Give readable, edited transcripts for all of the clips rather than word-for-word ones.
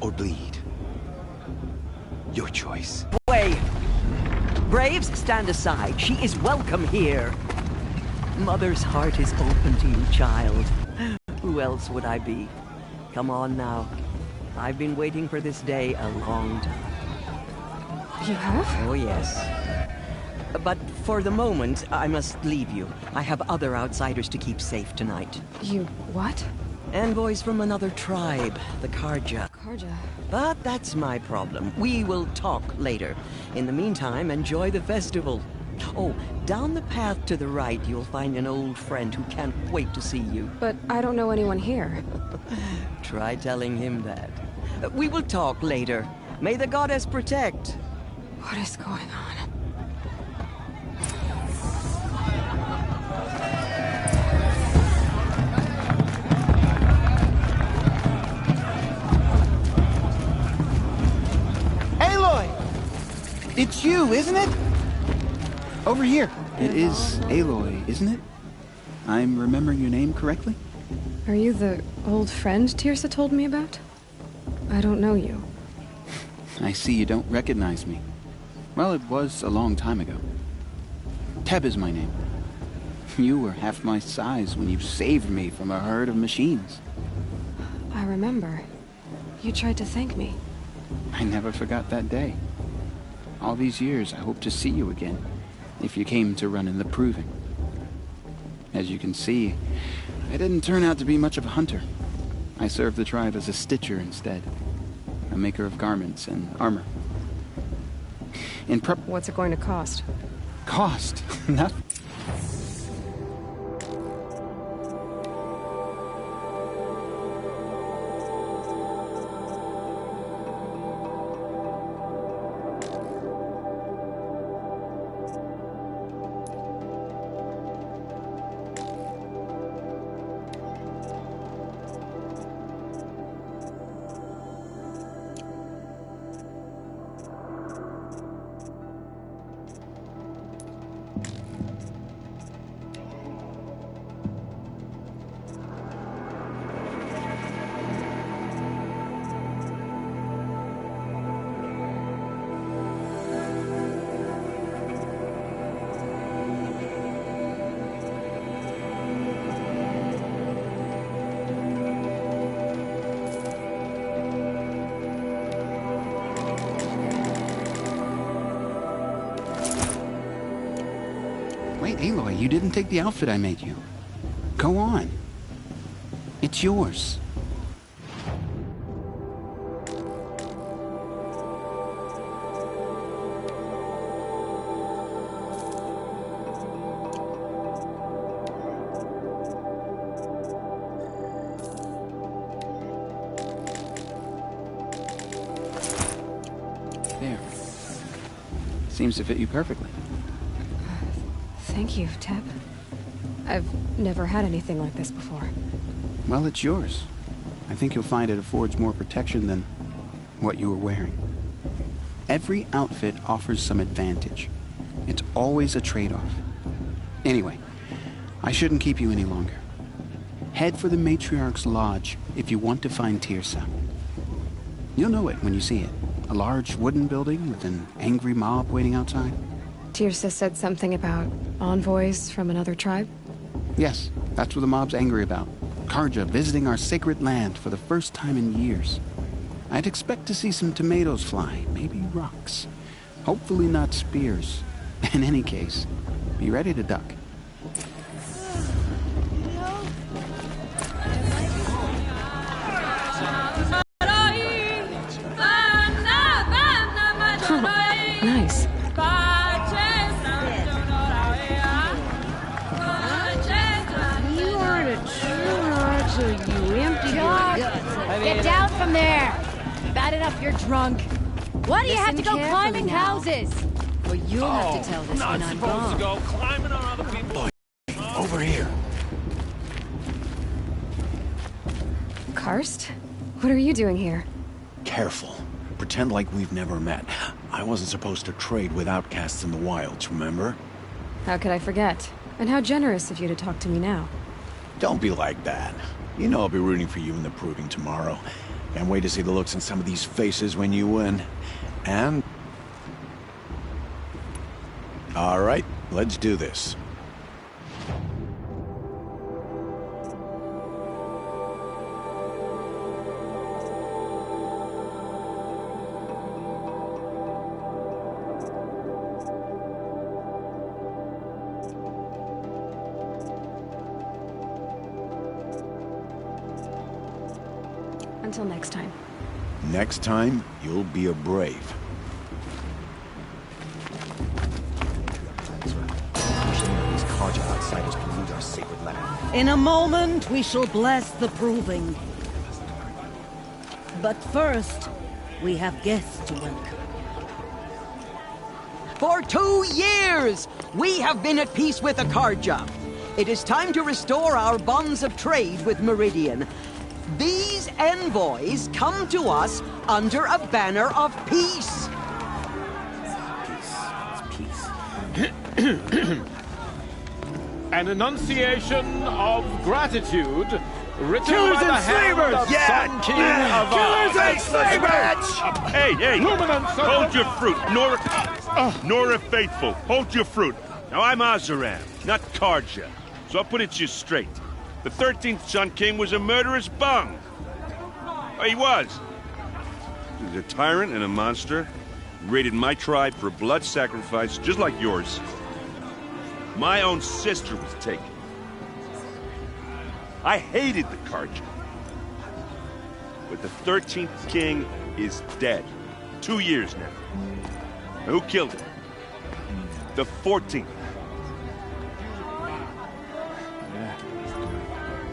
or bleed. Your choice. Way! Braves, stand aside. She is welcome here. Mother's heart is open to you, child. Who else would I be? Come on now. I've been waiting for this day a long time. You have? Oh, yes. But for the moment, I must leave you. I have other outsiders to keep safe tonight. You what? Envoys from another tribe, the Karja. Karja. But that's my problem. We will talk later. In the meantime, enjoy the festival. Oh, down the path to the right, you'll find an old friend who can't wait to see you. But I don't know anyone here. Try telling him that. We will talk later. May the goddess protect. What is going on? It's you, isn't it? Over here. It is Aloy, isn't it? I'm remembering your name correctly? Are you the old friend Tirsa told me about? I don't know you. I see you don't recognize me. Well, it was a long time ago. Teb is my name. You were half my size when you saved me from a herd of machines. I remember. You tried to thank me. I never forgot that day. All these years, I hope to see you again, if you came to run in the proving. As you can see, I didn't turn out to be much of a hunter. I served the tribe as a stitcher instead, a maker of garments and armor. In prep... What's it going to cost? Cost? Nothing. Wait, Aloy, you didn't take the outfit I made you. Go on. It's yours. There. Seems to fit you perfectly. Thank you, Teb. I've never had anything like this before. Well, it's yours. I think you'll find it affords more protection than what you were wearing. Every outfit offers some advantage. It's always a trade-off. Anyway, I shouldn't keep you any longer. Head for the Matriarch's Lodge if you want to find Tirsa. You'll know it when you see it. A large wooden building with an angry mob waiting outside. Tirsa said something about envoys from another tribe? Yes, that's what the mob's angry about. Karja visiting our sacred land for the first time in years. I'd expect to see some tomatoes fly, maybe rocks. Hopefully not spears. In any case, be ready to duck. Nice. You aren't a true so you empty your guts. Get down from there! Bad enough you're drunk. Why do you have to go climbing houses? Well, you'll have to tell this when I'm gone. Go climbing on other people. Over here. Karst? What are you doing here? Careful. Pretend like we've never met. I wasn't supposed to trade with outcasts in the wilds, remember? How could I forget? And how generous of you to talk to me now. Don't be like that. You know I'll be rooting for you in the proving tomorrow. Can't wait to see the looks on some of these faces when you win. And... all right, let's do this. Until next time. Next time, you'll be a brave. These Carja outsiders can lose our sacred land. In a moment, we shall bless the proving. But first, we have guests to welcome. For 2 years, we have been at peace with the Carja. It is time to restore our bonds of trade with Meridian. These envoys come to us under a banner of peace. An enunciation of gratitude written Killers by the and hand slavers! of Yeah! Sun King of Killers and slavers! Hey, Luminance hold your fruit. Nora Faithful, hold your fruit. Now, I'm Azaram, not Carja, so I'll put it to you straight. The 13th Sun King was a murderous bung. Oh, he was. He was a tyrant and a monster. Raided my tribe for blood sacrifice, just like yours. My own sister was taken. I hated the Carja. But the 13th King is dead. 2 years now. Now, who killed him? The 14th.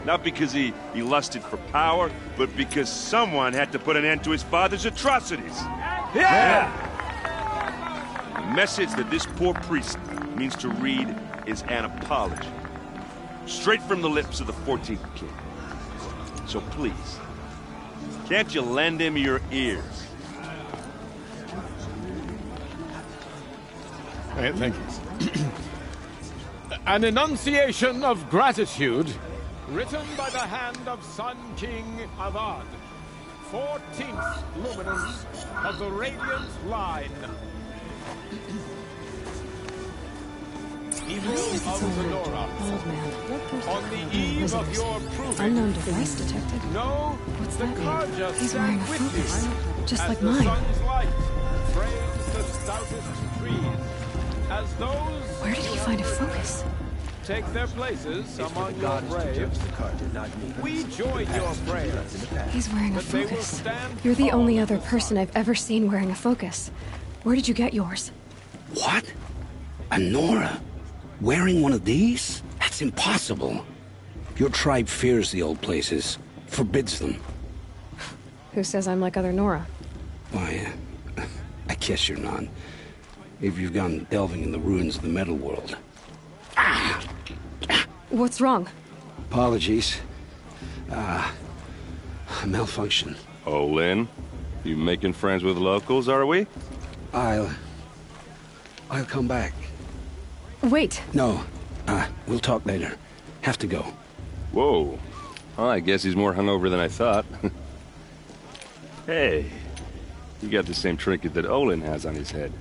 Not because he lusted for power, but because someone had to put an end to his father's atrocities. Yeah! The message that this poor priest means to read is an apology. Straight from the lips of the 14th King. So please, can't you lend him your ears? Thank you. An enunciation of gratitude written by the hand of Sun King Avad, 14th luminance of the Radiant Line. Evil of Zenora, Old man. on the eve of your proving, Unknown device detected. know What's the that mean? Carja He's stand wearing a with focus, you just as like the mine. sun's light frames the stoutest trees, as those Where did he find a focus? take their places among your Gods to judge braves. the Carja, not me. We join your prayers. He's wearing a But they will focus. stand You're the only tall other as the person I've ever seen wearing a focus. Where did you get yours? What? A Nora? Wearing one of these? That's impossible. Your tribe fears the old places, forbids them. Who says I'm like other Nora? Why, I guess you're not. If you've gone delving in the ruins of the metal world. What's wrong? Apologies. A malfunction. Oh, Lynn, you making friends with locals, are we? I'll come back. Wait. No, we'll talk later. Have to go. Whoa. Well, I guess he's more hungover than I thought. Hey, you got the same trinket that Olin has on his head.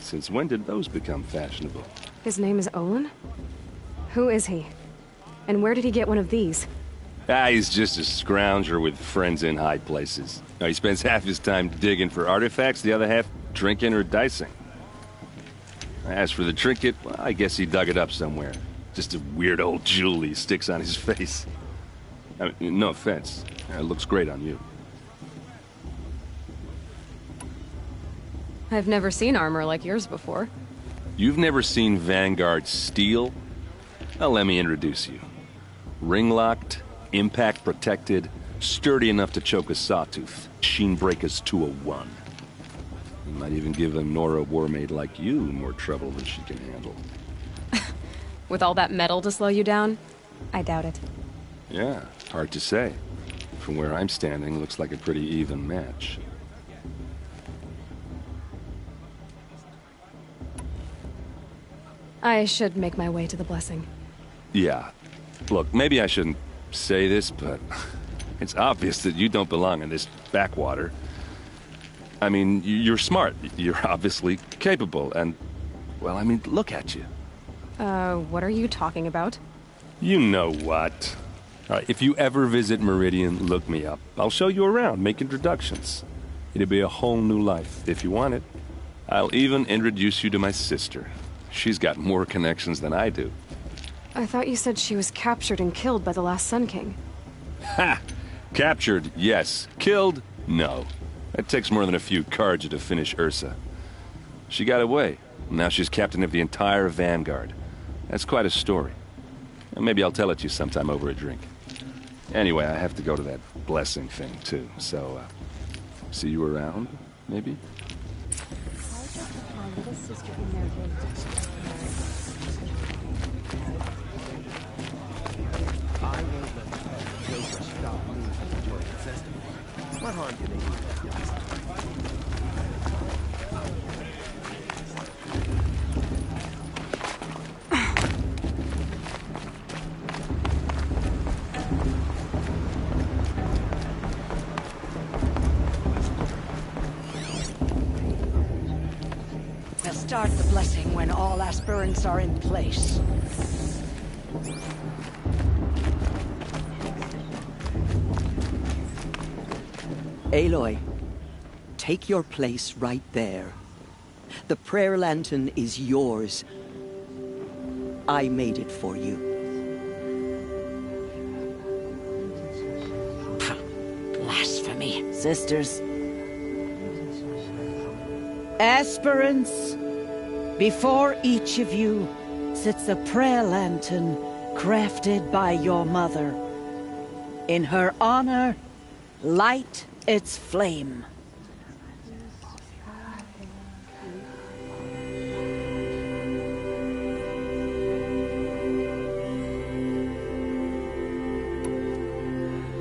Since when did those become fashionable? His name is Olin? Who is he? And where did he get one of these? He's just a scrounger with friends in high places. Now, he spends half his time digging for artifacts, the other half drinking or dicing. As for the trinket, well, I guess he dug it up somewhere. Just a weird old jewel he sticks on his face. I mean, no offense. It looks great on you. I've never seen armor like yours before. You've never seen Vanguard steel? Well, let me introduce you. Ring-locked, impact-protected, sturdy enough to choke a sawtooth. Sheen Breakers 201. You might even give a Nora warmaid like you more trouble than she can handle. With all that metal to slow you down? I doubt it. Yeah, hard to say. From where I'm standing, looks like a pretty even match. I should make my way to the blessing. Yeah. Look, maybe I shouldn't say this, but It's obvious that you don't belong in this backwater. I mean, you're smart. You're obviously capable, and... well, I mean, look at you. What are you talking about? You know what. All right, if you ever visit Meridian, look me up. I'll show you around, make introductions. It'll be a whole new life, if you want it. I'll even introduce you to my sister. She's got more connections than I do. I thought you said she was captured and killed by the last Sun King. Ha! Captured, yes. Killed, no. It takes more than a few Carja to finish Ursa. She got away. Now she's captain of the entire Vanguard. That's quite a story. Maybe I'll tell it to you sometime over a drink. Anyway, I have to go to that blessing thing, too. So, see you around, maybe? What harm can they do? We'll start the blessing when all aspirants are in place. Aloy, take your place right there. The prayer lantern is yours. I made it for you. Blasphemy. Sisters. Aspirants, before each of you sits a prayer lantern crafted by your mother. In her honor, light its flame.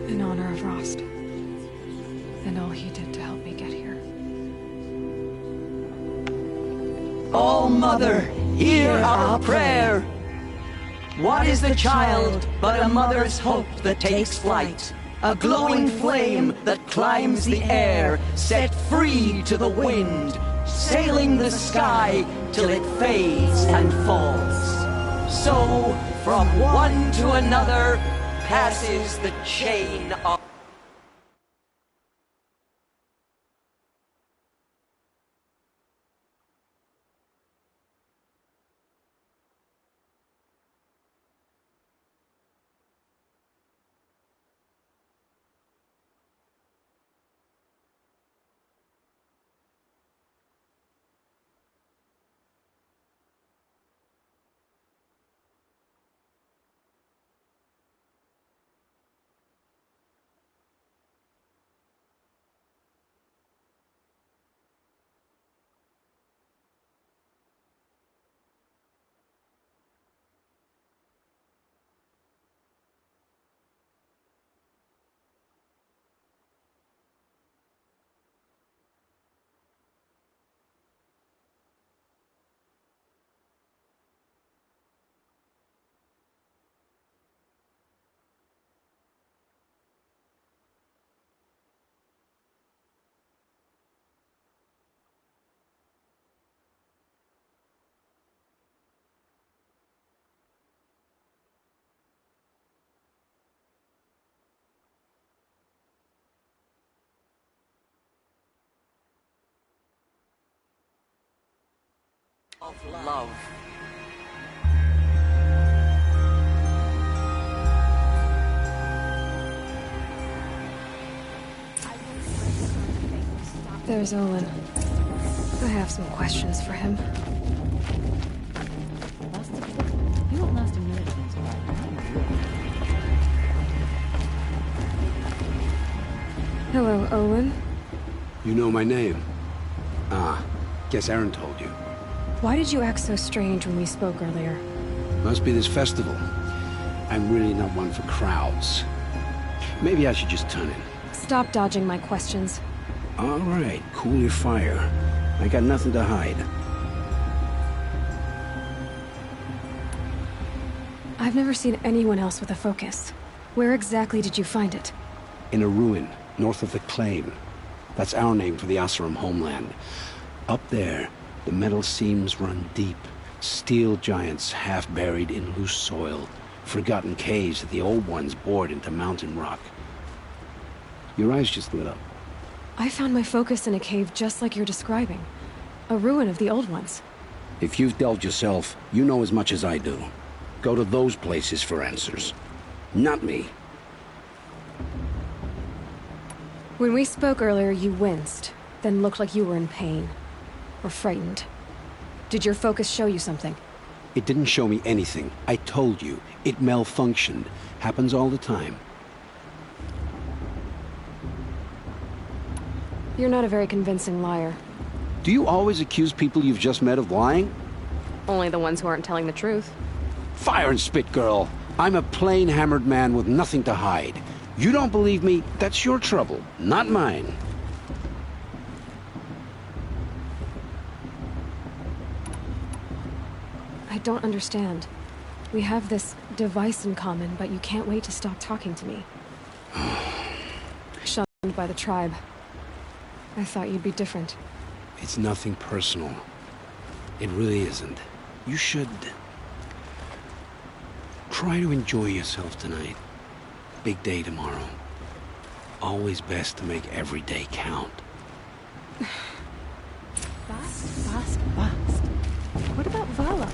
In honor of Rost. And all he did to help me get here. Oh, Mother, hear our prayer. What is the child but a mother's hope that takes flight? A glowing flame that climbs the air, set free to the wind, sailing the sky till it fades and falls. So, from one to another, passes the chain of... love. There's Olin. I have some questions for him. You won't last a minute against fire. Hello, Olin. You know my name? Ah, guess Aaron told you. Why did you act so strange when we spoke earlier? Must be this festival. I'm really not one for crowds. Maybe I should just turn in. Stop dodging my questions. All right, cool your fire. I got nothing to hide. I've never seen anyone else with a focus. Where exactly did you find it? In a ruin, north of the Claim. That's our name for the Oseram homeland. Up there, the metal seams run deep. Steel giants half buried in loose soil. Forgotten caves that the old ones bored into mountain rock. Your eyes just lit up. I found my focus in a cave just like you're describing. A ruin of the old ones. If you've delved yourself, you know as much as I do. Go to those places for answers. Not me. When we spoke earlier, you winced, then looked like you were in pain. Or frightened. Did your focus show you something? It didn't show me anything. I told you. It malfunctioned. Happens all the time. You're not a very convincing liar. Do you always accuse people you've just met of lying? Only the ones who aren't telling the truth. Fire and spit, girl. I'm a plain hammered man with nothing to hide. You don't believe me, that's your trouble, not mine. I don't understand. We have this device in common, but you can't wait to stop talking to me. Shunned by the tribe. I thought you'd be different. It's nothing personal. It really isn't. You should... try to enjoy yourself tonight. Big day tomorrow. Always best to make every day count. Fast. What about Vala?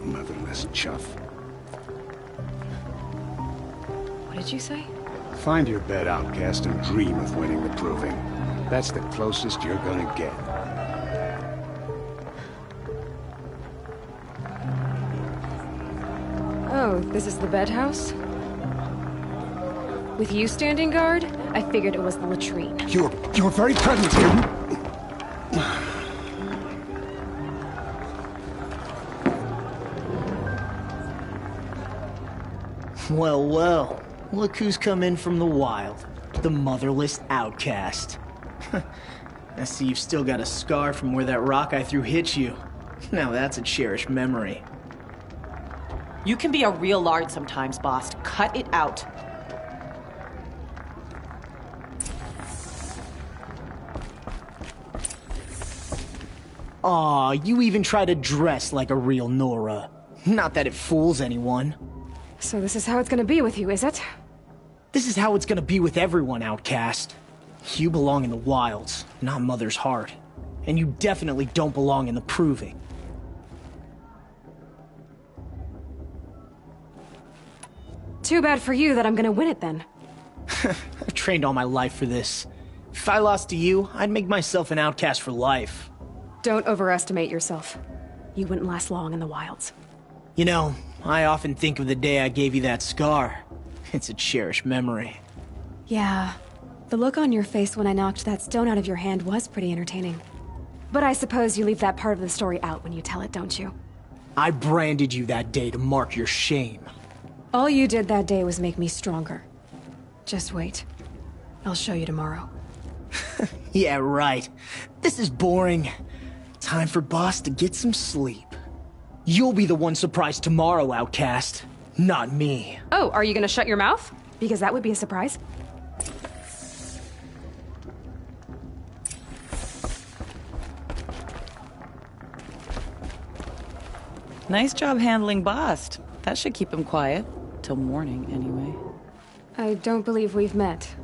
Motherless chuff. What did you say? Find your bed, outcast, and dream of winning the proving. That's the closest you're gonna get. Oh, this is the bed house? With you standing guard, I figured it was the latrine. You're very present here. Well, well. Look who's come in from the wild. The motherless outcast. I see you've still got a scar from where that rock I threw hit you. Now that's a cherished memory. You can be a real lard sometimes, boss. Cut it out. Aw, you even try to dress like a real Nora. Not that it fools anyone. So this is how it's gonna be with you, is it? This is how it's gonna be with everyone, outcast. You belong in the wilds, not Mother's heart. And you definitely don't belong in the proving. Too bad for you that I'm gonna win it then. I've trained all my life for this. If I lost to you, I'd make myself an outcast for life. Don't overestimate yourself. You wouldn't last long in the wilds. You know, I often think of the day I gave you that scar. It's a cherished memory. Yeah. The look on your face when I knocked that stone out of your hand was pretty entertaining. But I suppose you leave that part of the story out when you tell it, don't you? I branded you that day to mark your shame. All you did that day was make me stronger. Just wait. I'll show you tomorrow. Yeah, right. This is boring. Time for Boss to get some sleep. You'll be the one surprised tomorrow, outcast. Not me. Oh, are you gonna shut your mouth? Because that would be a surprise. Nice job handling Bast. That should keep him quiet. Till morning, anyway. I don't believe we've met.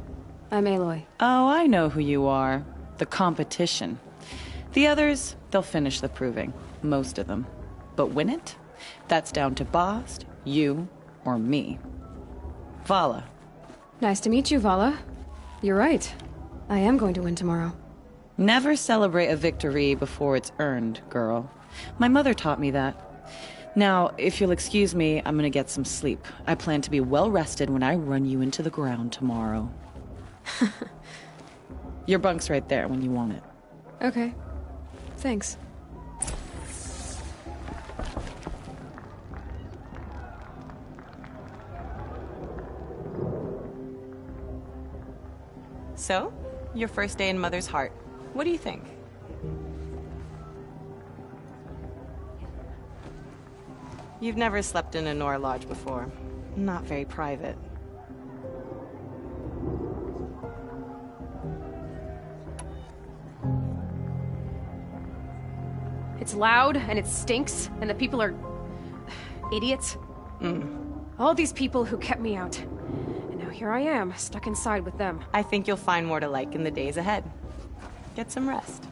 I'm Aloy. Oh, I know who you are. The competition. The others, they'll finish the proving. Most of them. But win it? That's down to Bast, you, or me. Vala. Nice to meet you, Vala. You're right. I am going to win tomorrow. Never celebrate a victory before it's earned, girl. My mother taught me that. Now, if you'll excuse me, I'm gonna get some sleep. I plan to be well rested when I run you into the ground tomorrow. Your bunk's right there when you want it. Okay. Thanks. So, your first day in Mother's Heart. What do you think? You've never slept in a Nora Lodge before. Not very private. It's loud, and it stinks, and the people are... idiots. All these people who kept me out. And now here I am, stuck inside with them. I think you'll find more to like in the days ahead. Get some rest.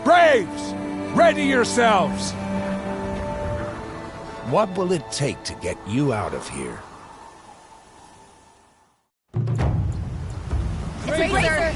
Braves! Ready yourselves! What will it take to get you out of here? Razor!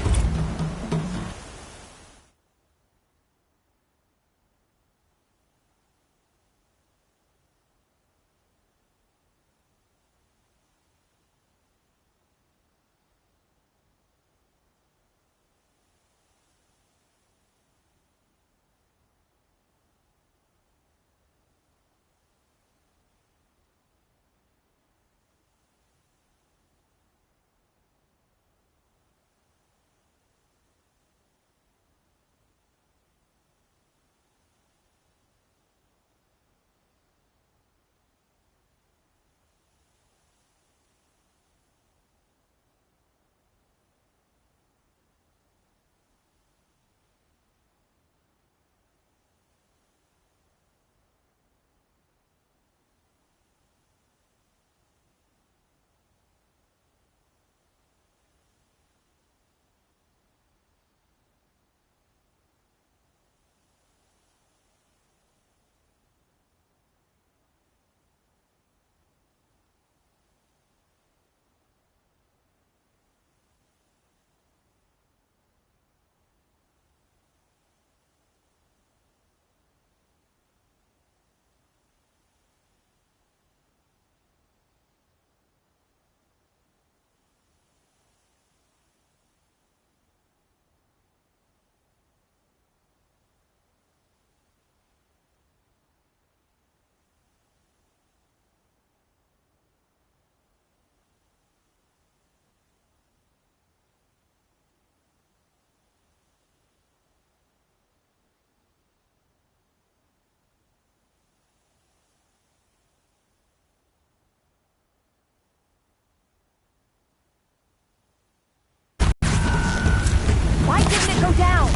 Why didn't it go down?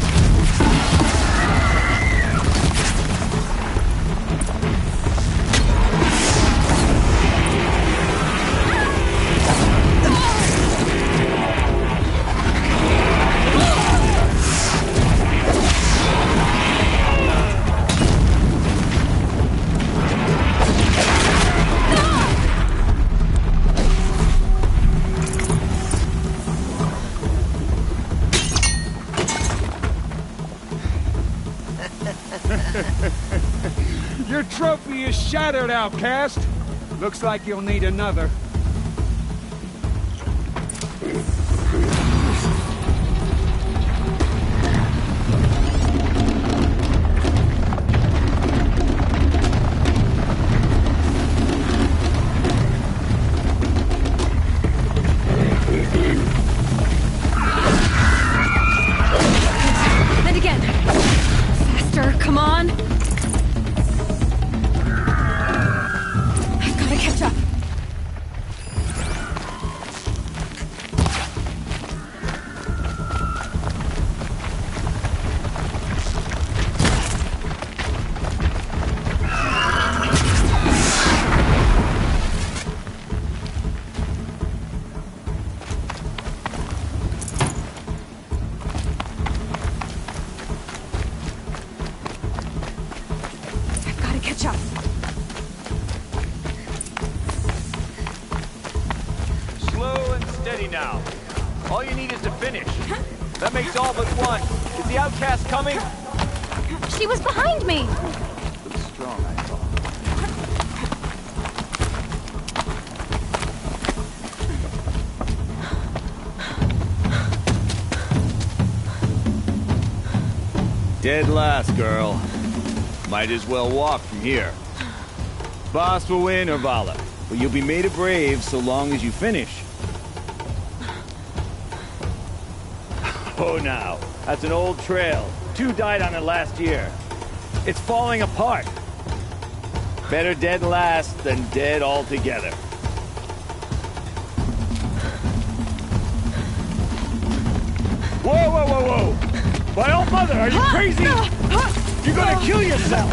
Your trophy is shattered, outcast. Looks like you'll need another. That makes all but one. Is the outcast coming? She was behind me! Strong, I thought. Dead last, girl. Might as well walk from here. Boss will win or Vala, but you'll be made a brave so long as you finish. Oh, now. That's an old trail. 2 died on it last year. It's falling apart. Better dead last than dead altogether. Whoa, whoa, whoa, whoa! My old mother, are you crazy? You're gonna kill yourself!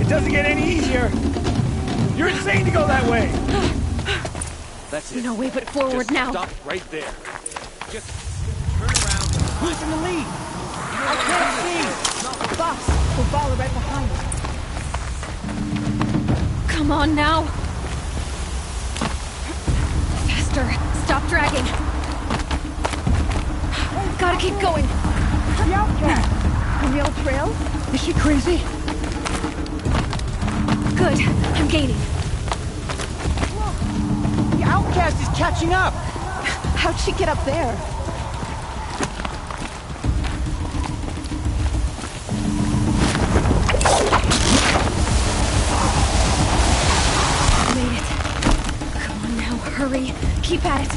It doesn't get any easier. You're insane to go that way. That's it. No way but forward Just now. Stop right there. Just turn around. Who's in the lead? I can't see! Boss, we'll follow right behind. Come on now. Faster. Stop dragging. Gotta keep going. The outcast! On the old trail? Is she crazy? Good. I'm gaining. The outcast is catching up! How'd she get up there? Made it. Come on now, hurry. Keep at it.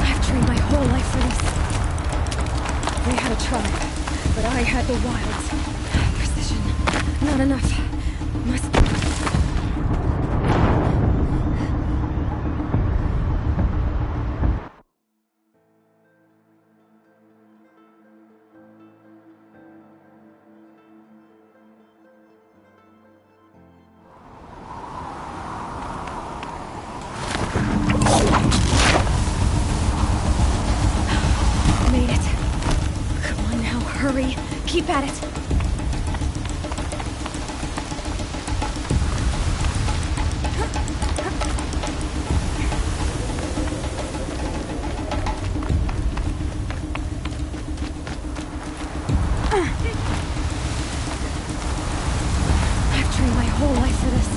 I've trained my whole life for this. They had a tribe, but I had the wilds. Precision. Not enough. Must... Made it. Come on now, hurry. Keep at it. I've trained my whole life for this.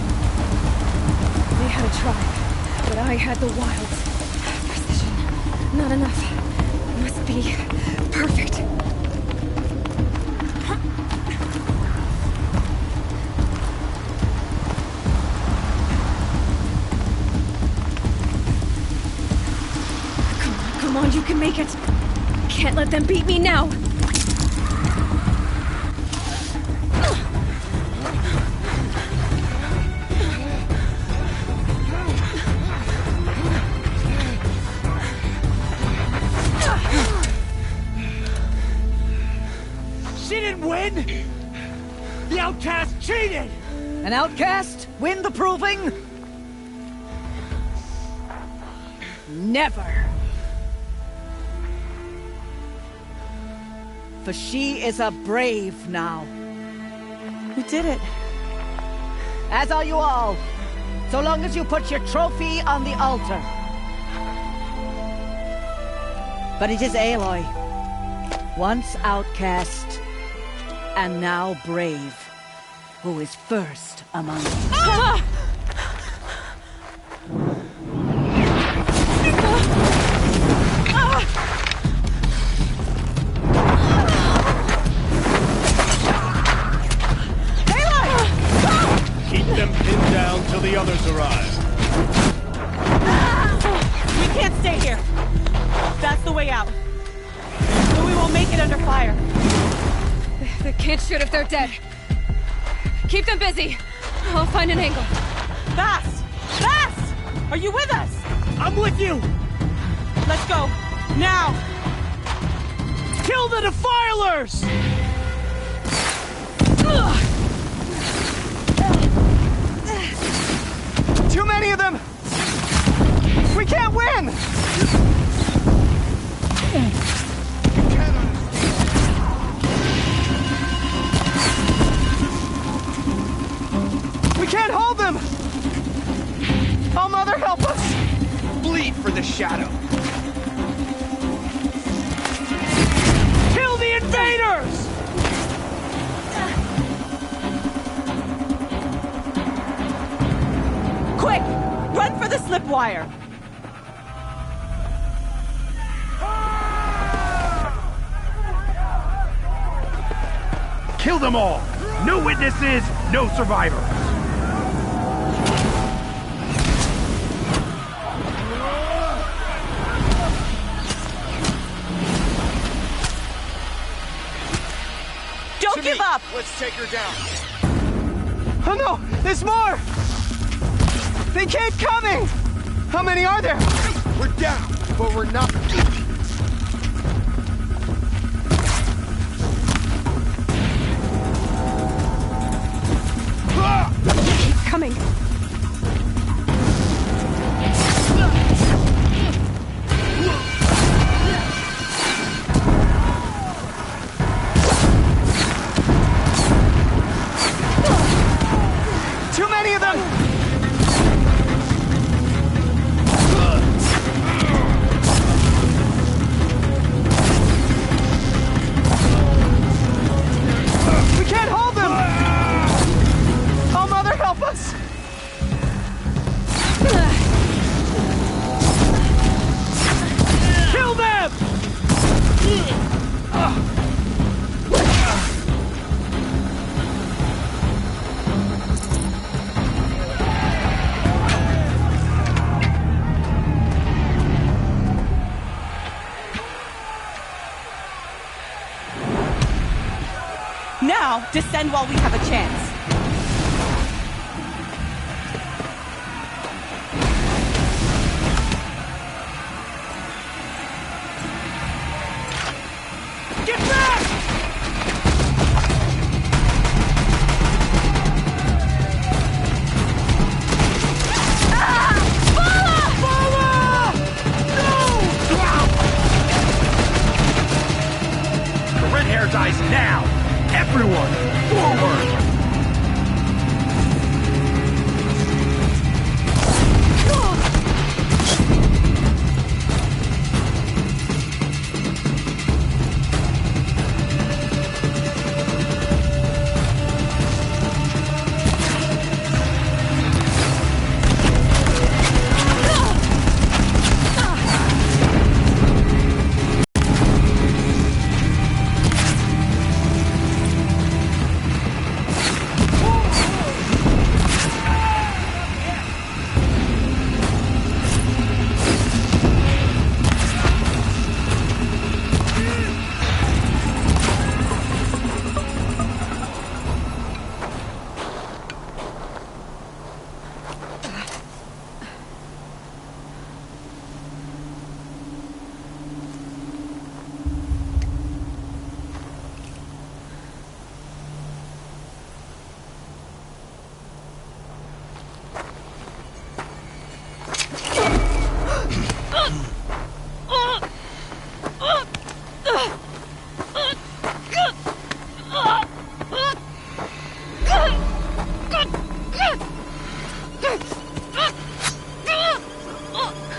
They had a tribe, but I had the wilds. Precision. Not enough. Must be perfect. Come on, you can make it. Can't let them beat me now. She didn't win! The outcast cheated! An outcast? Win the proving? Never. For she is a brave now. You did it. As are you all. So long as you put your trophy on the altar. But it is Aloy. Once outcast, and now brave, who is first among us. Keep them pinned down till the others arrive. We can't stay here. That's the way out. But we won't make it under fire. They can't shoot if they're dead. Keep them busy. I'll find an angle. Fast! Fast! Are you with us? I'm with you! Let's go. Now! Kill the defilers! Too many of them! We can't win! We can't hold them! Oh, Mother, help us! Bleed for the shadow! Kill the invaders! Quick! Run for the slip wire! Kill them all! No witnesses, no survivors! Don't give up! Let's take her down. Oh no! There's more! They keep coming! How many are there? We're down, but we're not... Keep coming. Too many of them! We can't hold them! Oh, Mother, help us! Kill them! Now, descend while we have a chance. Get back! The red hair dies now! Everyone, forward!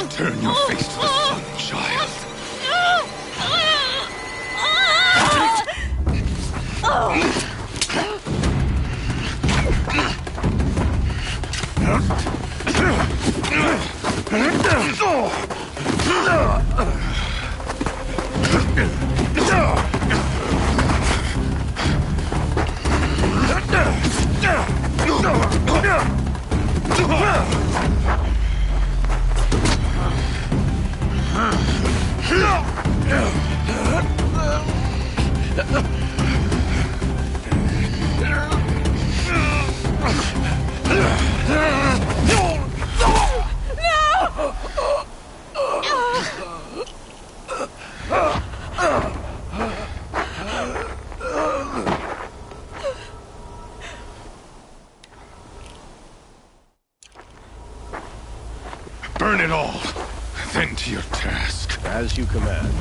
Turn your face to the sun, child. Burn it all. Then to your task. As you command.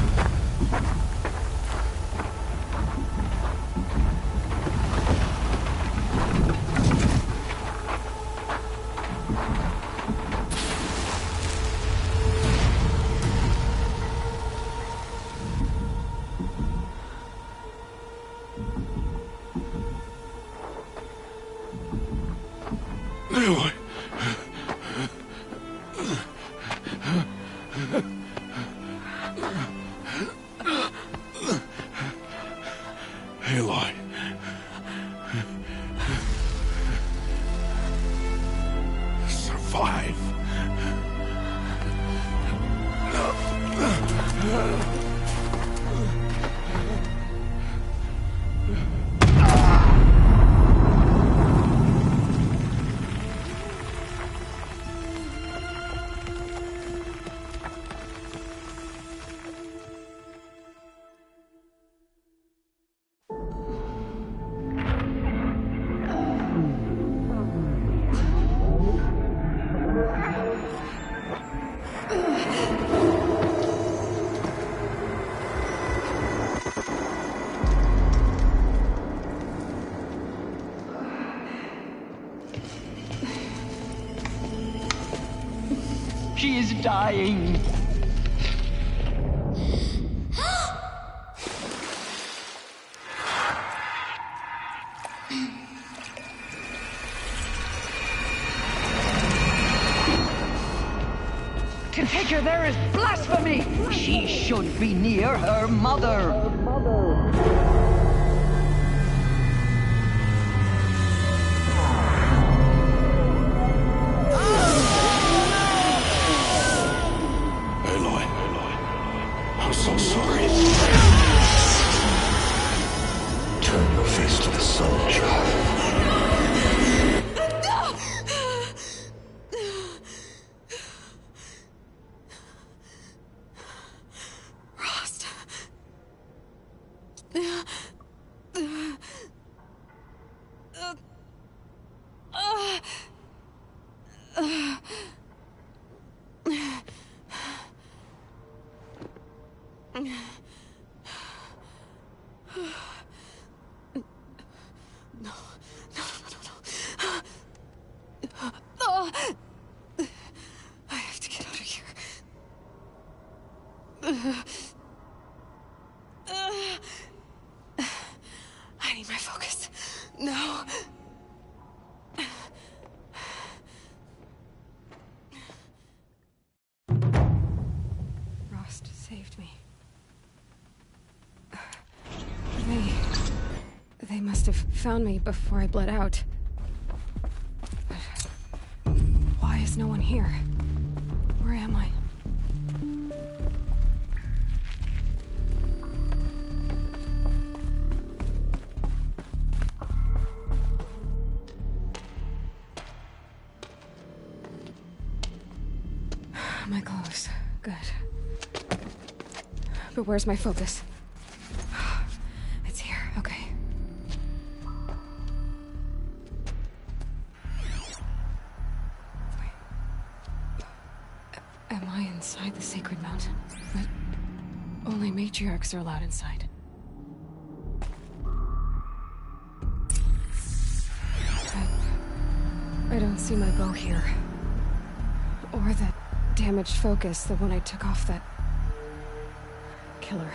Aloy. Aloy. Survive. She is dying. To take her there is blasphemy. She should be near her mother. I'm so sorry. Turn your face to the sun, child. Rost. I have to get out of here. I need my focus. No. Rost saved me. They must have found me before I bled out. But why is no one here? Where am I? My clothes. Good. But where's my focus? It's here. Okay. Am I inside the sacred mountain? But only matriarchs are allowed inside. I don't see my bow here. Or that damaged focus, the one I took off that killer.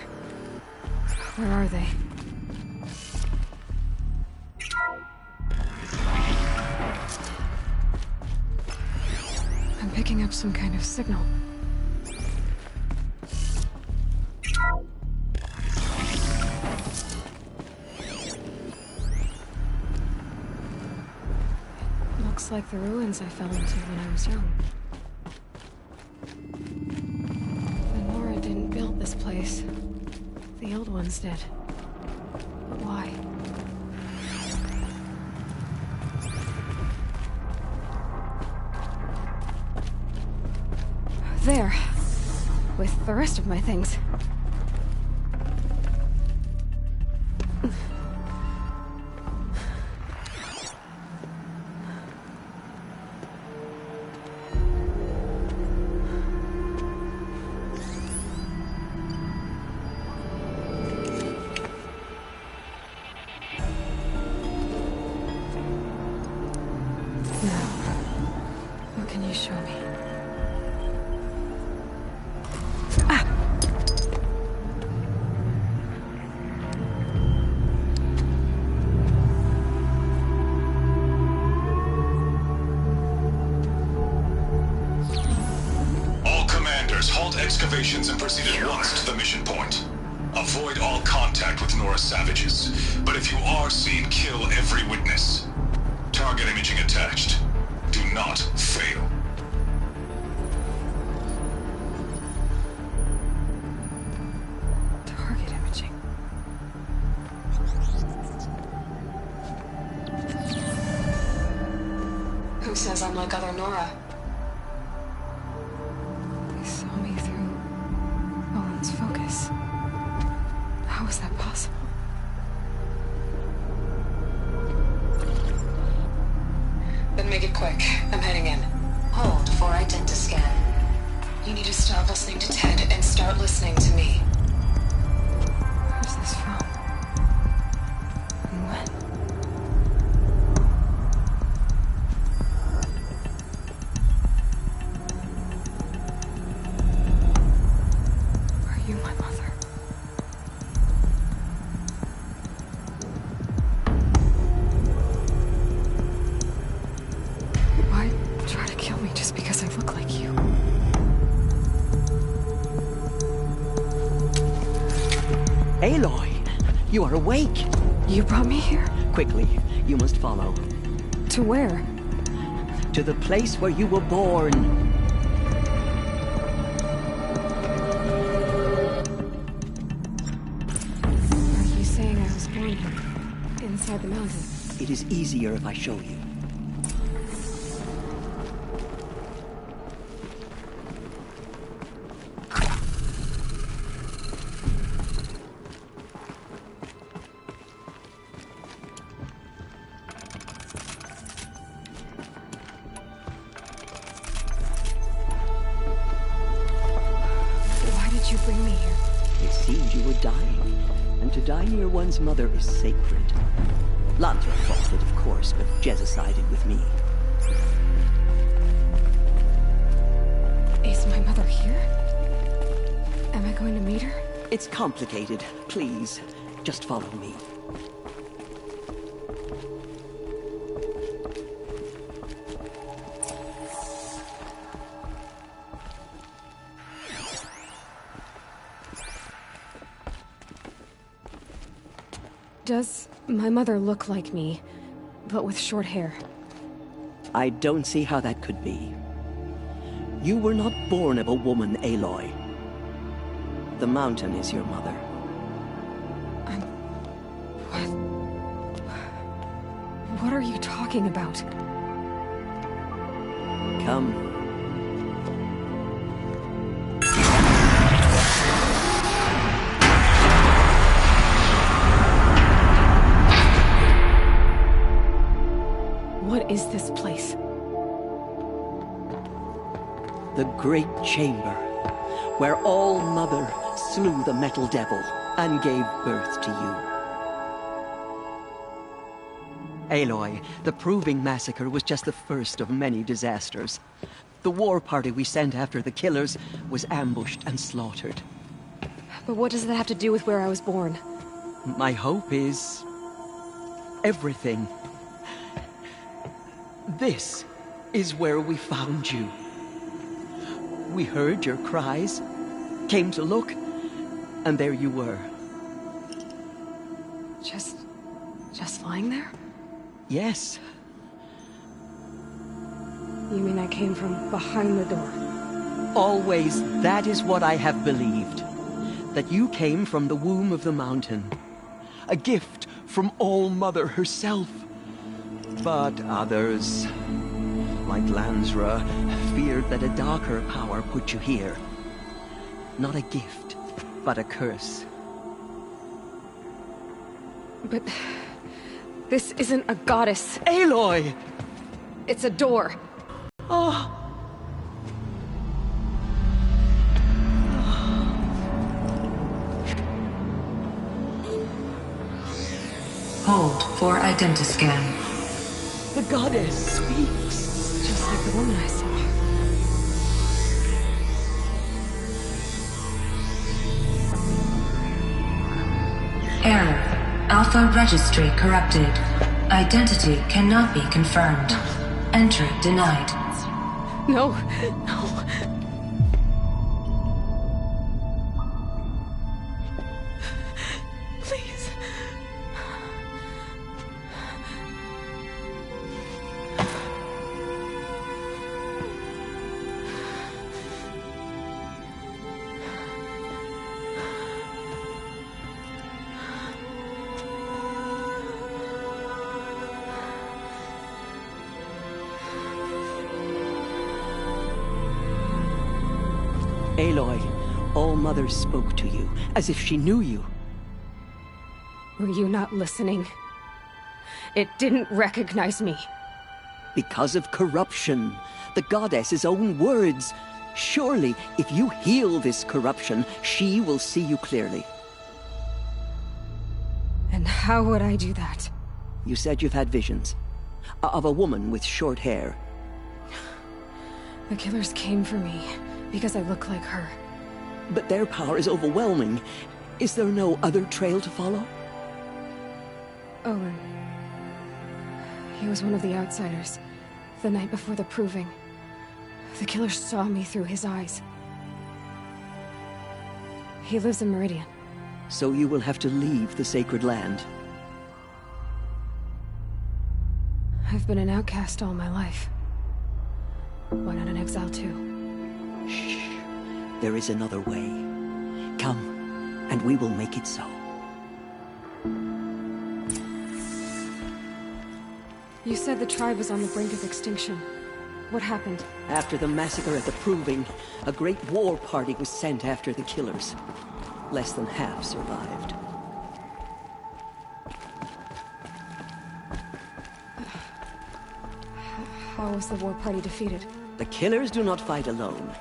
Where are they? I'm picking up some kind of signal. It looks like the ruins I fell into when I was young. Lenora didn't build this place. The old ones did. But why? There. With the rest of my things. Show me. All commanders, halt excavations and proceed at once to the mission point. Avoid all contact with Nora savages, but if you are seen, kill every witness. Target imaging attached. Do not fail. Target imaging. Who says I'm like other Nora? They saw me through Owen's focus. How is that possible? Then make it quick. I'm heading in. Hold for identiscan. You need to stop listening to Ted and start listening to me. Where's this from? And when? Are you my mother? Why try to kill me just because I look like you? Aloy, you are awake. You brought me here? Quickly, you must follow. To where? To the place where you were born. Are you saying I was born here? Inside the mountain? It is easier if I show you. Why did you bring me here? It seemed you were dying, and to die near one's mother is sacred. Lantra fought it, of course, but Jezza sided with me. Is my mother here? Am I going to meet her? It's complicated. Please, just follow me. Does my mother look like me, but with short hair? I don't see how that could be. You were not born of a woman, Aloy. The mountain is your mother. What are you talking about? Come. What is this place? The Great Chamber, where All-Mother slew the Metal Devil and gave birth to you. Aloy, the Proving Massacre was just the first of many disasters. The war party we sent after the killers was ambushed and slaughtered. But what does that have to do with where I was born? My hope is... everything. This is where we found you. We heard your cries, came to look, and there you were. Just lying there? Yes. You mean I came from behind the door? Always, that is what I have believed. That you came from the womb of the mountain. A gift from All-Mother herself. But others, like Lansra, feared that a darker power put you here. Not a gift, but a curse. But... this isn't a goddess. Aloy! It's a door. Oh. Hold for identiscan. The goddess speaks. Just like the woman I saw. Alpha registry corrupted. Identity cannot be confirmed. Entry denied. No, no. Please. Aloy, All-Mother spoke to you, as if she knew you. Were you not listening? It didn't recognize me. Because of corruption. The goddess's own words. Surely, if you heal this corruption, she will see you clearly. And how would I do that? You said you've had visions. Of a woman with short hair. The killers came for me, because I look like her. But their power is overwhelming. Is there no other trail to follow? Owen. He was one of the outsiders. The night before the proving. The killers saw me through his eyes. He lives in Meridian. So you will have to leave the sacred land. I've been an outcast all my life. Why not an exile too? Shh. There is another way. Come, and we will make it so. You said the tribe was on the brink of extinction. What happened? After the massacre at the Proving, a great war party was sent after the killers. Less than half survived. How was the war party defeated? The killers do not fight alone.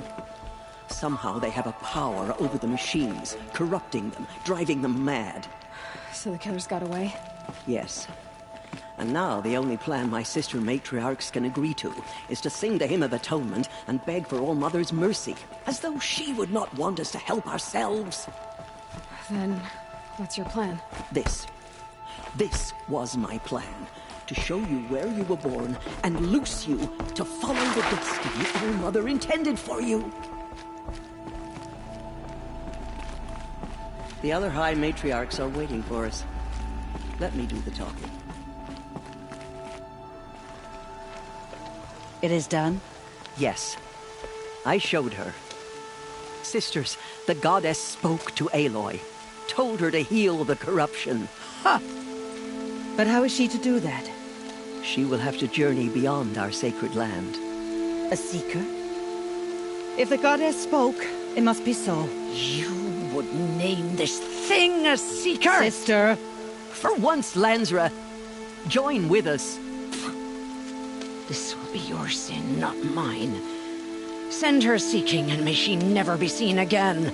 Somehow they have a power over the machines, corrupting them, driving them mad. So the killers got away? Yes. And now the only plan my sister matriarchs can agree to is to sing the Hymn of Atonement and beg for All-Mother's mercy, as though she would not want us to help ourselves. Then, what's your plan? This was my plan. To show you where you were born and loose you to follow the destiny All-Mother intended for you. The other High Matriarchs are waiting for us. Let me do the talking. It is done? Yes. I showed her. Sisters, the goddess spoke to Aloy. Told her to heal the corruption. Ha! But how is she to do that? She will have to journey beyond our sacred land. A seeker? If the goddess spoke, it must be so. You would name this thing a seeker? Sister! For once, Lansra, join with us. This will be your sin, not mine. Send her seeking, and may she never be seen again.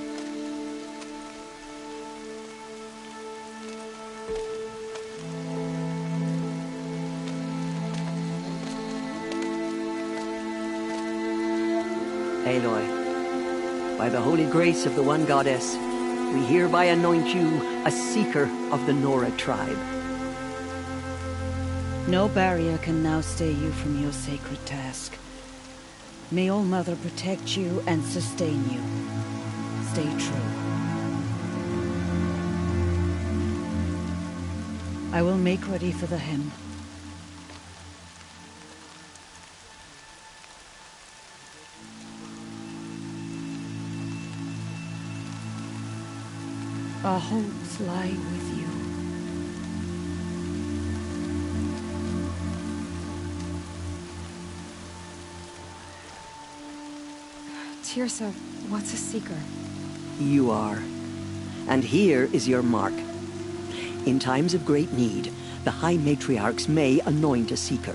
Aloy, by the holy grace of the one goddess, we hereby anoint you a seeker of the Nora tribe. No barrier can now stay you from your sacred task. May All-Mother protect you and sustain you. Stay true. I will make ready for the hymn. Our hopes lie with you. Tirsa, what's a seeker? You are. And here is your mark. In times of great need, the High Matriarchs may anoint a seeker.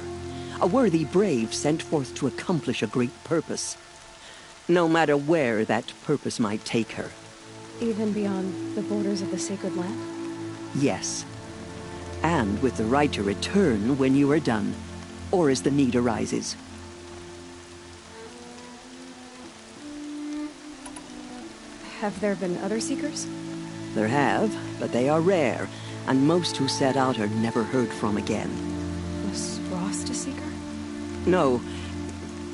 A worthy brave sent forth to accomplish a great purpose. No matter where that purpose might take her. Even beyond the borders of the sacred land? Yes. And with the right to return when you are done, or as the need arises. Have there been other seekers? There have, but they are rare, and most who set out are never heard from again. Was Rost a seeker? No,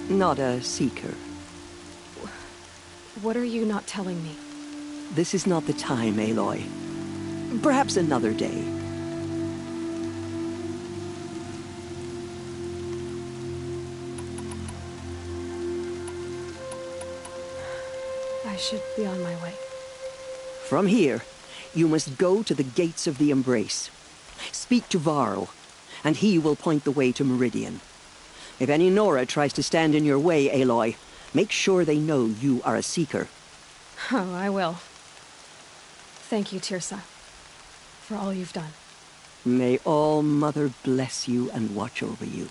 not a seeker. What are you not telling me? This is not the time, Aloy. Perhaps another day. I should be on my way. From here, you must go to the gates of the Embrace. Speak to Varl, and he will point the way to Meridian. If any Nora tries to stand in your way, Aloy, make sure they know you are a seeker. Oh, I will. Thank you, Tirsa, for all you've done. May All Mother bless you and watch over you.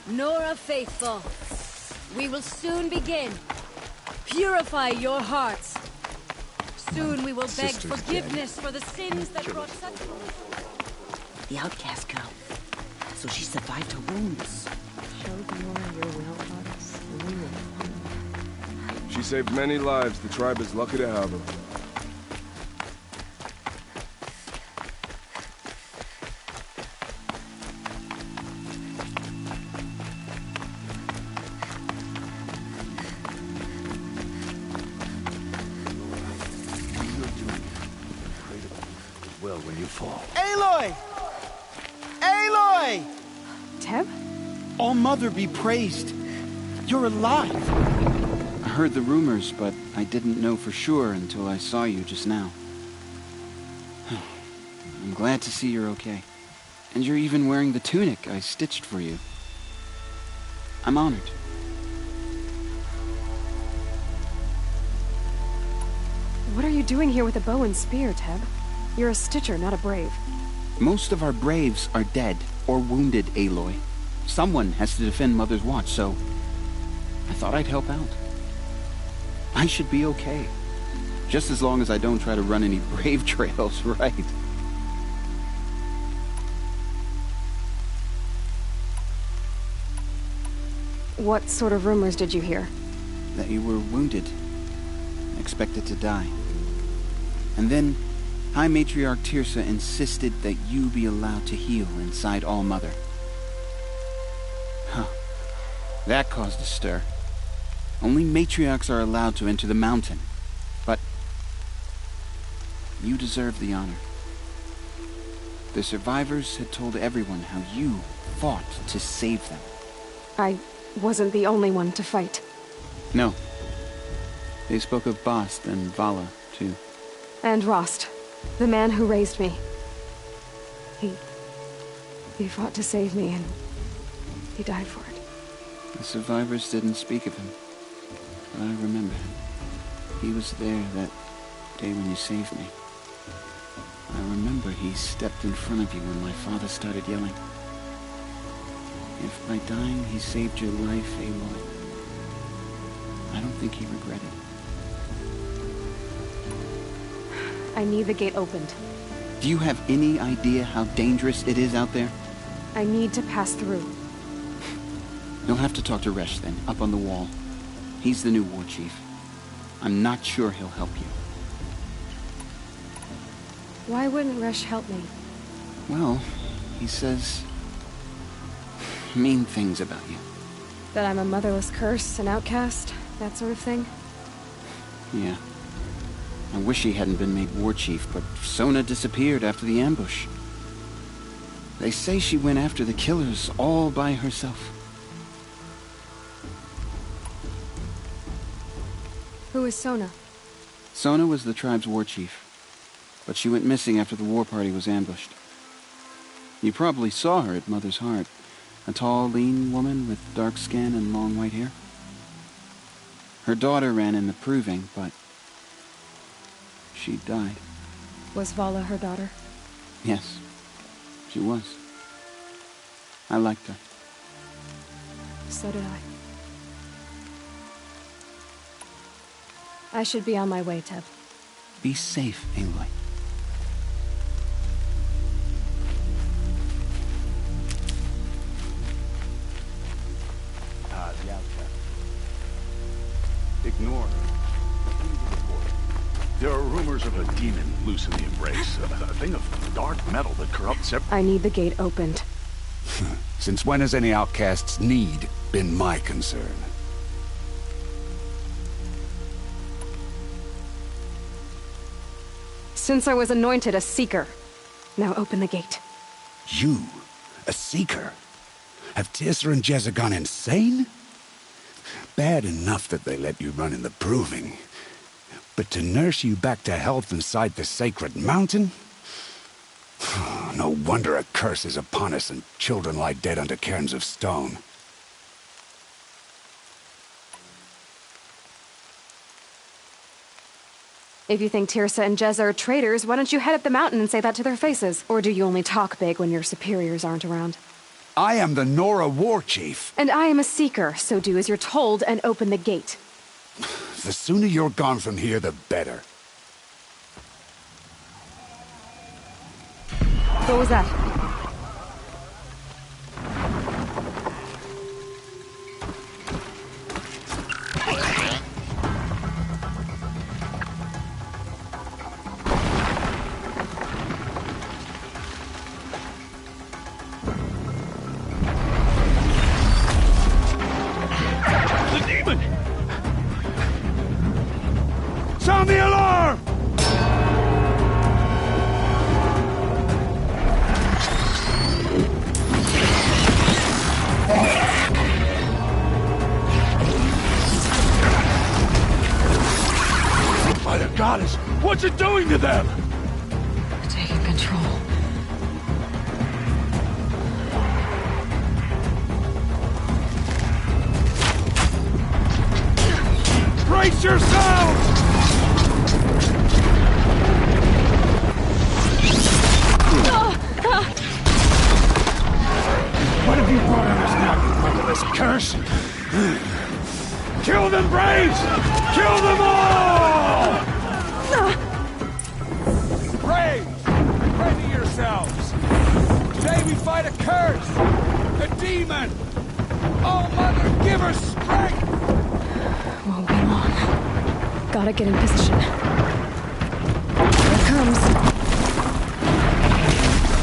Nora Faithful, we will soon begin. Purify your hearts. Soon we will beg sister's forgiveness for the sins that brought such... The outcast girl. So she survived her wounds. Show Nora your will, Goddess, and we will follow. She saved many lives. The tribe is lucky to have her. Well, when you fall. Aloy! Aloy! Teb? All Mother be praised. You're alive. I heard the rumors, but I didn't know for sure until I saw you just now. I'm glad to see you're okay. And you're even wearing the tunic I stitched for you. I'm honored. What are you doing here with a bow and spear, Teb? You're a Stitcher, not a Brave. Most of our braves are dead or wounded, Aloy. Someone has to defend Mother's watch, so I thought I'd help out. I should be okay. Just as long as I don't try to run any brave trails, right? What sort of rumors did you hear? That you were wounded. Expected to die. And then High Matriarch Tirsa insisted that you be allowed to heal inside All Mother. Huh. That caused a stir. Only matriarchs are allowed to enter the mountain. But you deserve the honor. The survivors had told everyone how you fought to save them. I wasn't the only one to fight. No. They spoke of Bast and Vala, too. And Rost, the man who raised me. He fought to save me, and he died for it. The survivors didn't speak of him, but I remember him. He was there that day when you saved me. I remember he stepped in front of you when my father started yelling. If by dying he saved your life, Aloy, I don't think he regretted. I need the gate opened. Do you have any idea how dangerous it is out there? I need to pass through. You'll have to talk to Resh then, up on the wall. He's the new war chief. I'm not sure he'll help you. Why wouldn't Resh help me? Well, he says mean things about you. That I'm a motherless curse, an outcast, that sort of thing? Yeah. I wish he hadn't been made war chief, but Sona disappeared after the ambush. They say she went after the killers all by herself. Who is Sona? Sona was the tribe's war chief, but she went missing after the war party was ambushed. You probably saw her at Mother's Heart. A tall, lean woman with dark skin and long white hair. Her daughter ran in the proving, but she died. Was Vala her daughter? Yes, she was. I liked her. So did I should be on my way, Teb. Be safe, Aloy. The outcast. Ignore her. There are rumors rumors of a demon loose in the Embrace. A thing of dark metal that corrupts I need the gate opened. Since when has any outcast's need been my concern? Since I was anointed a Seeker. Now open the gate. You? A Seeker? Have Ps4 and Jezza gone insane? Bad enough that they let you run in the Proving. But to nurse you back to health inside the sacred mountain? No wonder a curse is upon us and children lie dead under cairns of stone. If you think Tirsa and Jezza are traitors, why don't you head up the mountain and say that to their faces? Or do you only talk big when your superiors aren't around? I am the Nora War Chief. And I am a Seeker, so do as you're told and open the gate. The sooner you're gone from here, the better. What was that? The demon! Sound the alarm! By the goddess, what's it doing to them? Taking control. Brace yourselves! What have you brought on us now, you motherless curse? Kill them, Braves! Kill them all! Braves, ready yourselves. Today we fight a curse, a demon. Oh, Mother, give us strength. Won't be long. Gotta get in position. Here it comes.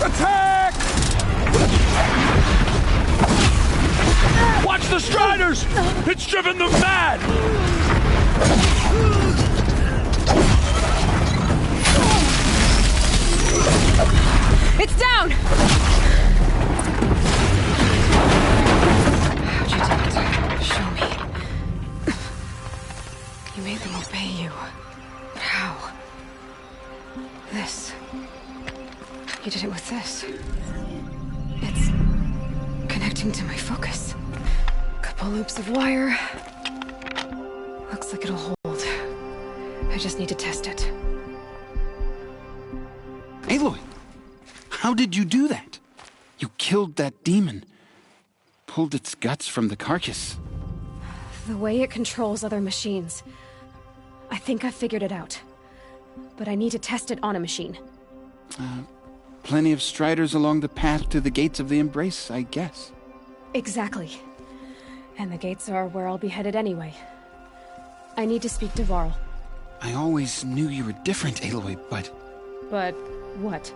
Attack! Watch the Striders! It's driven them mad! It's down! How'd you do it? Show me. You made them obey you. But how? This. You did it with this. It's connecting to my focus. Couple loops of wire. Looks like it'll hold. I just need to test it. Aloy, how did you do that? You killed that demon. Pulled its guts from the carcass. The way it controls other machines. I think I figured it out. But I need to test it on a machine. Plenty of Striders along the path to the gates of the Embrace, I guess. Exactly. And the gates are where I'll be headed anyway. I need to speak to Varl. I always knew you were different, Aloy, but... But what?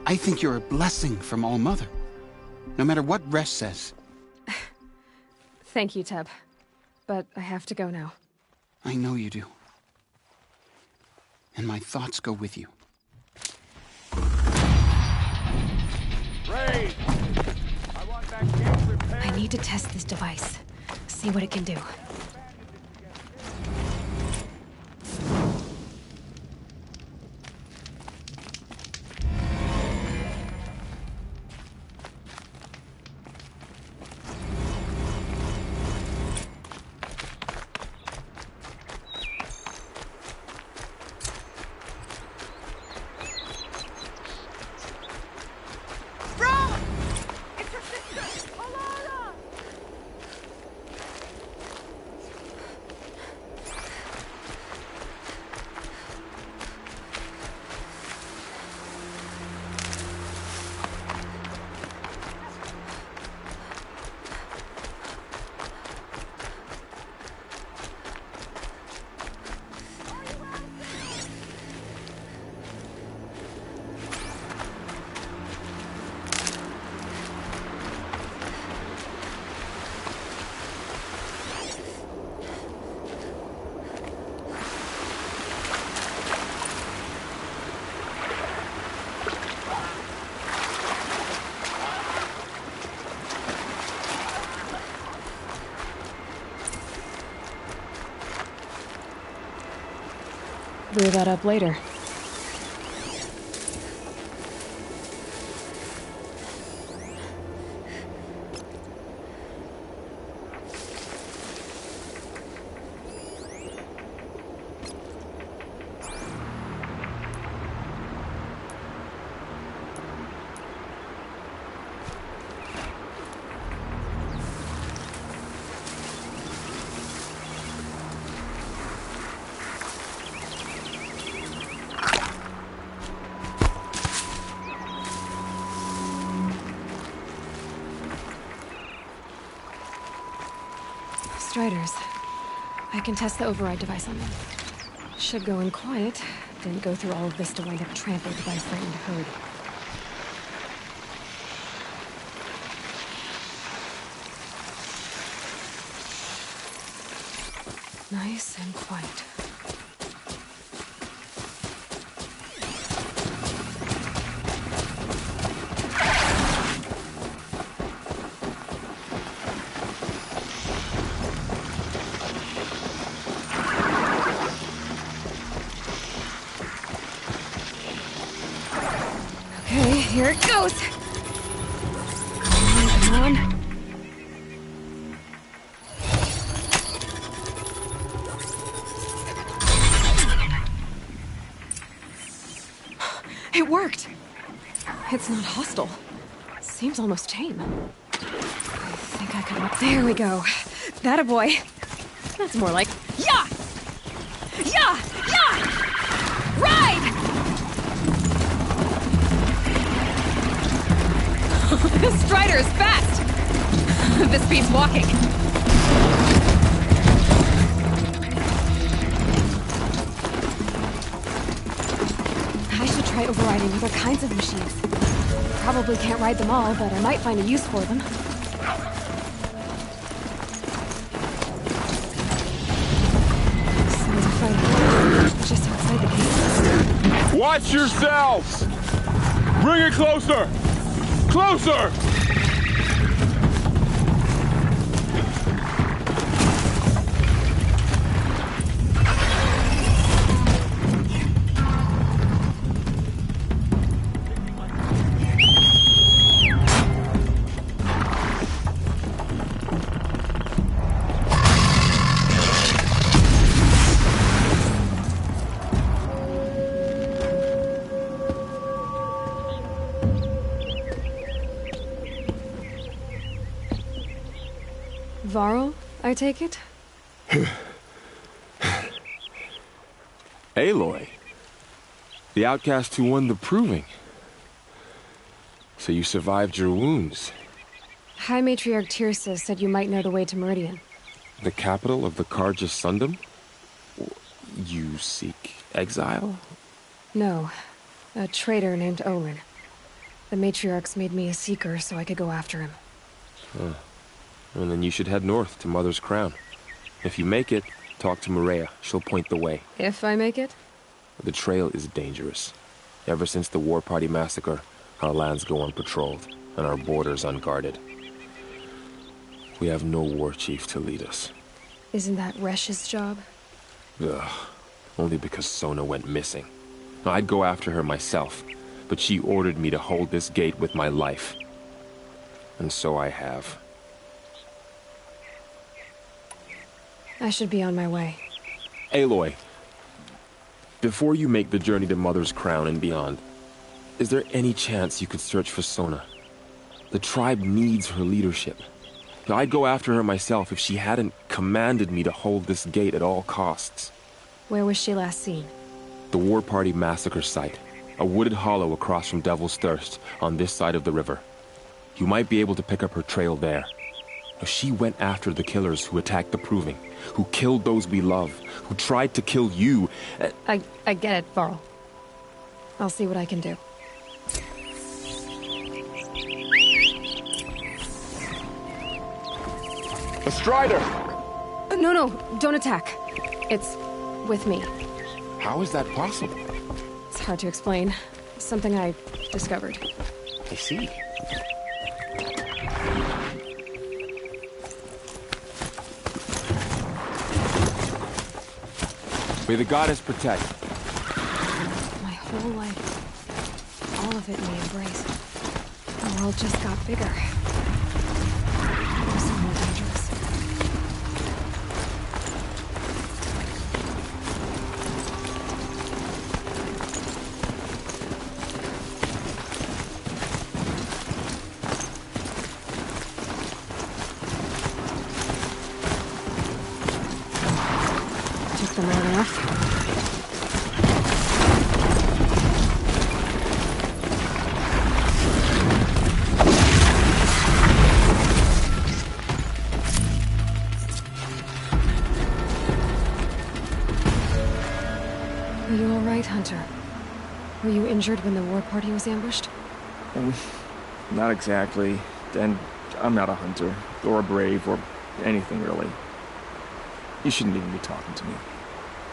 I think you're a blessing from All-Mother. No matter what Resh says. Thank you, Teb. But I have to go now. I know you do. And my thoughts go with you. Brave! I want that gate repaired. I need to test this device. See what it can do. Brew that up later. Striders. I can test the override device on them. Should go in quiet. Didn't go through all of this to wind up trampled by a frightened herd. Nice and quiet. Okay, here it goes! Come on. It worked! It's not hostile. Seems almost tame. I think I could... There we go. That a boy. That's more like... Yeah! Yeah! Yeah! Ride! This Strider is fast! This beats walking. I should try overriding other kinds of machines. Probably can't ride them all, but I might find a use for them. Sounds of fighting. Just outside the gate. Watch yourselves! Bring it closer! Closer! Varl, I take it? Aloy. The outcast who won the proving. So you survived your wounds. High Matriarch Tirsa said you might know the way to Meridian. The capital of the Karja Sundom? You seek exile? No. A traitor named Olin. The Matriarchs made me a seeker so I could go after him. Huh. And then you should head north to Mother's Crown. If you make it, talk to Maria. She'll point the way. If I make it? The trail is dangerous. Ever since the War Party massacre, our lands go unpatrolled, and our borders unguarded. We have no war chief to lead us. Isn't that Resh's job? Ugh. Only because Sona went missing. I'd go after her myself, but she ordered me to hold this gate with my life. And so I have. I should be on my way. Aloy, before you make the journey to Mother's Crown and beyond, is there any chance you could search for Sona? The tribe needs her leadership. I'd go after her myself if she hadn't commanded me to hold this gate at all costs. Where was she last seen? The War Party massacre site. A wooded hollow across from Devil's Thirst, on this side of the river. You might be able to pick up her trail there. She went after the killers who attacked the Proving, who killed those we love, who tried to kill you. I get it, Varl. I'll see what I can do. A Strider! No, don't attack. It's with me. How is that possible? It's hard to explain. Something I discovered. I see. May the goddess protect. whole life. All of it in the embrace. The world just got bigger. Also more dangerous. Took them long enough. Are you all right, Hunter? Were you injured when the war party was ambushed? Not exactly. And I'm not a hunter, or a brave, or anything really. You shouldn't even be talking to me.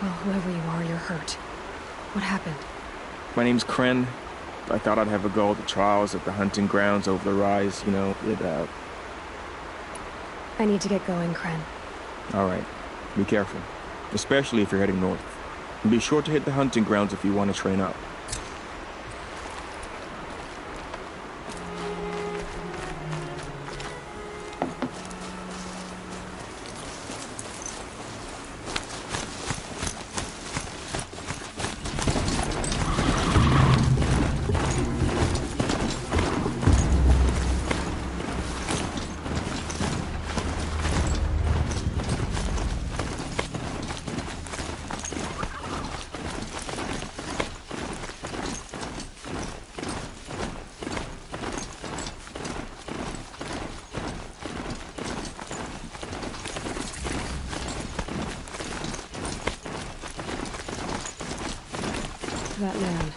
Well, whoever you are, you're hurt. What happened? My name's Kren. I thought I'd have a go at the trials at the hunting grounds over the rise, you know, I need to get going, Kren. Alright. Be careful. Especially if you're heading north. And be sure to hit the hunting grounds if you want to train up. That man.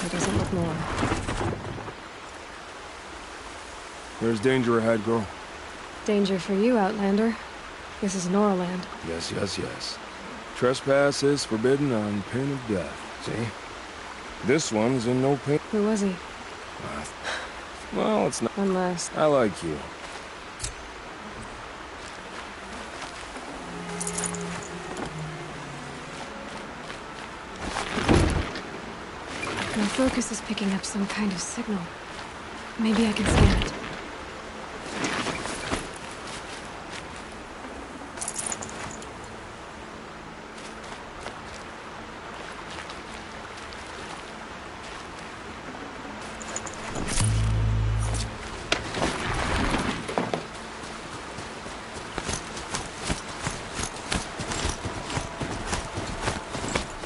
He doesn't look normal. There's danger ahead, girl. Danger for you, Outlander. This is Noraland. Yes, yes, yes. Trespass is forbidden on pain of death, see? This one's in no pain. Who was he? Well, it's not. Unless... I like you. My focus is picking up some kind of signal. Maybe I can scan it.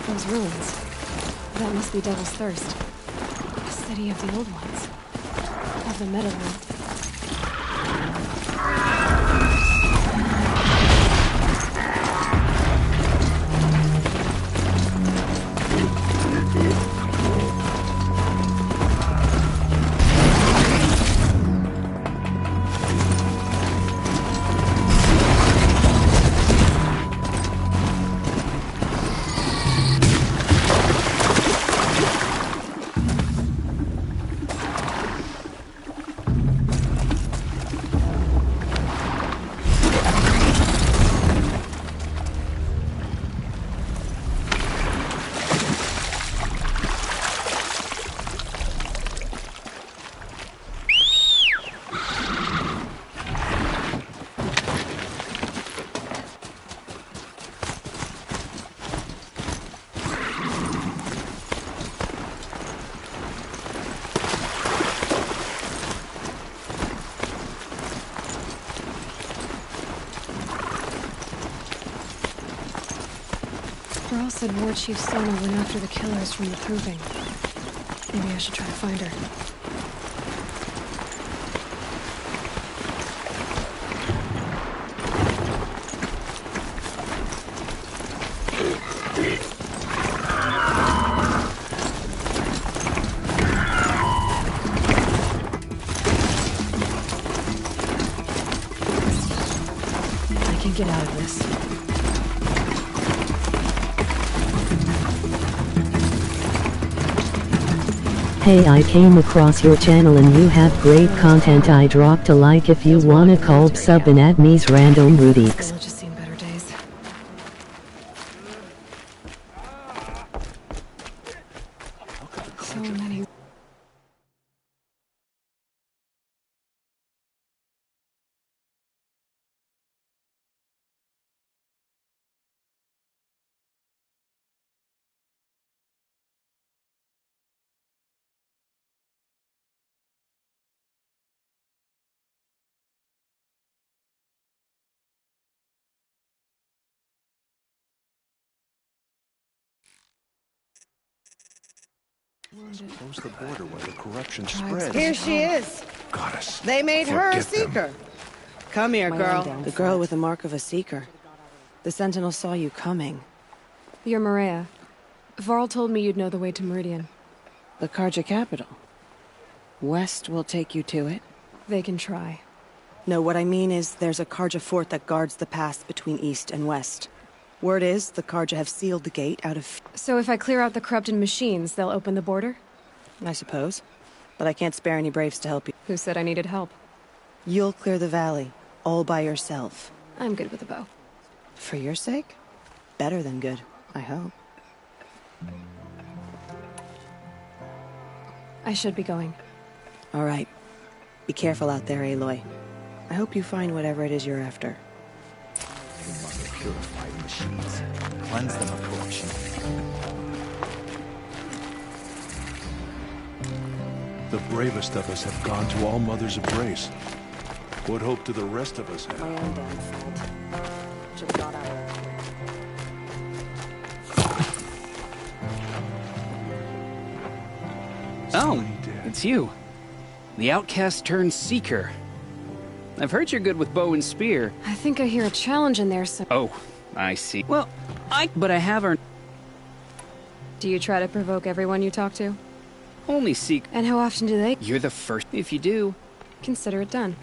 Those ruins. That must be Devil's Thirst. A city of the old ones. Of the Meadowland. Burl said War Chief Sona went after the killers from the Proving. Maybe I should try to find her. I can get out of this. Hey, I came across your channel and you have great content. I dropped a like if you wanna call sub and add me's random Rudiks. I've just seen better days. Close the border where the corruption spreads. Here she is. Goddess. They made her a Forget them. seeker. Come here, My girl. arm down The flat. girl with the mark of a seeker. The Sentinel saw you coming. You're Maria. Varl told me you'd know the way to Meridian. The Karja capital. West will take you to it. They can try. No, what I mean is there's a Karja fort that guards the pass between East and West. Word is the Karja have sealed the gate out of... So if I clear out the corrupted machines, they'll open the border? I suppose. But I can't spare any braves to help you. Who said I needed help? You'll clear the valley, all by yourself. I'm good with a bow. For your sake? Better than good, I hope. I should be going. All right. Be careful out there, Aloy. I hope you find whatever it is you're after. You must purify the machines. Cleanse them of corruption. The bravest of us have gone to All Mother's embrace. What hope do the rest of us have? My own damn fault. Should've got out. Oh, it's you. The outcast turned seeker. I've heard you're good with bow and spear. I think I hear a challenge in there, so... Oh, I see. Well, but I have earned... Do you try to provoke everyone you talk to? Only seek... And how often do they... You're the first. If you do... Consider it done.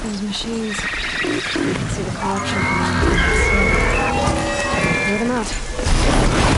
Those machines. You can see the corruption coming out. Clear them out.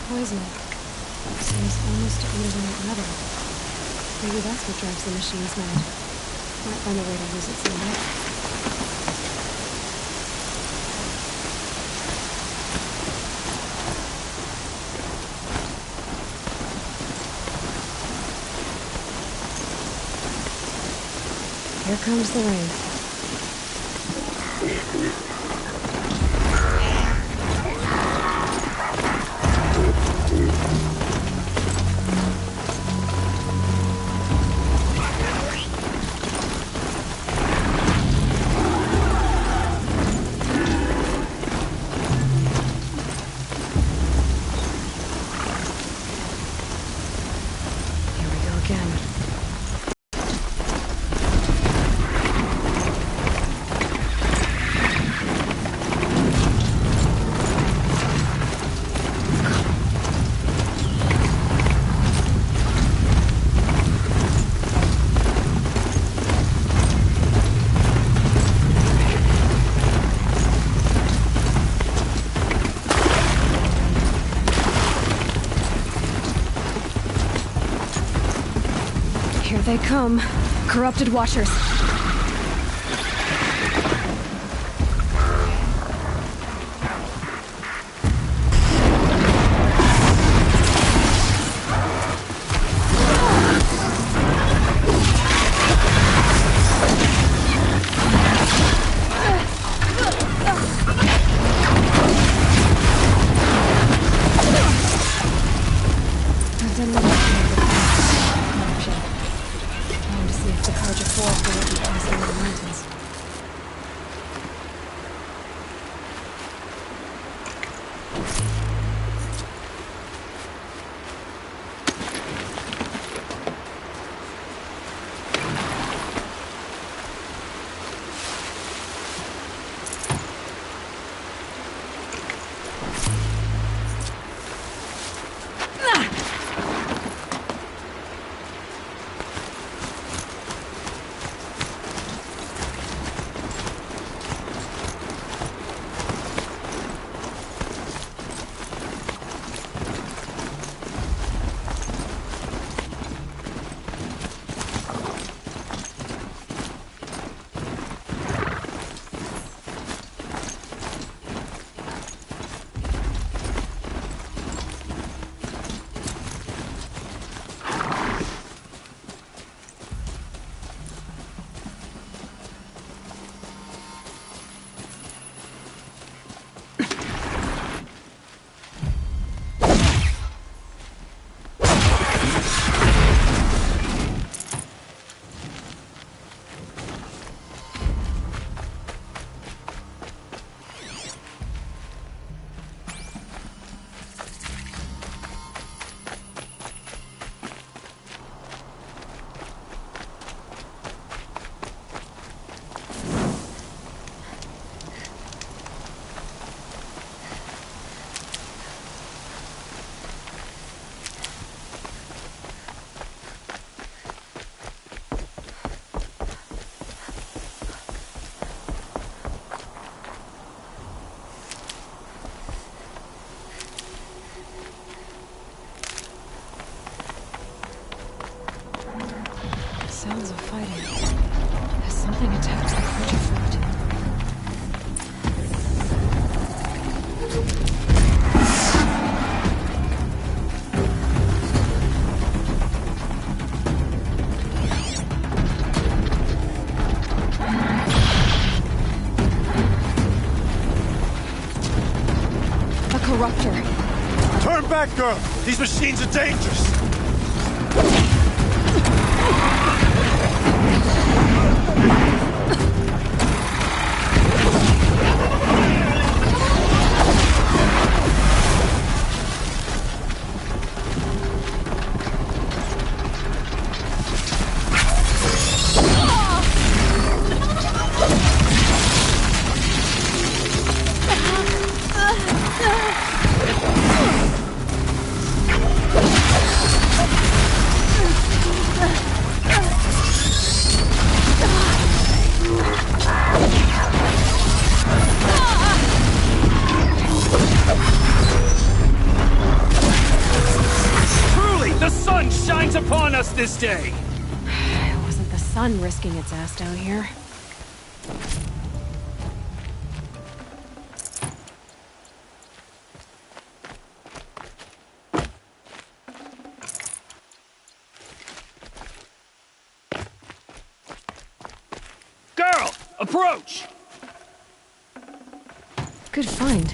Poison. Seems almost to eat away at metal. Maybe that's what drives the machines mad. Might find a way to use it someday. Here comes the rain. Here they come. Corrupted Watchers. I've done nothing. Corruption. Turn back, girl! These machines are dangerous! This day. It wasn't the sun risking its ass down here. Girl, approach! Good find.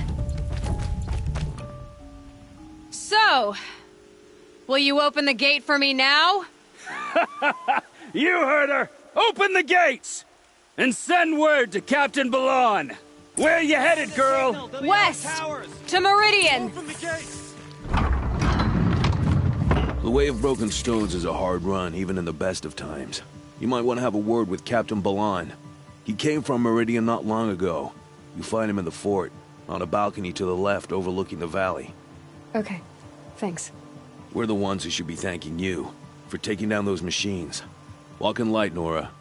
So, will you open the gate for me now? You heard her! Open the gates! And send word to Captain Ballon! Where you headed, girl? West! To Meridian! The way of broken stones is a hard run, even in the best of times. You might want to have a word with Captain Ballon. He came from Meridian not long ago. You find him in the fort, on a balcony to the left overlooking the valley. Okay, thanks. We're the ones who should be thanking you for taking down those machines. Walk in light, Nora.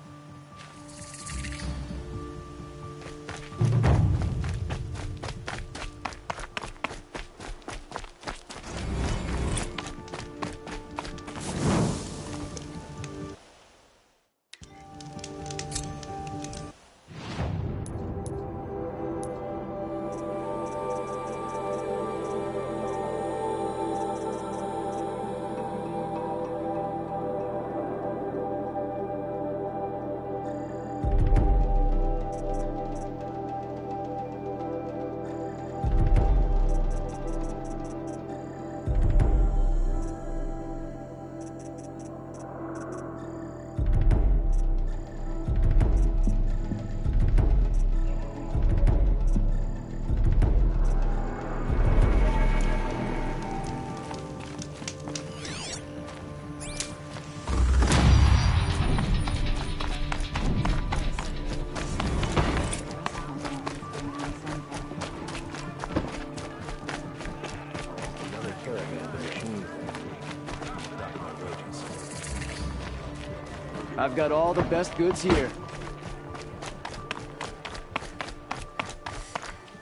I've got all the best goods here.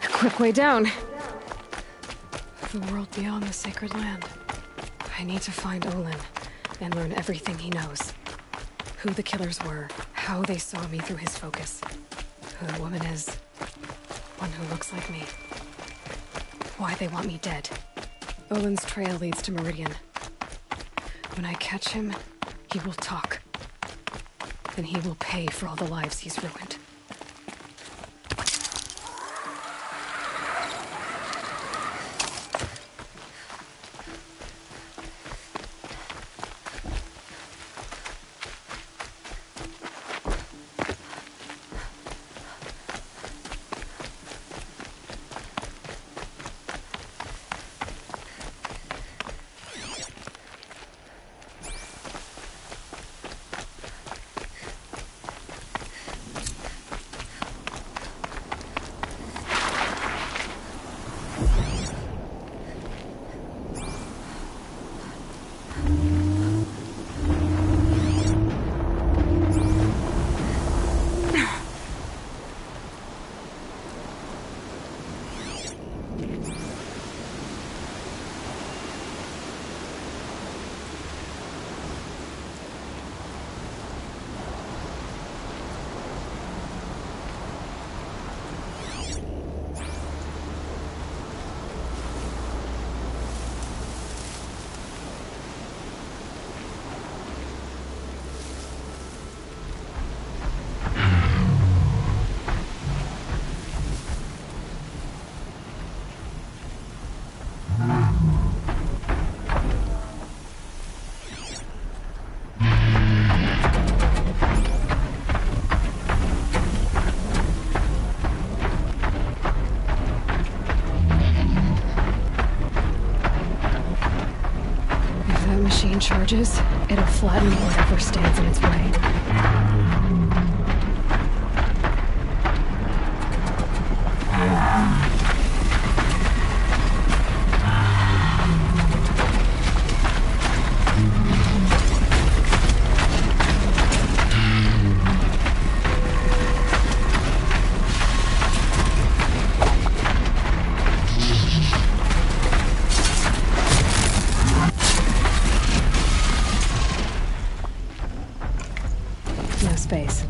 A quick way down. The world beyond the sacred land. I need to find Olin and learn everything he knows. Who the killers were, how they saw me through his focus, who the woman is, one who looks like me, why they want me dead. Olin's trail leads to Meridian. When I catch him, he will talk. And he will pay for all the lives he's ruined. the machine charges, it'll flatten whatever stands in its way. No space.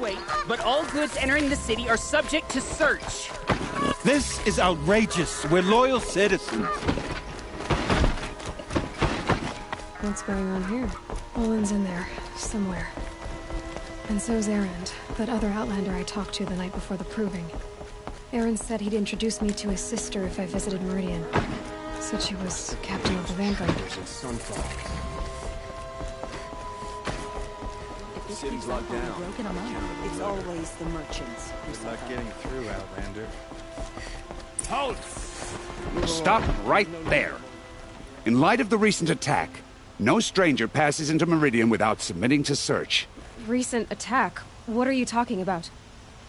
wait, but all goods entering the city are subject to search. This is outrageous. We're loyal citizens. What's going on here? Olin's in there, somewhere. And so's Erend, that other Outlander I talked to the night before the proving. Erend said he'd introduce me to his sister if I visited Meridian. Said she was captain of the Vanguard. City's locked down. Broken them up. It's always the merchants. Good luck getting through, Outlander. Halt! Stop right there. In light of the recent attack, no stranger passes into Meridian without submitting to search. Recent attack? What are you talking about?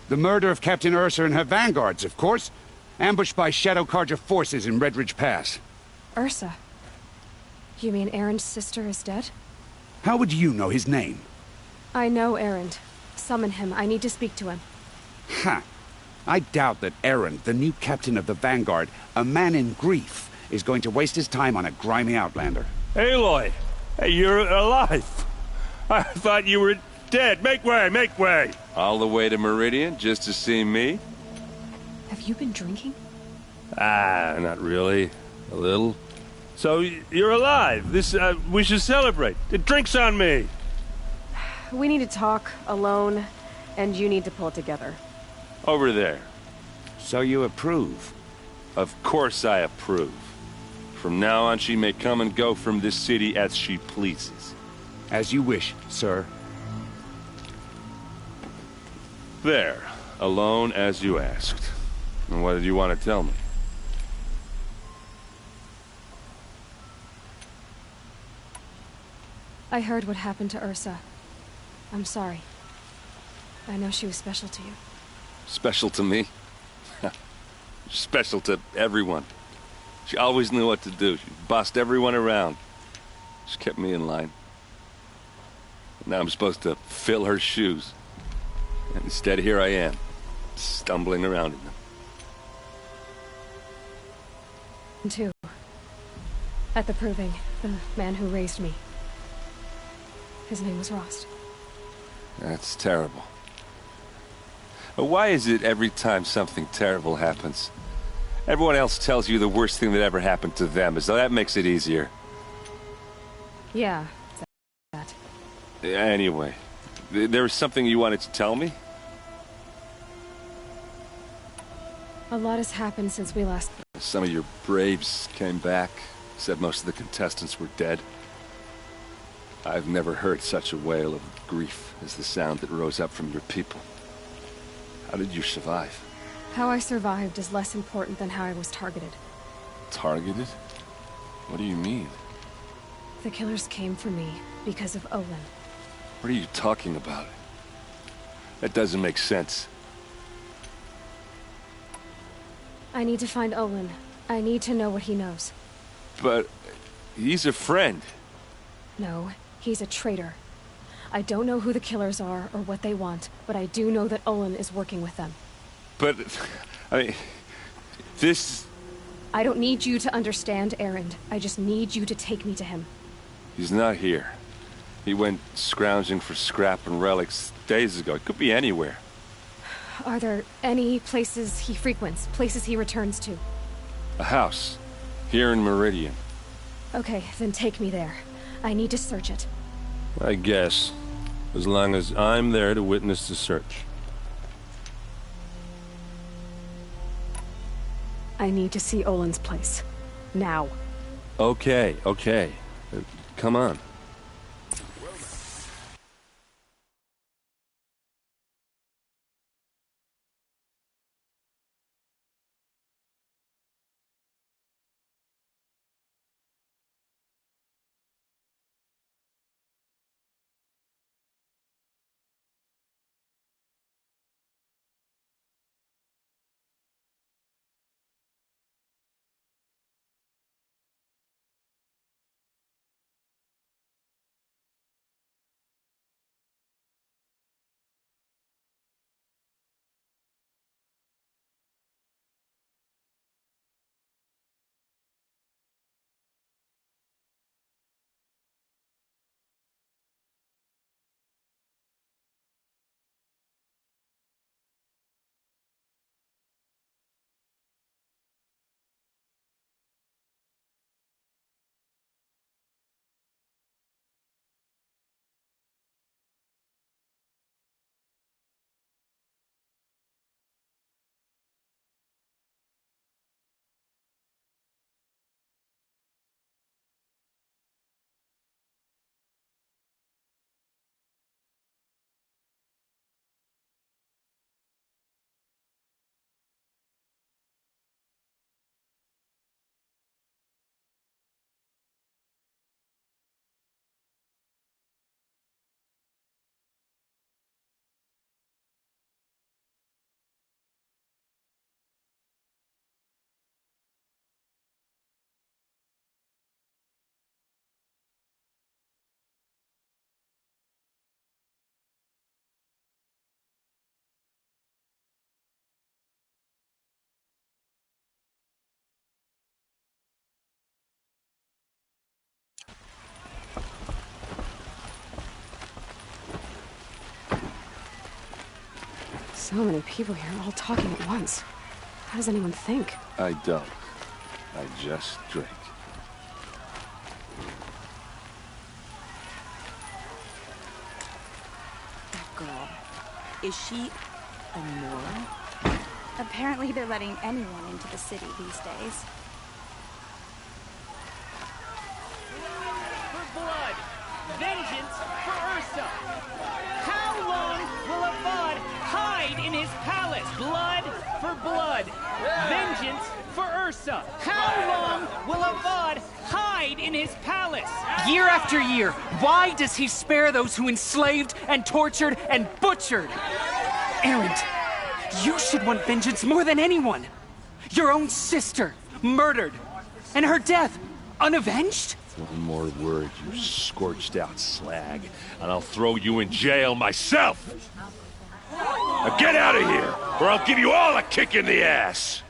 The murder of Captain Ursa and her vanguards, of course. Ambushed by Shadow Carja forces in Redridge Pass. Ursa? You mean Erend's sister is dead? How would you know his name? I know Erend. Summon him. I need to speak to him. Ha! I doubt that Erend, the new captain of the Vanguard, a man in grief, is going to waste his time on a grimy outlander. Aloy! Hey, you're alive! I thought you were dead. Make way, make way! All the way to Meridian just to see me? Have you been drinking? Ah, not really. A little. So, you're alive. We should celebrate. The drink's on me. We need to talk, alone, and you need to pull it together. Over there. So you approve? Of course I approve. From now on, she may come and go from this city as she pleases. As you wish, sir. There. Alone as you asked. And what did you want to tell me? I heard what happened to Ursa. I'm sorry. I know she was special to you. Special to me? Special to everyone. She always knew what to do. She bossed everyone around. She kept me in line. Now I'm supposed to fill her shoes. And instead, here I am, stumbling around in them. And too. At the proving, the man who raised me. His name was Rost. That's terrible. Why is it every time something terrible happens, everyone else tells you the worst thing that ever happened to them, as though that makes it easier? Yeah, that. Anyway, there was something you wanted to tell me? A lot has happened since we last... Some of your braves came back, said most of the contestants were dead. I've never heard such a wail of grief as the sound that rose up from your people. How did you survive? How I survived is less important than how I was targeted. Targeted? What do you mean? The killers came for me because of Olin. What are you talking about? That doesn't make sense. I need to find Olin. I need to know what he knows. But he's a friend. No, he's a traitor. I don't know who the killers are or what they want, but I do know that Olin is working with them. But, I mean, this... I don't need you to understand, Erend. I just need you to take me to him. He's not here. He went scrounging for scrap and relics days ago. It could be anywhere. Are there any places he frequents, places he returns to? A house. Here in Meridian. Okay, then take me there. I need to search it. I guess. As long as I'm there to witness the search. I need to see Olin's place. Now. Okay. Come on. So many people here, all talking at once. How does anyone think? I don't. I just drink. That girl. Is she a moron? Apparently they're letting anyone into the city these days. For blood! Vengeance for Ursa! How long will Avad hide in his palace? Blood for blood! Vengeance for Ursa! How long will Avad hide in his palace? Year after year, why does he spare those who enslaved and tortured and butchered? Erend, you should want vengeance more than anyone. Your own sister, murdered, and her death, unavenged? One more word, you scorched out slag, and I'll throw you in jail myself! Now get out of here, or I'll give you all a kick in the ass!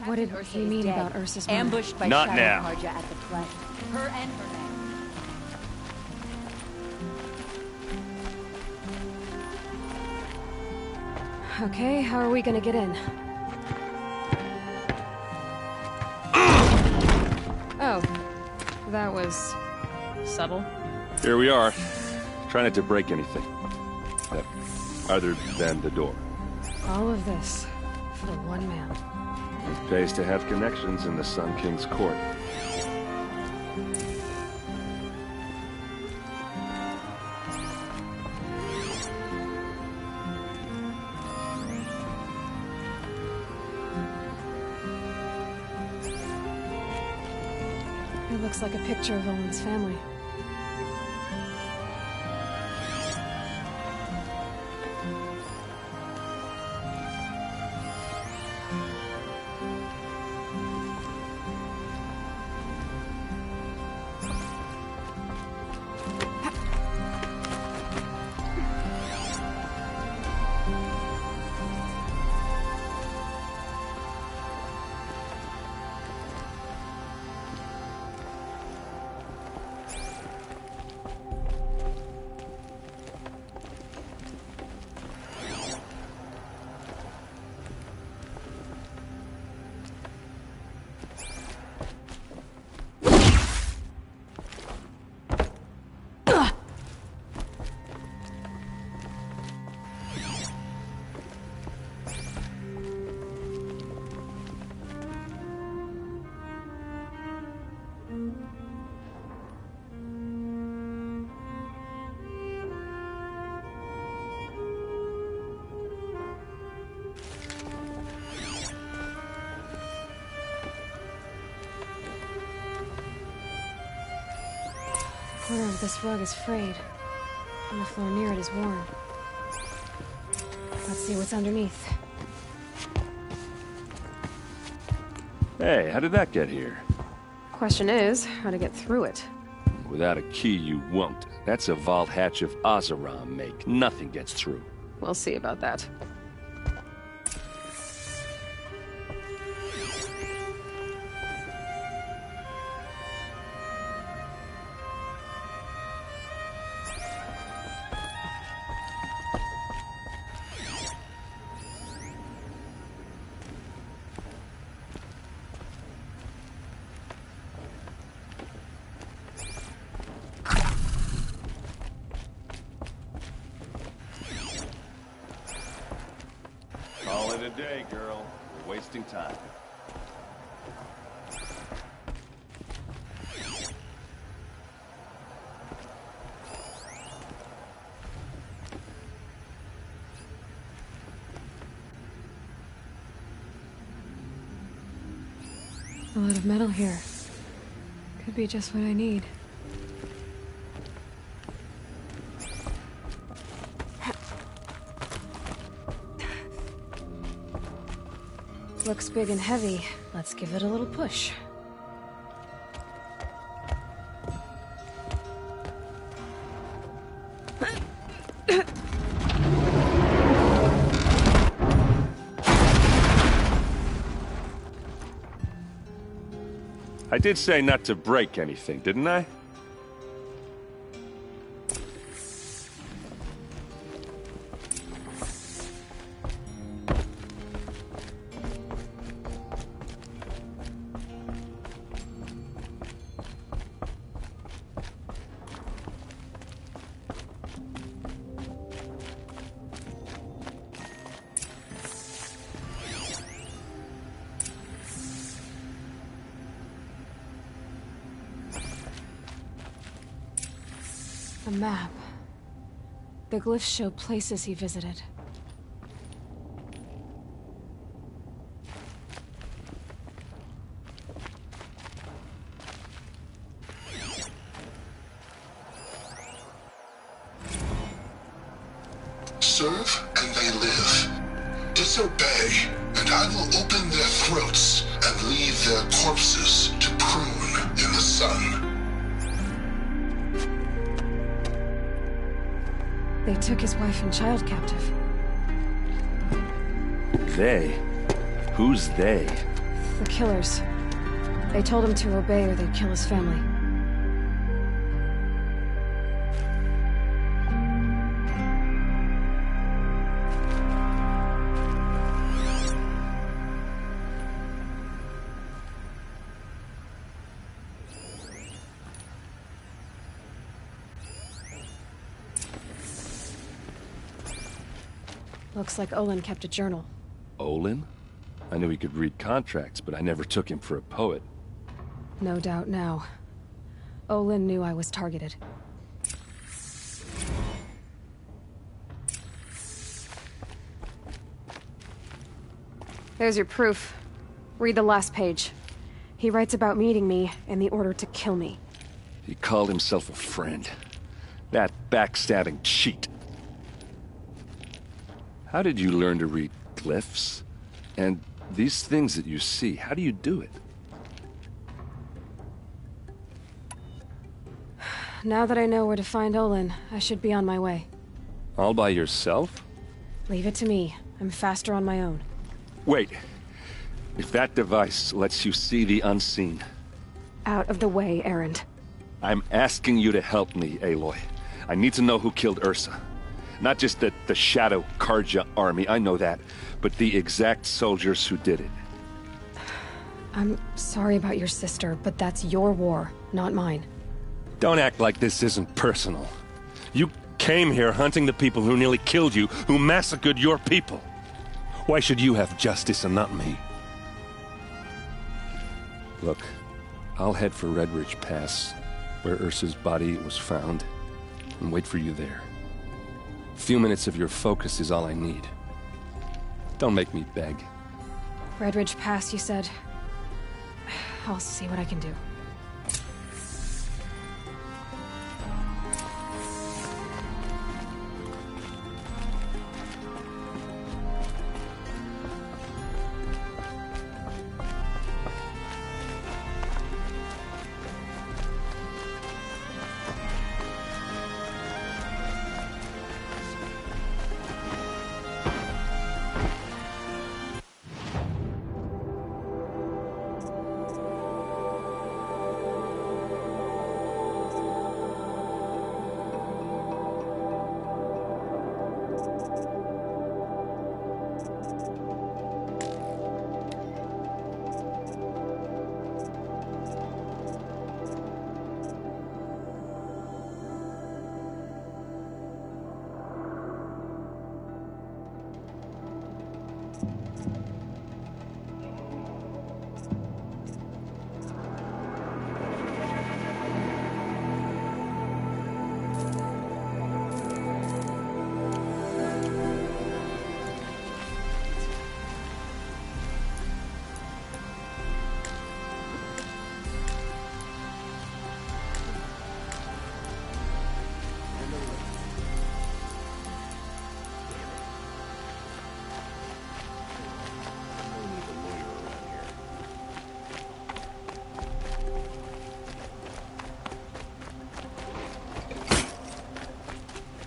What did he mean about Ursa's murder? Ambushed by Not Shadow now. Carja at the cleft. Her and her men. Okay, how are we gonna get in? Oh, that was subtle. Here we are. Try not to break anything. Other than the door. All of this for one man. It pays to have connections in the Sun King's court. It looks like a picture of Owen's family. A corner of this rug is frayed, and the floor near it is worn. Let's see what's underneath. Hey, how did that get here? Question is, how to get through it. Without a key, you won't. That's a vault hatch of Oseram make. Nothing gets through. We'll see about that. Call it a day, girl. We're wasting time. A lot of metal here. Could be just what I need. Looks big and heavy. Let's give it a little push. I did say not to break anything, didn't I? A map. The glyphs show places he visited. Serve and they live. Disobey, and I will open their throats and leave their corpses to prune in the sun. They took his wife and child captive. They? Who's they? The killers. They told him to obey or they'd kill his family. Looks like Olin kept a journal. Olin? I knew he could read contracts, but I never took him for a poet. No doubt now. Olin knew I was targeted. There's your proof. Read the last page. He writes about meeting me and the order to kill me. He called himself a friend. That backstabbing cheat. How did you learn to read glyphs? And these things that you see, how do you do it? Now that I know where to find Olin, I should be on my way. All by yourself? Leave it to me. I'm faster on my own. Wait. If that device lets you see the unseen... Out of the way, errand. I'm asking you to help me, Aloy. I need to know who killed Ursa. Not just the Shadow Karja army, I know that, but the exact soldiers who did it. I'm sorry about your sister, but that's your war, not mine. Don't act like this isn't personal. You came here hunting the people who nearly killed you, who massacred your people. Why should you have justice and not me? Look, I'll head for Red Ridge Pass, where Ursa's body was found, and wait for you there. A few minutes of your focus is all I need. Don't make me beg. Red Ridge Pass, you said? I'll see what I can do.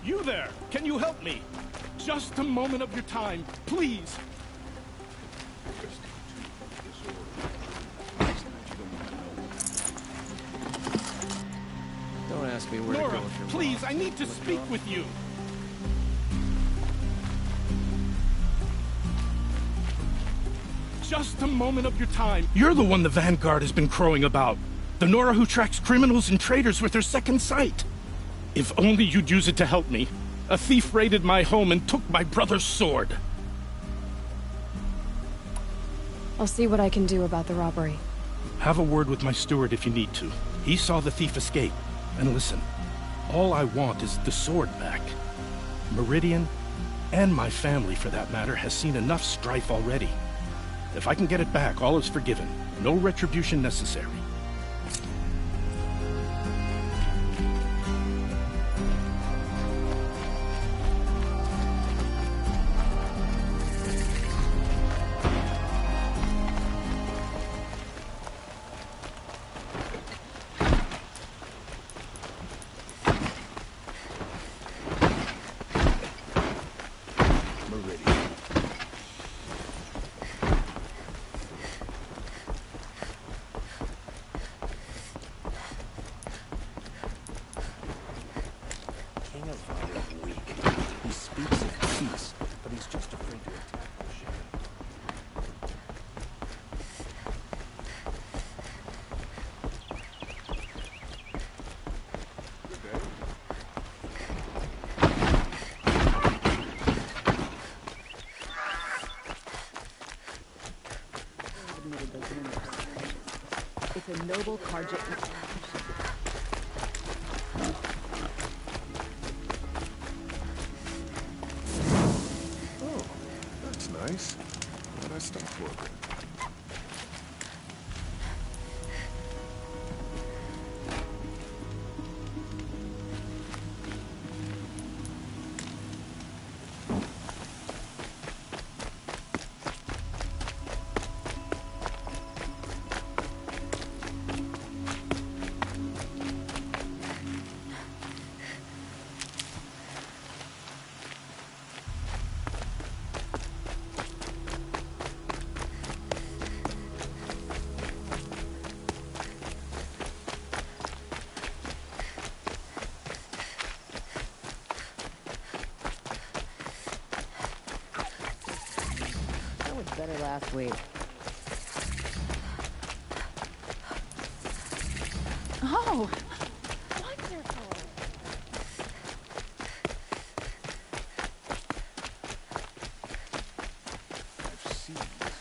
You there! Can you help me? Just a moment of your time, please! Don't ask me where Nora, to go if you're please, lost. I need to speak with you! Just a moment of your time. You're the one the Vanguard has been crowing about. The Nora who tracks criminals and traitors with her second sight. If only you'd use it to help me. A thief raided my home and took my brother's sword. I'll see what I can do about the robbery. Have a word with my steward if you need to. He saw the thief escape. And listen, All I want is the sword back. Meridian, and my family for that matter, has seen enough strife already. If I can get it back, all is forgiven. No retribution necessary. It's a noble Carja. Oh, that's nice. Why'd I stop working? Better last week. Oh, wonderful. I've seen this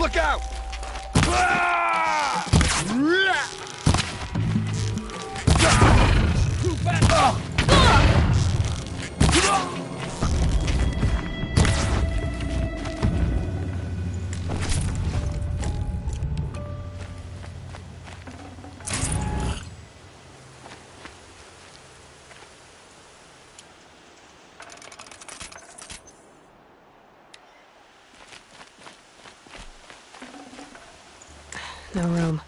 Look out! No room.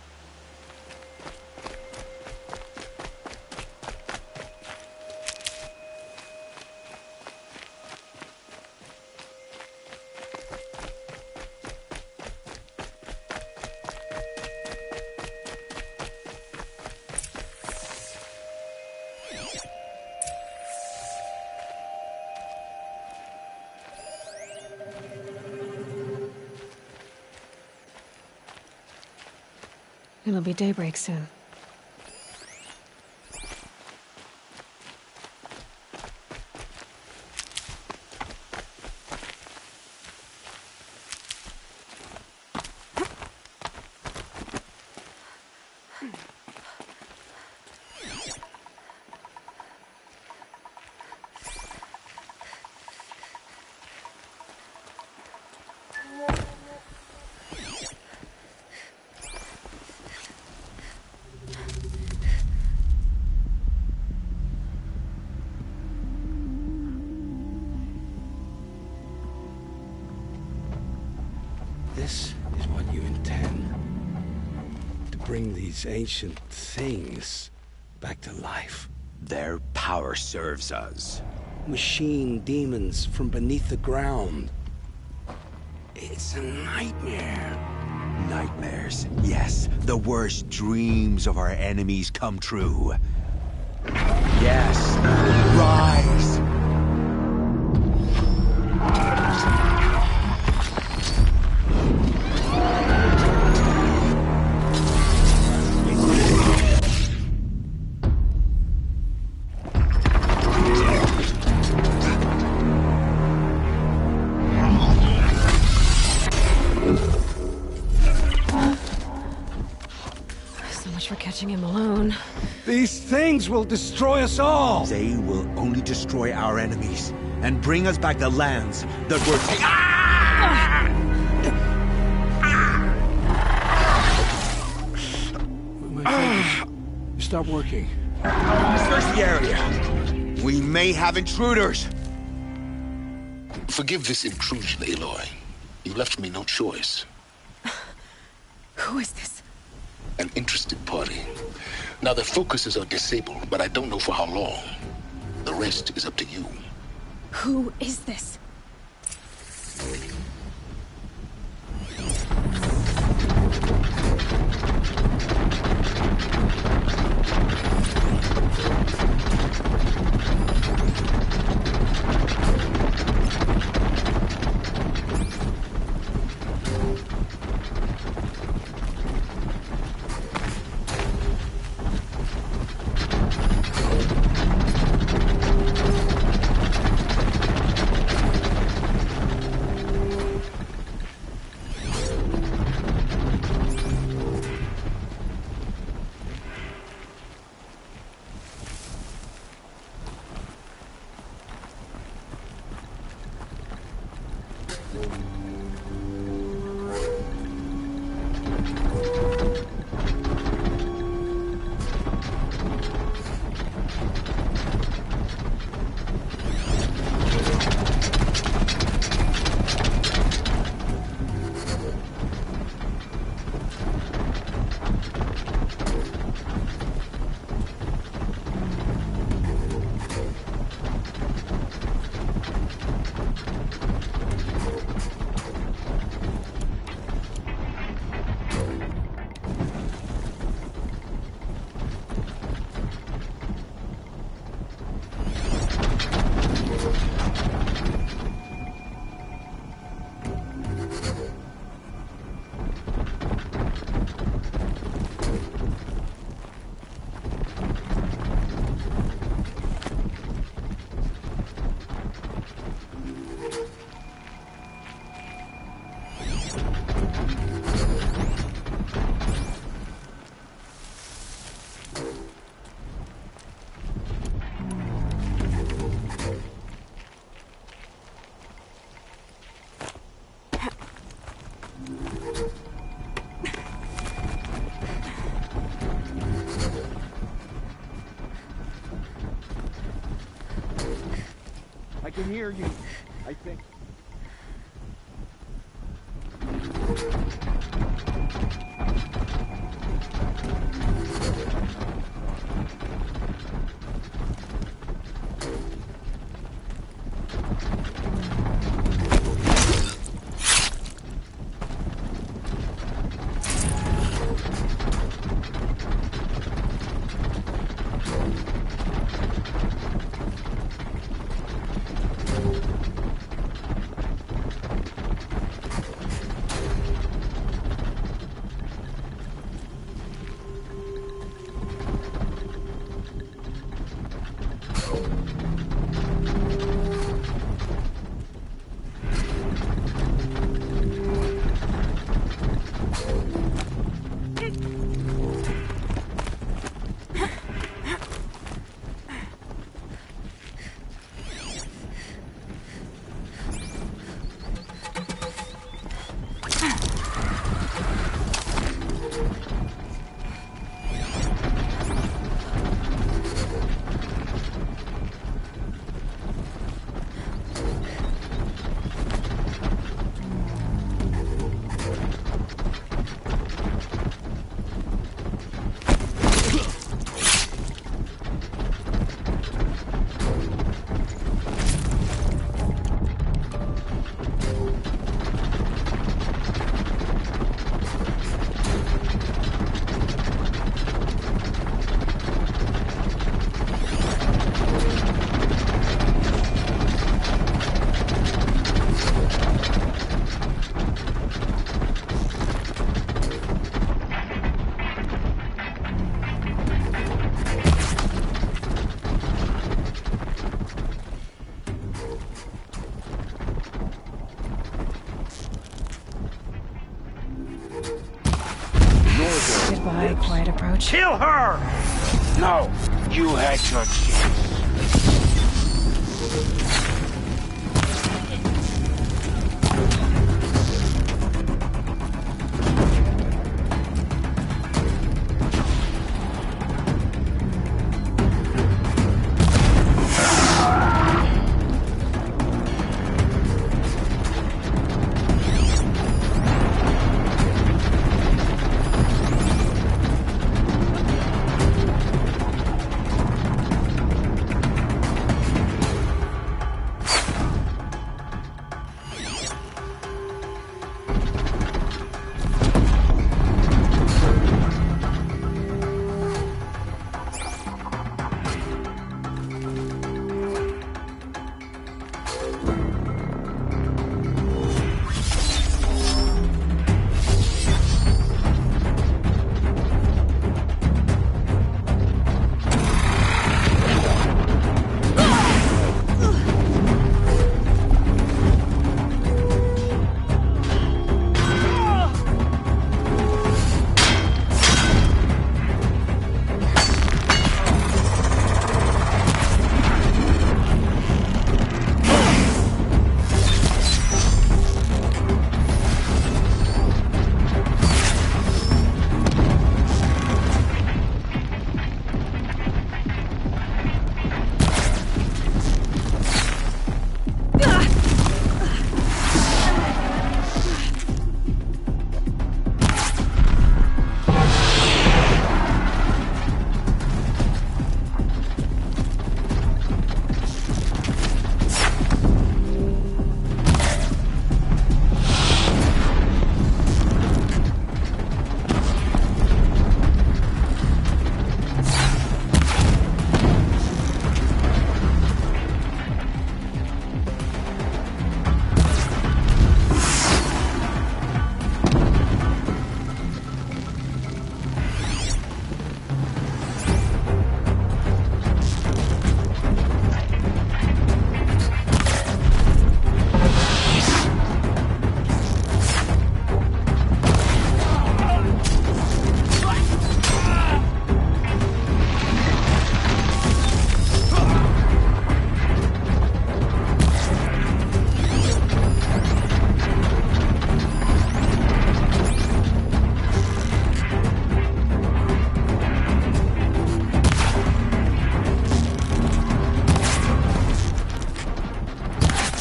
It'll be daybreak soon. This is what you intend. To bring these ancient things back to life. Their power serves us. Machine demons from beneath the ground. It's a nightmare. Nightmares, yes. The worst dreams of our enemies come true. Yes. Rise! For catching him alone. These things will destroy us all! They will only destroy our enemies and bring us back the lands that were taken. My fingers stop working. Search the area. We may have intruders. Forgive this intrusion, Aloy. You left me no choice. Who is this? An interested party. Now their focuses are disabled, but I don't know for how long. The rest is up to you. Who is this? I can hear you. I think. Goodbye, quiet approach. Kill her! No, you had your chance.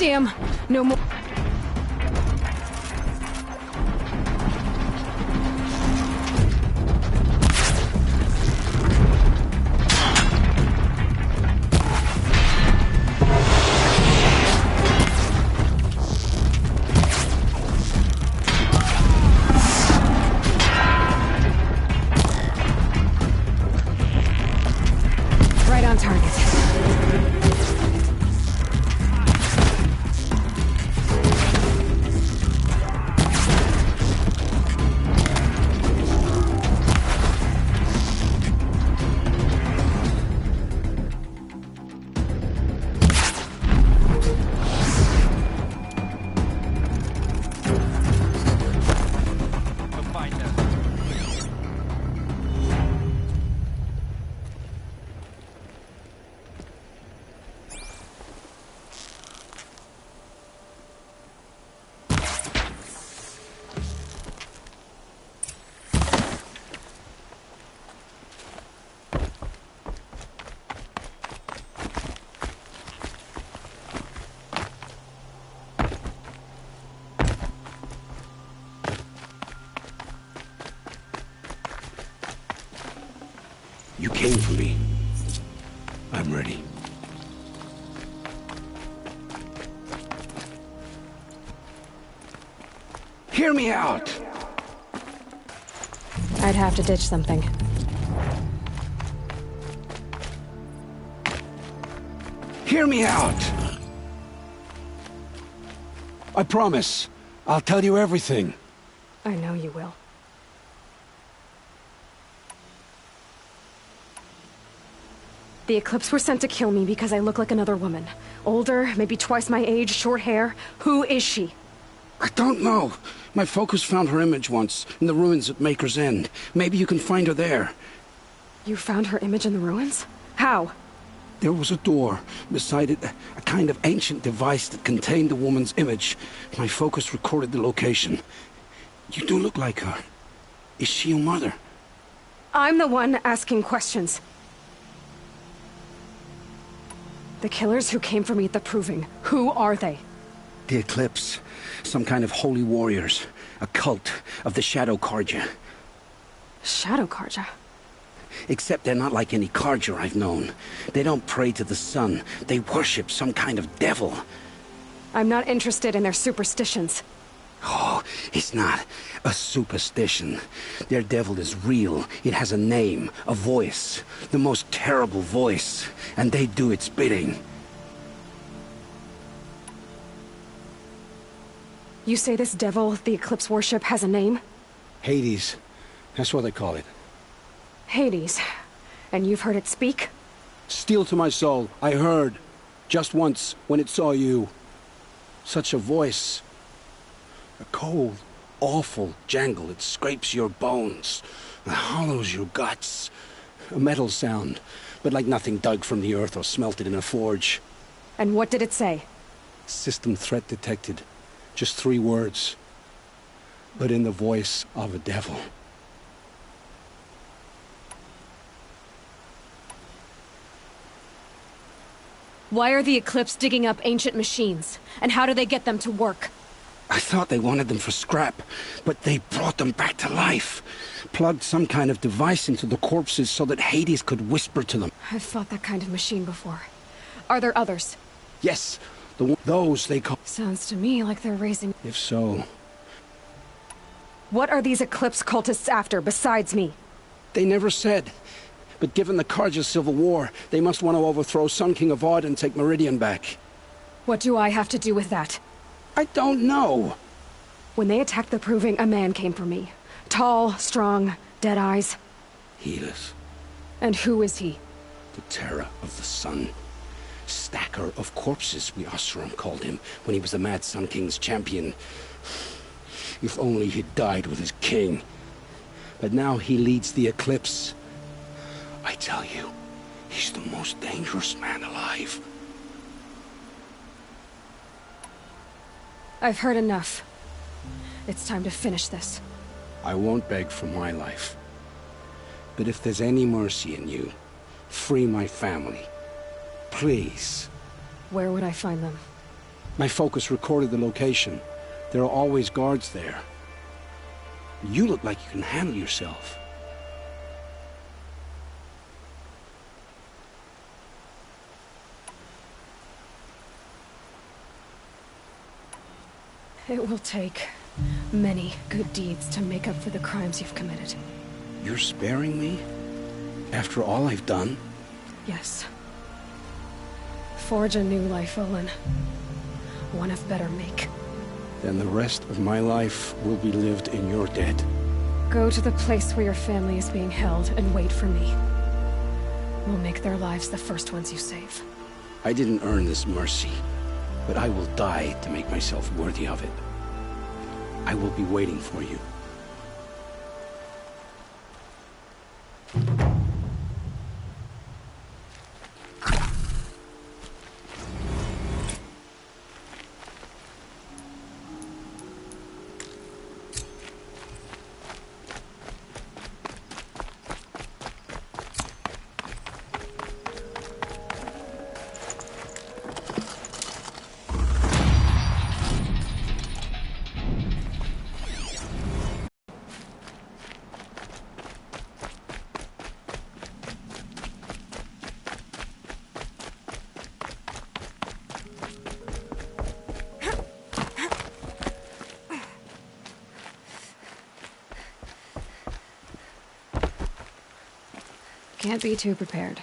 Damn! No more. Right on target. You came for me. I'm ready. Hear me out! I'd have to ditch something. Hear me out! I promise. I'll tell you everything. I know you will. The Eclipse were sent to kill me because I look like another woman. Older, maybe twice my age, short hair. Who is she? I don't know. My focus found her image once, in the ruins at Maker's End. Maybe you can find her there. You found her image in the ruins? How? There was a door. Beside it, a kind of ancient device that contained the woman's image. My focus recorded the location. You do look like her. Is she your mother? I'm the one asking questions. The killers who came for me at the Proving, who are they? The Eclipse. Some kind of holy warriors. A cult of the Shadow Carja. Shadow Carja? Except they're not like any Carja I've known. They don't pray to the sun. They worship some kind of devil. I'm not interested in their superstitions. Oh, it's not a superstition. Their devil is real. It has a name, a voice. The most terrible voice. And they do its bidding. You say this devil the Eclipse worship has a name? Hades. That's what they call it. Hades. And you've heard it speak? Steel to my soul. I heard. Just once, when it saw you. Such a voice. A cold, awful jangle. It scrapes your bones. It hollows your guts. A metal sound, but like nothing dug from the earth or smelted in a forge. And what did it say? System threat detected. Just 3 words. But in the voice of a devil. Why are the Eclipse digging up ancient machines? And how do they get them to work? I thought they wanted them for scrap, but they brought them back to life. Plugged some kind of device into the corpses so that Hades could whisper to them. I've fought that kind of machine before. Are there others? Yes, those they call... Sounds to me like they're raising... If so... What are these Eclipse cultists after, besides me? They never said. But given the Carja Civil War, they must want to overthrow Sun King of Odd and take Meridian back. What do I have to do with that? I don't know. When they attacked the Proving, a man came for me. Tall, strong, dead eyes. Helis. And who is he? The terror of the sun. Stacker of corpses, we Oseram called him, when he was the Mad Sun King's champion. If only he'd died with his king. But now he leads the Eclipse. I tell you, he's the most dangerous man alive. I've heard enough. It's time to finish this. I won't beg for my life. But if there's any mercy in you, free my family. Please. Where would I find them? My focus recorded the location. There are always guards there. You look like you can handle yourself. It will take many good deeds to make up for the crimes you've committed. You're sparing me? After all I've done? Yes. Forge a new life, Olin. One of better make. Then the rest of my life will be lived in your debt. Go to the place where your family is being held and wait for me. We'll make their lives the first ones you save. I didn't earn this mercy, but I will die to make myself worthy of it. I will be waiting for you. Can't be too prepared.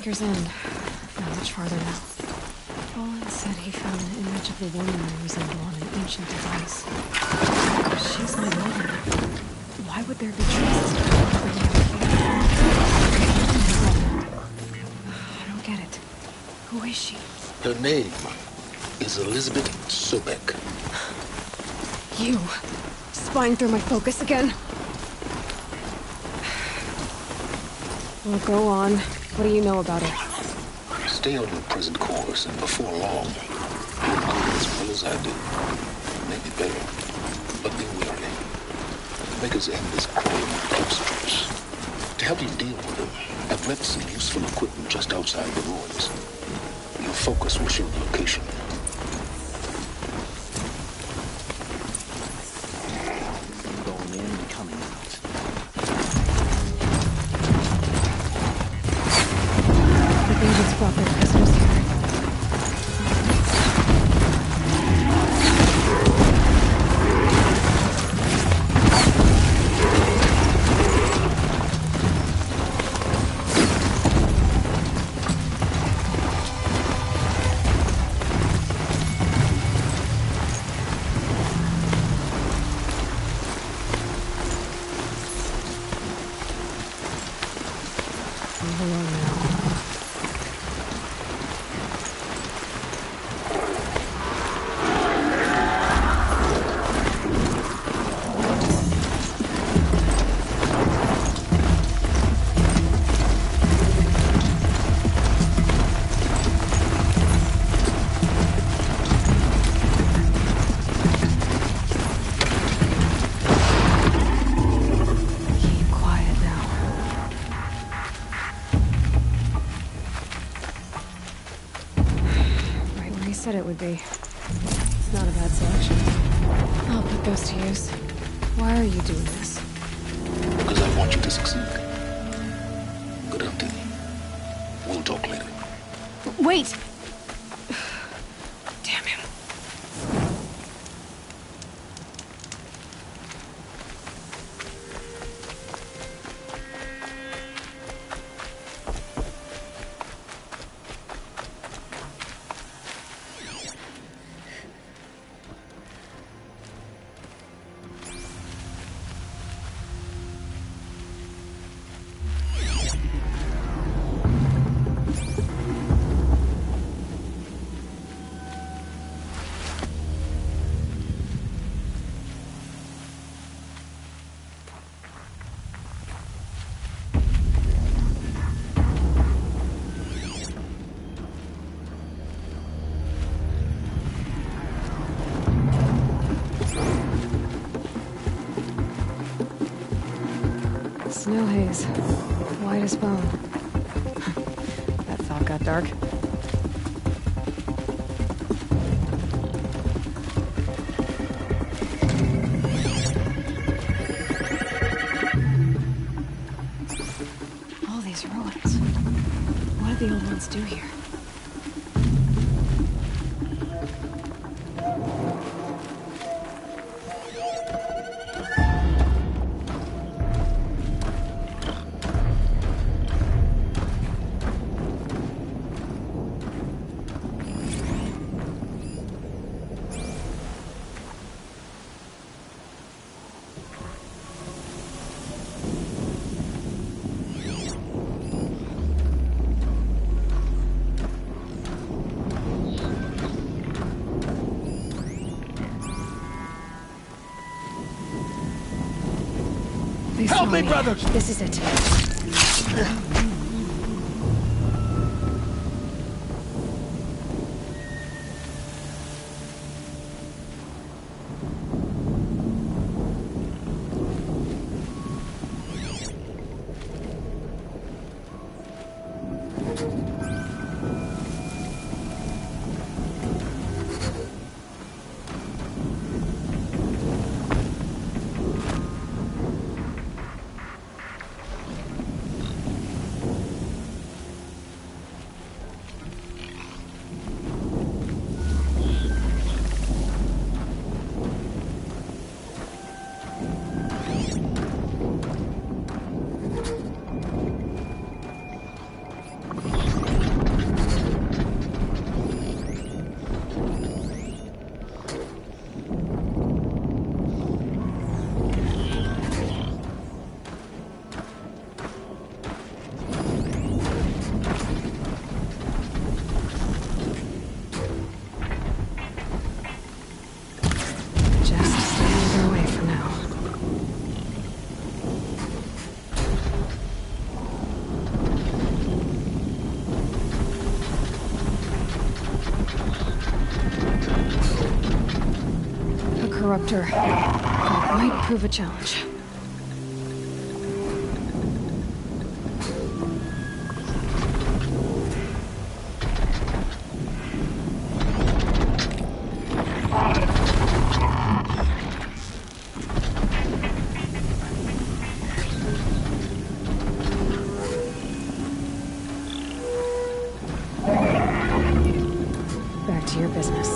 Baker's End. Not much farther now. Olin said he found an image of the woman I resemble on an ancient device. She's my mother. Why would there be traces of her? I don't get it. Who is she? Her name is Elizabeth Sobek. You spoke spine through my focus again. Well, go on. What do you know about it? Stay on your present course, and before long, you'll do as well as I do. Maybe better. But be wary. Make us end this crime with close strips. To help you deal with them, I've left some useful equipment just outside the ruins. Your focus will show the location. Going in and coming out. The Vengeance brought their prisoners here. Said it would be. It's not a bad selection. I'll put those to use. Why are you doing this? Because I want you to succeed. Good hunting. We'll talk later. Wait! Damn him. Snow haze. White as bone. That thought got dark. All these ruins. What did the old ones do here? Help me, brother! This is it. interrupt her. That might prove a challenge. Back to your business.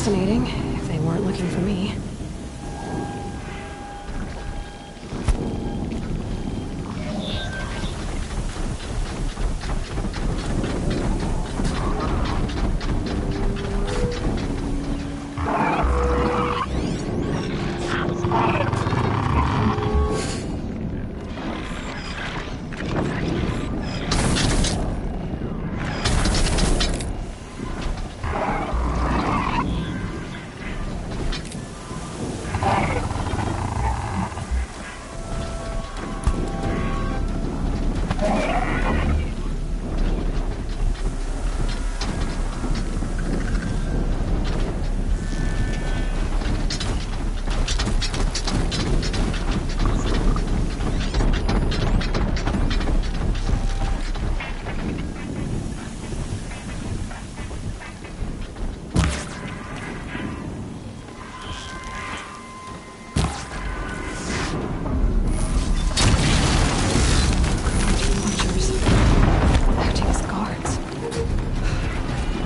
Fascinating, if they weren't looking for me.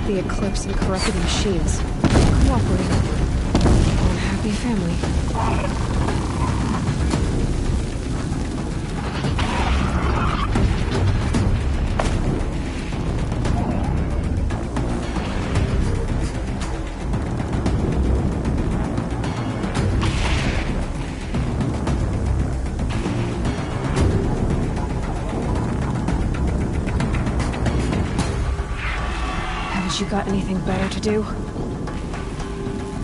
The Eclipse and corrupted machines. Cooperating. One happy family. You got anything better to do?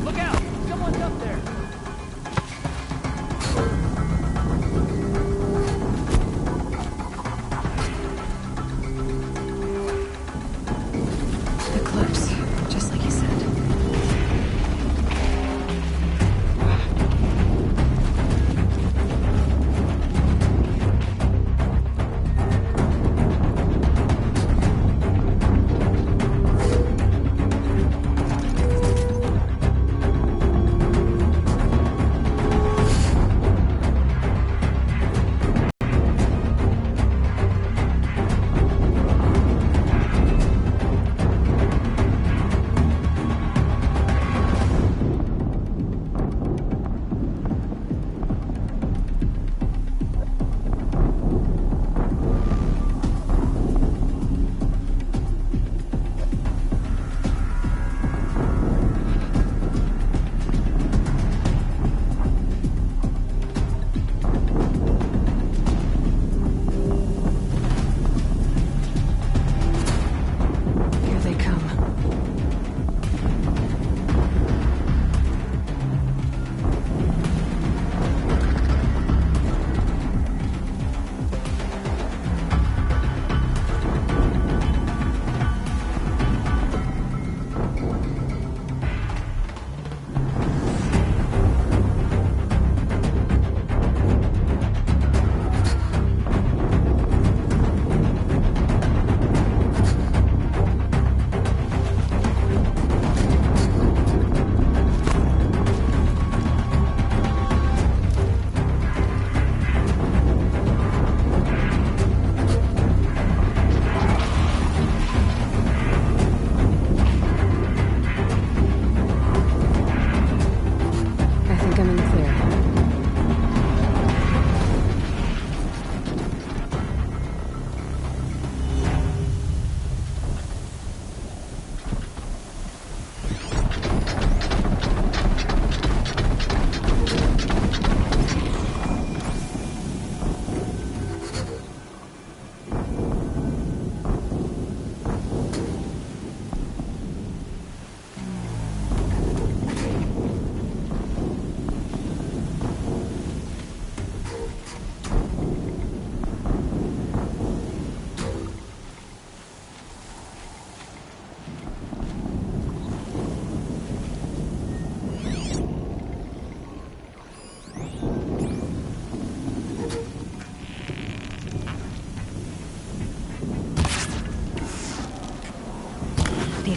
Look out! Someone's up there! Eclipse, just like you said.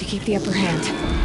keep the upper hand.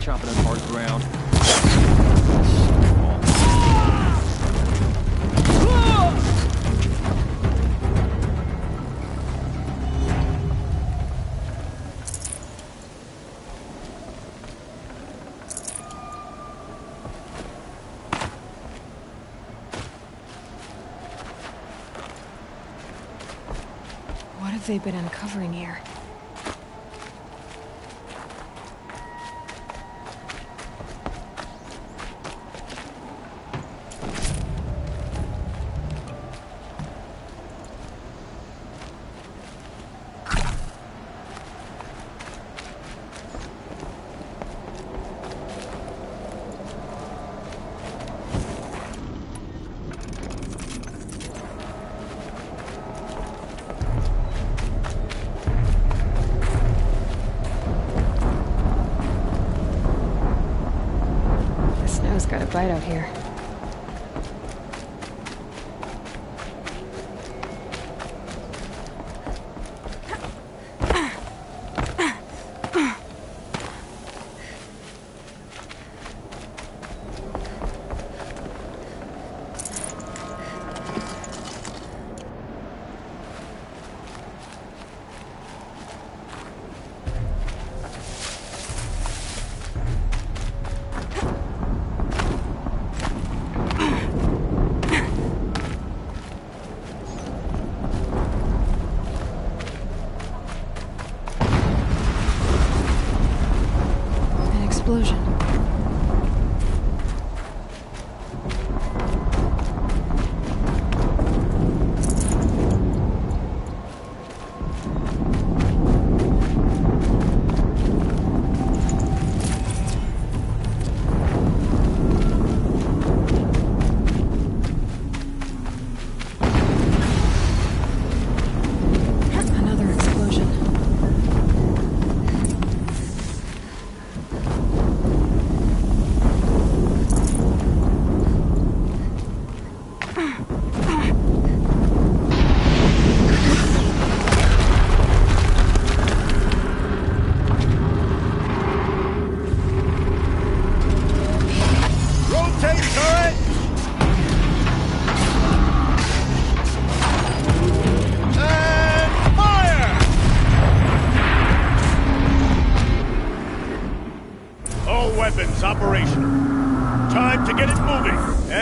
chopping in hard ground. What have they been uncovering here? The snow's got a bite out here.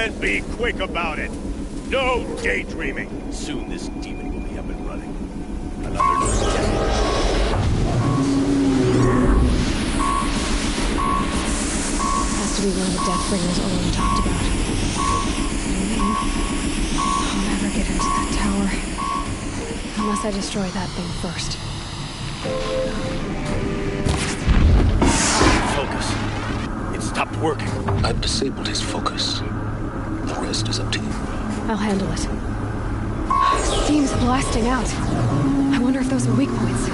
Then be quick about it. No daydreaming. Soon this demon will be up and running. Another Has to be one of the Deathbringers Olin talked about. I'll never get into that tower. Unless I destroy that thing first. Focus. It stopped working. I've disabled his focus. The rest is up to you. I'll handle it. Steam's blasting out. I wonder if those are weak points.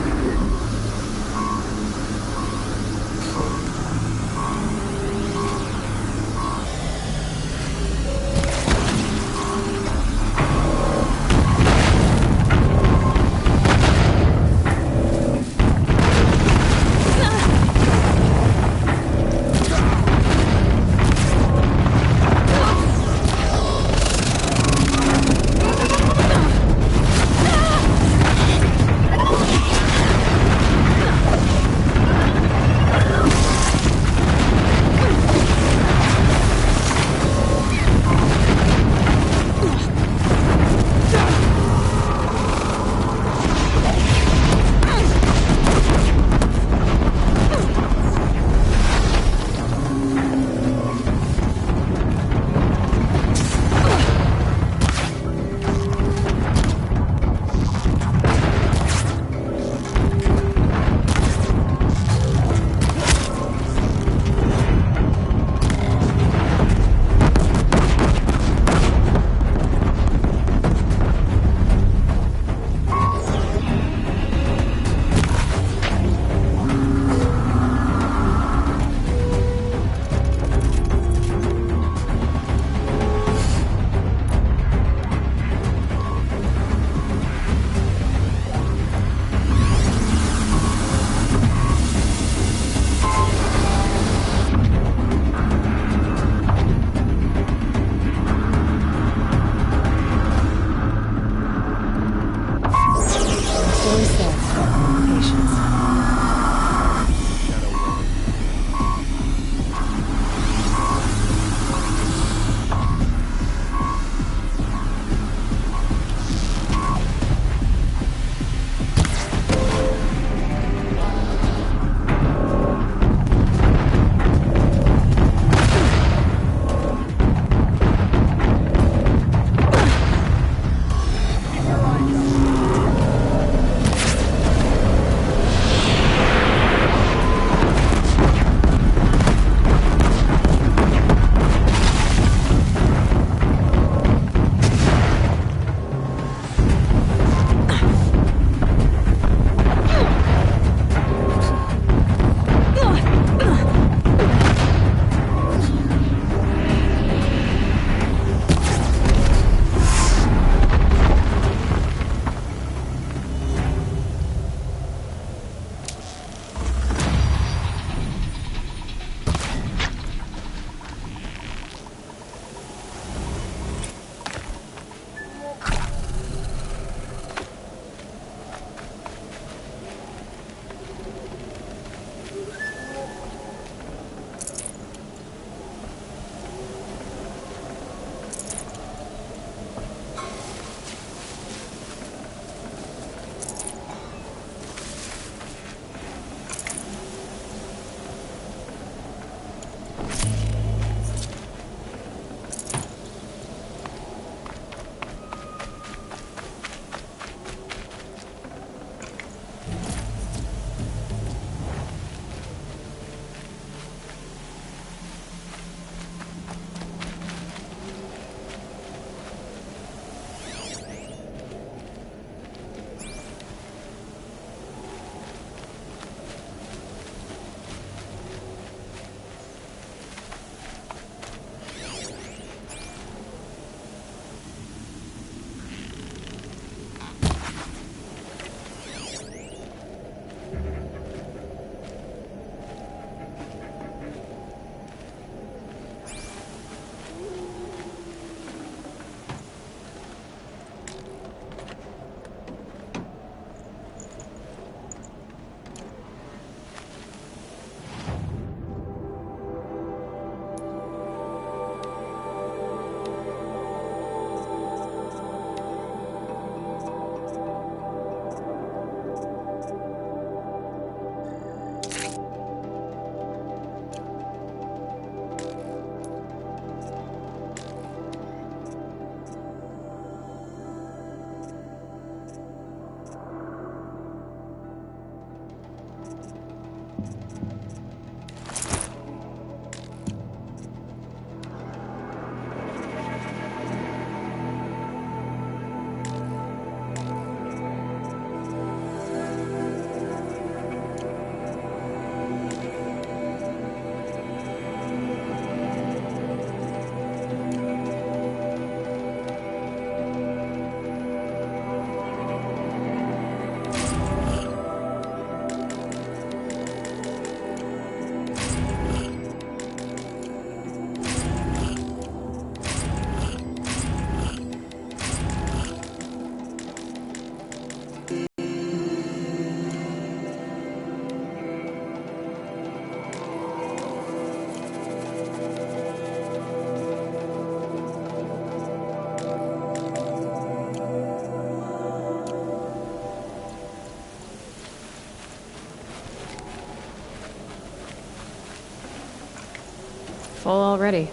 Full already.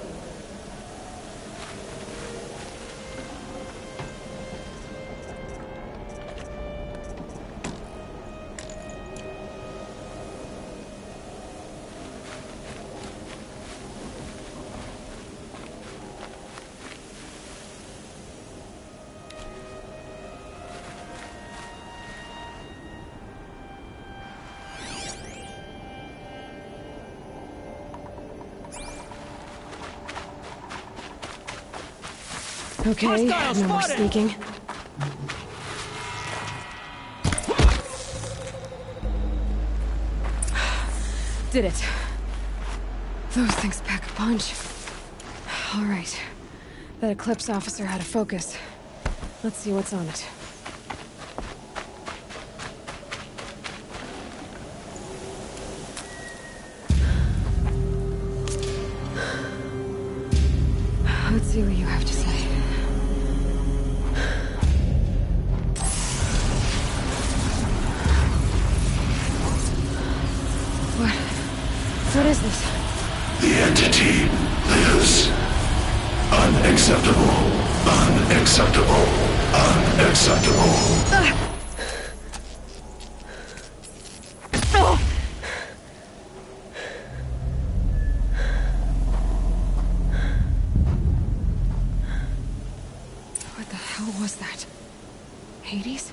Okay, no more sneaking. Did it. Those things pack a punch. All right. That Eclipse officer had a focus. Let's see what's on it. Let's see what you have to say. What is this? The entity lives. Unacceptable. Unacceptable. Unacceptable. What the hell was that? Hades?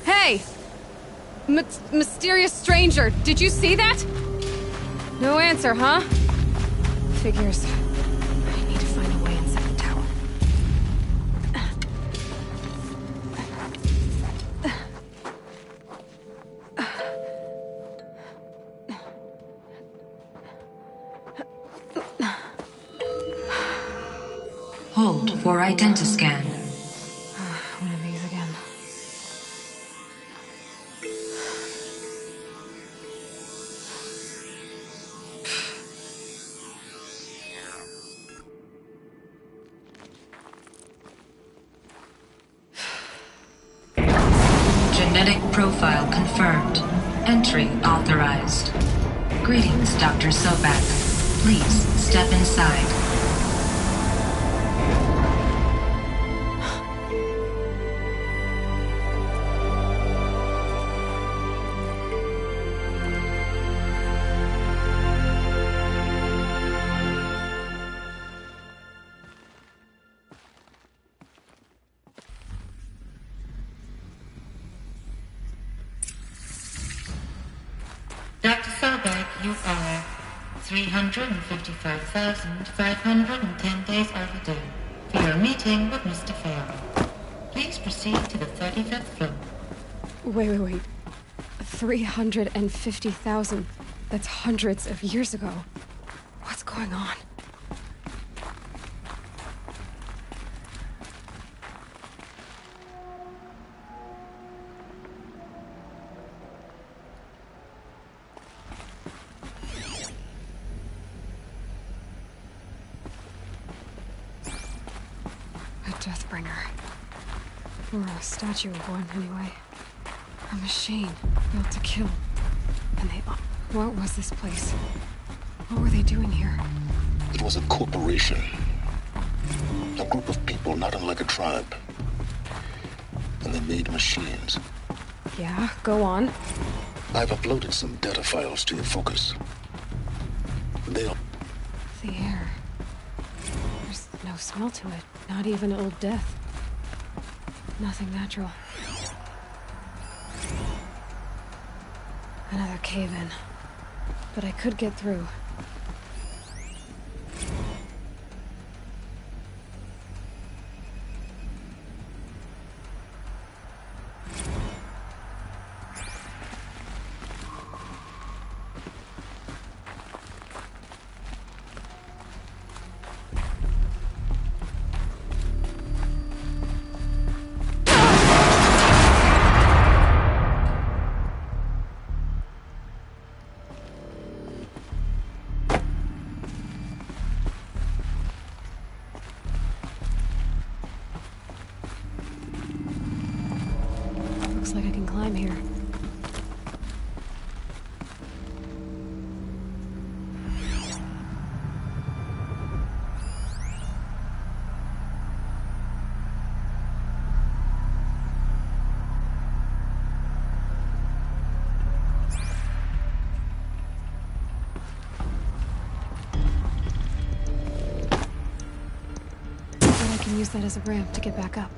Hey! Mysterious stranger, did you see that? No answer, huh? Figures. I need to find a way inside the tower. Hold for identiscan. One of these again. Genetic profile confirmed. Entry authorized. Greetings, Dr. Sobak. Please step inside. Dr. Sobak, you are 355,510 days overdue for your meeting with Mr. Farrell. Please proceed to the 35th floor. Wait. 350,000. That's hundreds of years ago. What's going on? Deathbringer. Or a statue of one, anyway. A machine built to kill. And they... What was this place? What were they doing here? It was a corporation. A group of people not unlike a tribe. And they made machines. Yeah, go on. I've uploaded some data files to your focus. They'll... The air. There's no smell to it. Not even old death. Nothing natural. Another cave-in. But I could get through. Looks like I can climb here. can use that as a ramp to get back up.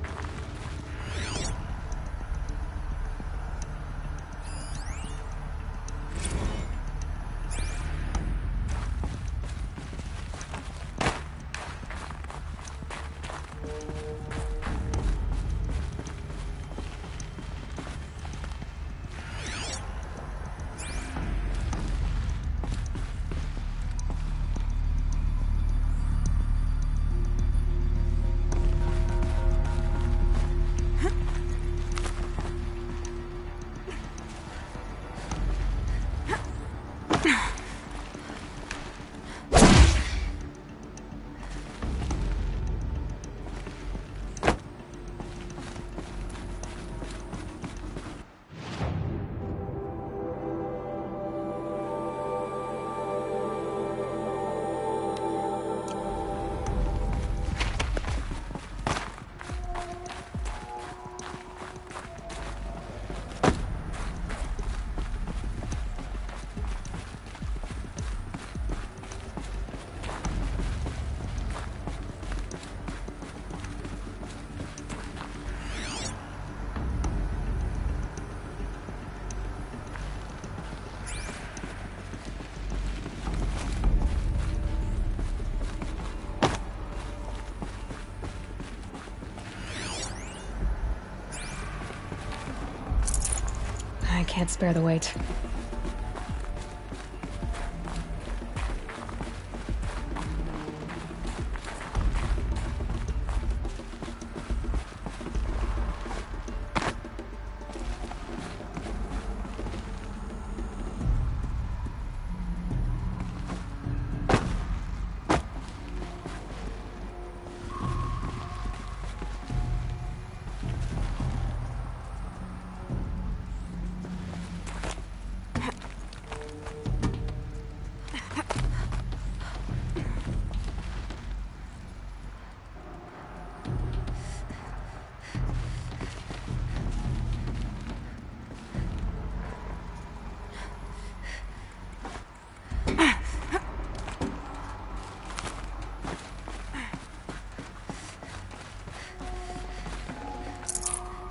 I can't spare the weight.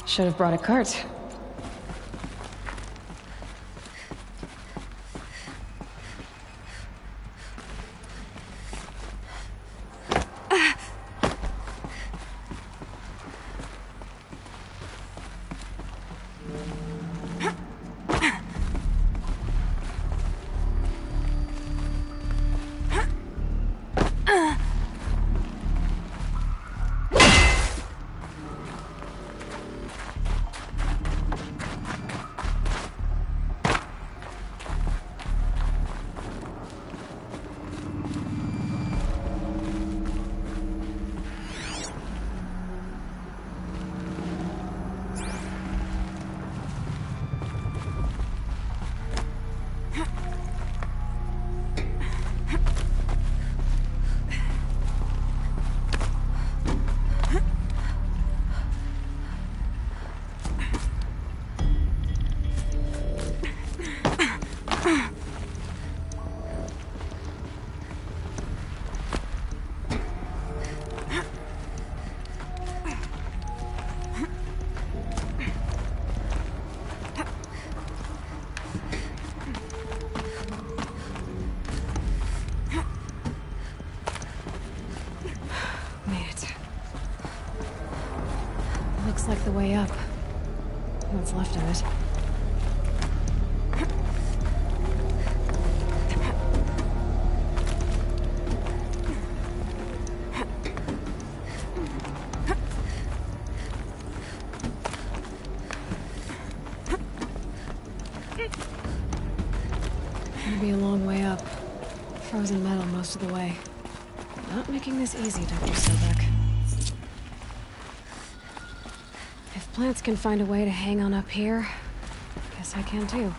Should have brought a cart. Like the way up. What's left of it. Gonna be a long way up. Frozen metal most of the way. Not making this easy, Dr. Sobek. If plants can find a way to hang on up here, guess I can too.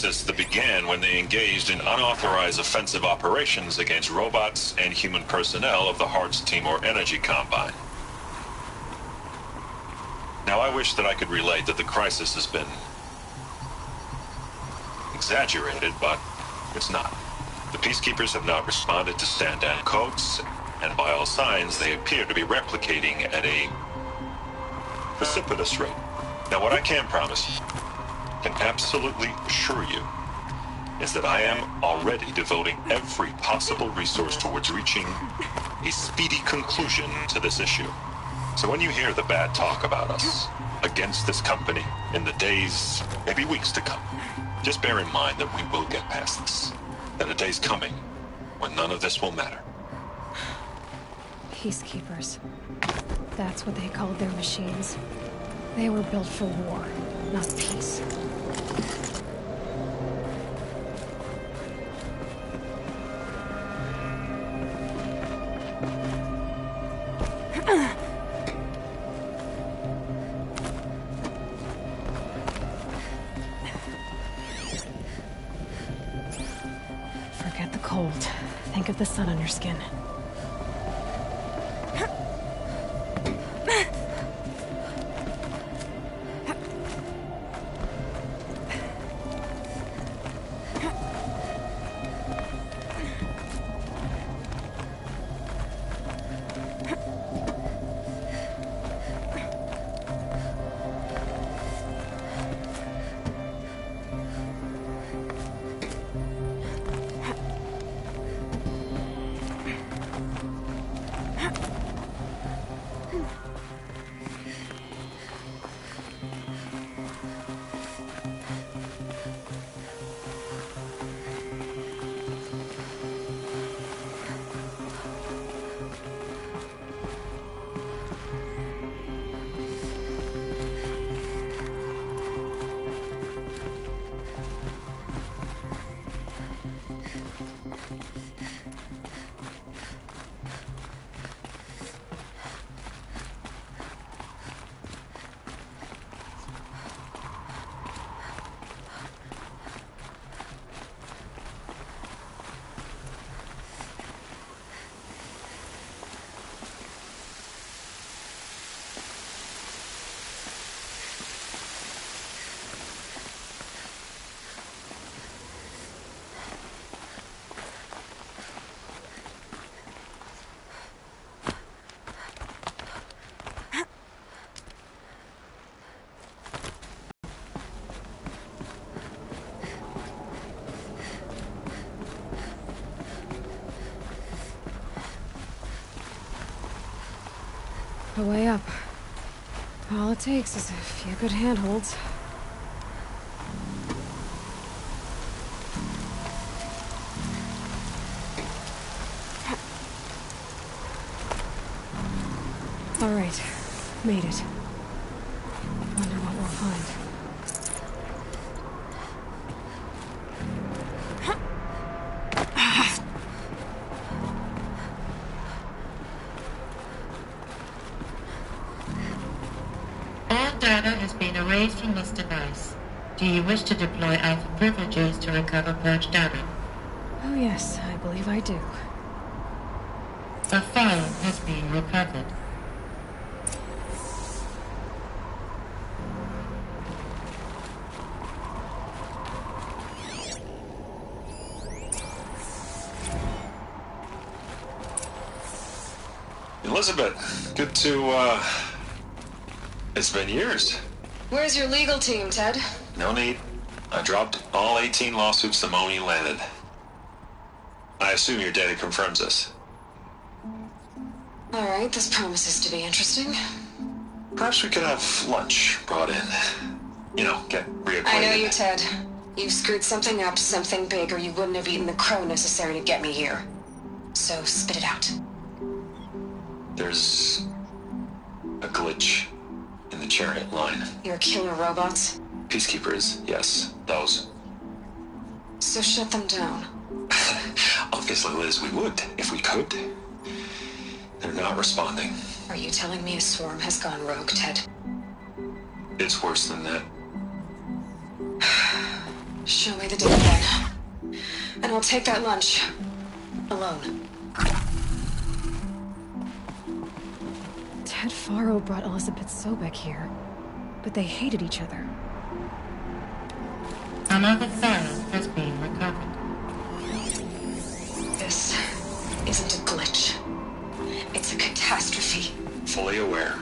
crisis that began when they engaged in unauthorized offensive operations against robots and human personnel of the Hearts Timor Energy Combine. Now, I wish that I could relate that the crisis has been exaggerated, but it's not. The Peacekeepers have not responded to stand-down codes, and by all signs, they appear to be replicating at a precipitous rate. Now, what I can promise, can absolutely assure you, is that I am already devoting every possible resource towards reaching a speedy conclusion to this issue. So when you hear the bad talk about us against this company in the days, maybe weeks to come, just bear in mind that we will get past this. That a day's coming when none of this will matter. Peacekeepers. That's what they called their machines. They were built for war, not peace. Forget the cold. Think of the sun on your skin. The way up. All it takes is a few good handholds. All right, made it. Wonder what we'll find. All data has been erased from this device. Do you wish to deploy Alpha privileges to recover purged data? Oh yes, I believe I do. A file has been recovered. Elizabeth, good to, it's been years. Where's your legal team, Ted? No need. I dropped all 18 lawsuits the moment you landed. I assume your data confirms this. Alright, this promises to be interesting. Perhaps we could have lunch brought in. You know, get reacquainted. I know you, Ted. You screwed something up, something big, or you wouldn't have eaten the crow necessary to get me here. So, spit it out. There's a glitch in the chariot line. Your killer robots? Peacekeepers, yes, those. So shut them down. Obviously, Liz, we would, if we could. They're not responding. Are you telling me a swarm has gone rogue, Ted? It's worse than that. Show me the data then. And I'll take that lunch. Alone. Ted Faro brought Elizabeth Sobek here, but they hated each other. Another file has been recovered. This isn't a glitch. It's a catastrophe. Fully aware.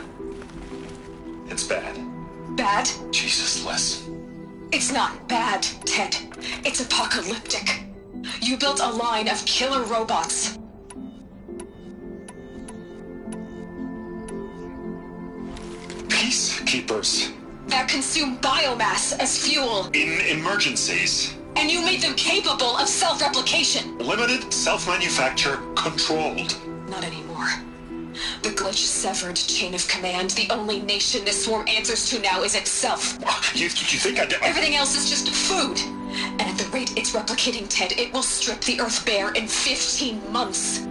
It's bad. Bad? Jesus, Les. It's not bad, Ted. It's apocalyptic. You built a line of killer robots. Peacekeepers. That consume biomass as fuel. In emergencies. And you made them capable of self-replication. Limited, self-manufacture, controlled. Not anymore. The glitch severed chain of command. The only nation this swarm answers to now is itself. You think Everything else is just food. And at the rate it's replicating, Ted, it will strip the Earth bare in 15 months.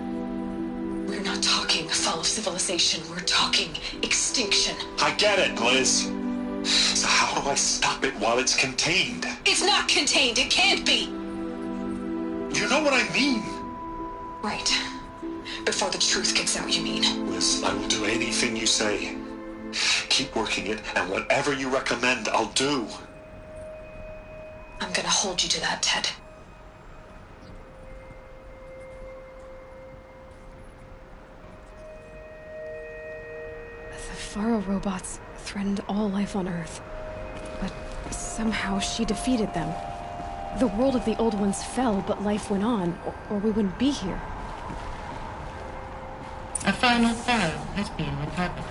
We're not talking fall of civilization. We're talking extinction. I get it, Liz. So how do I stop it while it's contained? It's not contained. It can't be. You know what I mean? Right. Before the truth gets out, you mean? Liz, I will do anything you say. Keep working it, and whatever you recommend, I'll do. I'm gonna hold you to that, Ted. The Faro robots threatened all life on Earth. But somehow she defeated them. The world of the old ones fell, but life went on, or we wouldn't be here. A final file has been recovered.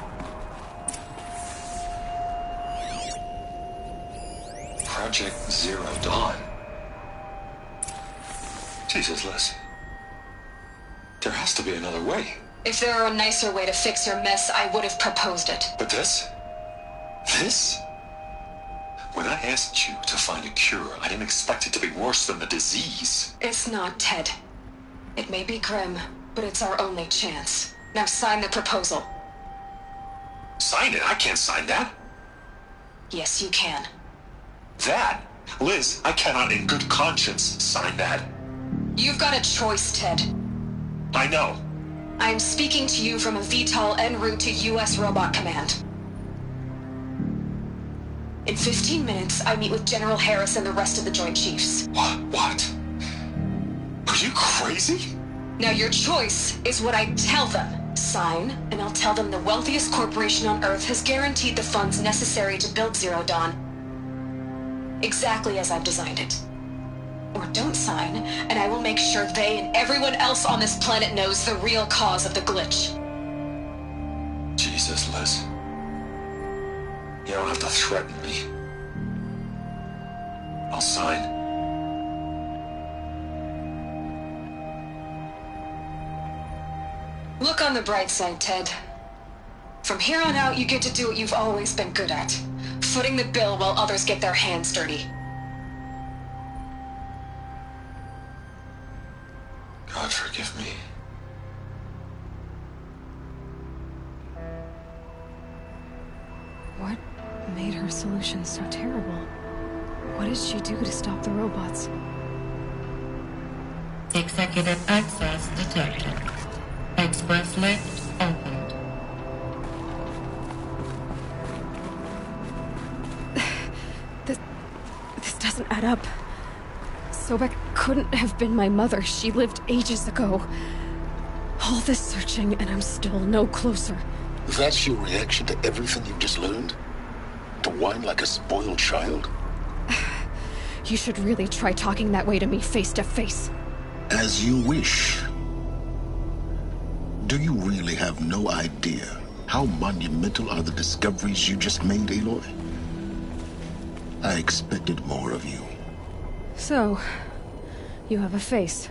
Project Zero Dawn. Jesus, Liz. There has to be another way. If there were a nicer way to fix your mess, I would have proposed it. But this? This? When I asked you to find a cure, I didn't expect it to be worse than the disease. It's not, Ted. It may be grim, but it's our only chance. Now sign the proposal. Sign it? I can't sign that. Yes, you can. That? Liz, I cannot in good conscience sign that. You've got a choice, Ted. I know. I'm speaking to you from a VTOL en route to U.S. Robot Command. In 15 minutes, I meet with General Harris and the rest of the Joint Chiefs. What? Are you crazy? Now your choice is what I tell them. Sign, and I'll tell them the wealthiest corporation on Earth has guaranteed the funds necessary to build Zero Dawn. Exactly as I've designed it. Or don't sign, and I will make sure they and everyone else on this planet knows the real cause of the glitch. Jesus, Liz. You don't have to threaten me. I'll sign. Look on the bright side, Ted. From here on out, you get to do what you've always been good at. Footing the bill while others get their hands dirty. God forgive me. What made her solution so terrible? What did she do to stop the robots? Executive access detected. Express lift opened. This doesn't add up. Sobek couldn't have been my mother. She lived ages ago. All this searching, and I'm still no closer. That's your reaction to everything you've just learned? To whine like a spoiled child? You should really try talking that way to me face to face. As you wish. Do you really have no idea how monumental are the discoveries you just made, Aloy? I expected more of you. So, you have a face.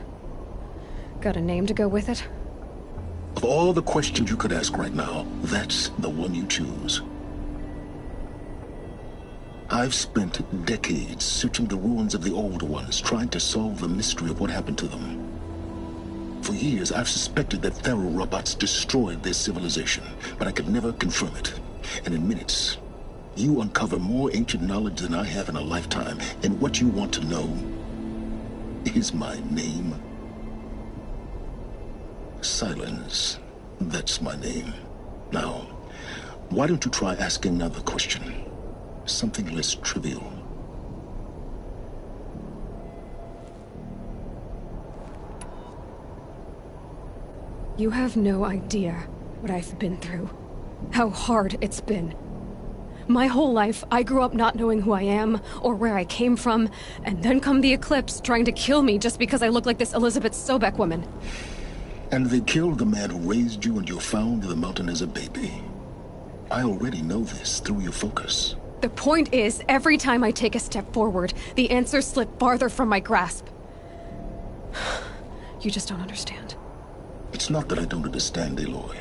Got a name to go with it? Of all the questions you could ask right now, that's the one you choose. I've spent decades searching the ruins of the old ones, trying to solve the mystery of what happened to them. For years, I've suspected that Faro robots destroyed their civilization, but I could never confirm it. And in minutes, you uncover more ancient knowledge than I have in a lifetime. And what you want to know is my name. Silence. That's my name. Now, why don't you try asking another question? Something less trivial. You have no idea what I've been through. How hard it's been. My whole life, I grew up not knowing who I am or where I came from, and then come the Eclipse trying to kill me just because I look like this Elizabeth Sobeck woman. And they killed the man who raised you and you found in the mountain as a baby. I already know this through your focus. The point is, every time I take a step forward, the answers slip farther from my grasp. You just don't understand. It's not that I don't understand, Aloy.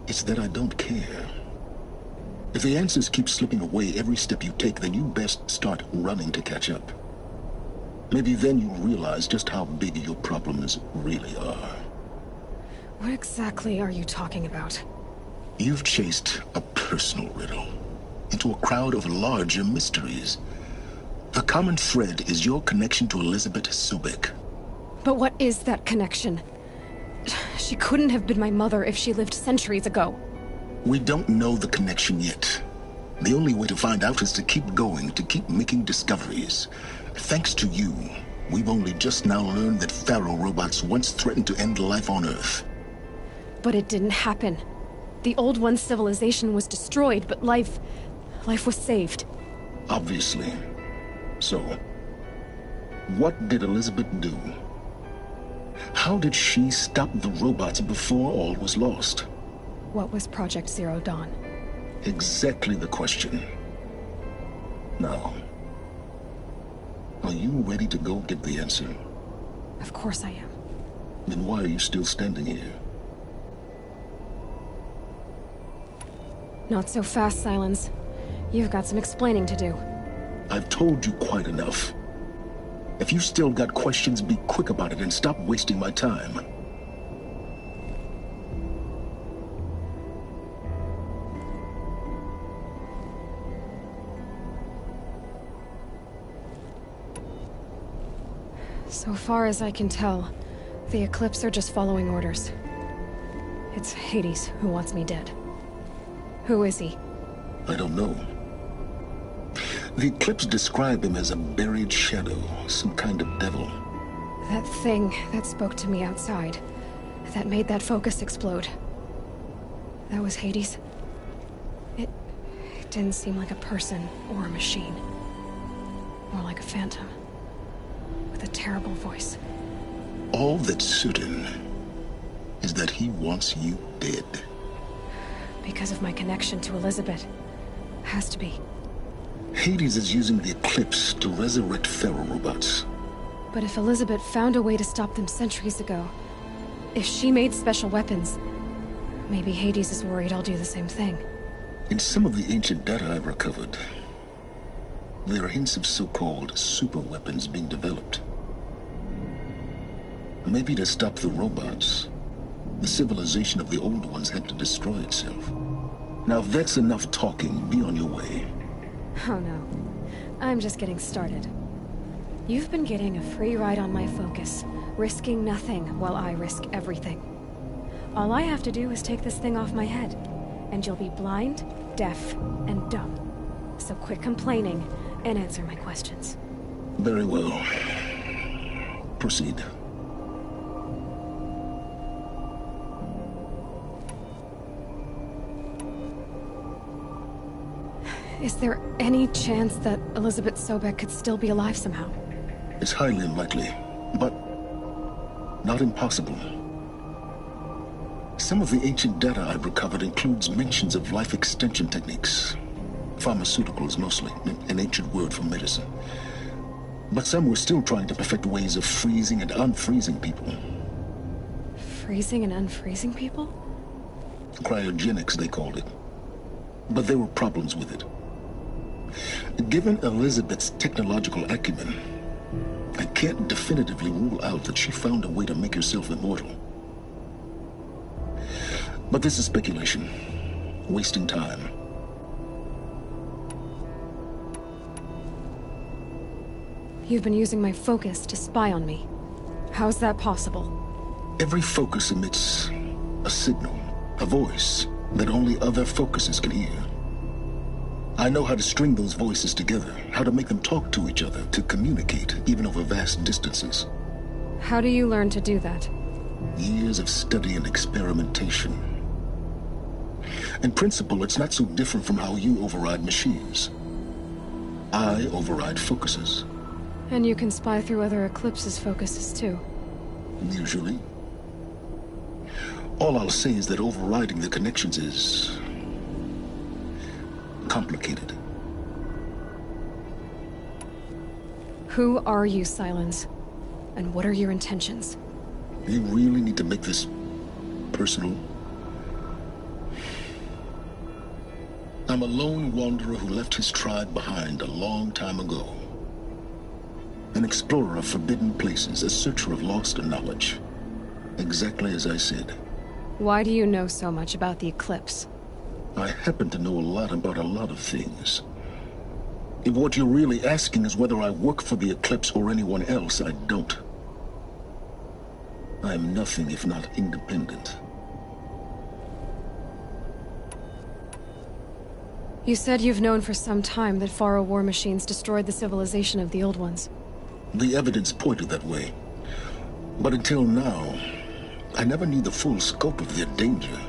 It's that I don't care. If the answers keep slipping away every step you take, then you best start running to catch up. Maybe then you'll realize just how big your problems really are. What exactly are you talking about? You've chased a personal riddle into a crowd of larger mysteries. The common thread is your connection to Elizabeth Sobeck. But what is that connection? She couldn't have been my mother if she lived centuries ago. We don't know the connection yet. The only way to find out is to keep going, to keep making discoveries. Thanks to you, we've only just now learned that Pharaoh robots once threatened to end life on Earth. But it didn't happen. The Old One's civilization was destroyed, but life was saved. Obviously. So, what did Elizabeth do? How did she stop the robots before all was lost? What was Project Zero Dawn? Exactly the question. Now, are you ready to go get the answer? Of course I am. Then why are you still standing here? Not so fast, Silence. You've got some explaining to do. I've told you quite enough. If you still got questions, be quick about it and stop wasting my time. So far as I can tell, the Eclipse are just following orders. It's Hades who wants me dead. Who is he? I don't know. The Eclipse describe him as a buried shadow, some kind of devil. That thing that spoke to me outside, that made that focus explode. That was Hades? It didn't seem like a person or a machine. More like a phantom. With a terrible voice. All that's certain is that he wants you dead. Because of my connection to Elizabeth. Has to be. Hades is using the Eclipse to resurrect Pharaoh robots. But if Elizabeth found a way to stop them centuries ago, if she made special weapons, maybe Hades is worried I'll do the same thing. In some of the ancient data I've recovered, there are hints of so-called super weapons being developed. Maybe to stop the robots, the civilization of the old ones had to destroy itself. Now if that's enough talking, be on your way. Oh no. I'm just getting started. You've been getting a free ride on my focus, risking nothing while I risk everything. All I have to do is take this thing off my head, and you'll be blind, deaf, and dumb. So quit complaining and answer my questions. Very well. Proceed. Is there any chance that Elizabeth Sobeck could still be alive somehow? It's highly unlikely, but not impossible. Some of the ancient data I've recovered includes mentions of life extension techniques. Pharmaceuticals, mostly, an ancient word for medicine. But some were still trying to perfect ways of freezing and unfreezing people. Freezing and unfreezing people? Cryogenics, they called it. But there were problems with it. Given Elizabeth's technological acumen, I can't definitively rule out that she found a way to make herself immortal. But this is speculation, wasting time. You've been using my focus to spy on me. How's that possible? Every focus emits a signal, a voice that only other focuses can hear. I know how to string those voices together, how to make them talk to each other, to communicate, even over vast distances. How do you learn to do that? Years of study and experimentation. In principle, it's not so different from how you override machines. I override focuses. And you can spy through other Eclipse's focuses too. Usually. All I'll say is that overriding the connections is complicated. Who are you, Silence? And what are your intentions? You really need to make this personal? I'm a lone wanderer who left his tribe behind a long time ago. An explorer of forbidden places, a searcher of lost knowledge. Exactly as I said. Why do you know so much about the Eclipse? I happen to know a lot about a lot of things. If what you're really asking is whether I work for the Eclipse or anyone else, I don't. I am nothing if not independent. You said you've known for some time that Faro war machines destroyed the civilization of the Old Ones. The evidence pointed that way. But until now, I never knew the full scope of their danger.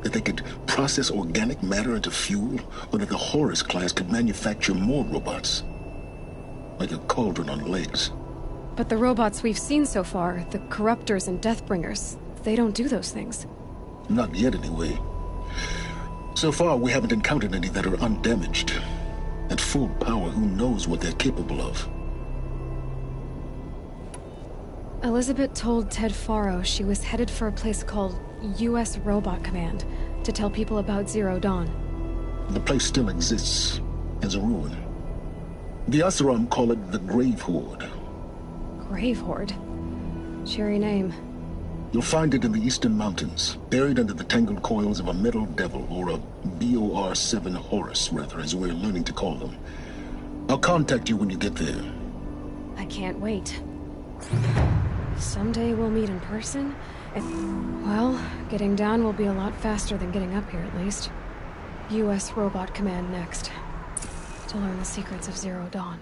That they could process organic matter into fuel, or that the Horus class could manufacture more robots. Like a cauldron on legs. But the robots we've seen so far, the Corruptors and Deathbringers, they don't do those things. Not yet, anyway. So far, we haven't encountered any that are undamaged. At full power, who knows what they're capable of? Elizabeth told Ted Faro she was headed for a place called U.S. Robot Command to tell people about Zero Dawn. The place still exists, as a ruin. The Asuram call it the Grave Horde. Grave Horde? Cheery name. You'll find it in the Eastern Mountains, buried under the tangled coils of a Metal Devil, or a BOR-7 Horus, rather, as we're learning to call them. I'll contact you when you get there. I can't wait. Someday we'll meet in person, and, well, getting down will be a lot faster than getting up here, at least. U.S. Robot Command next, to learn the secrets of Zero Dawn.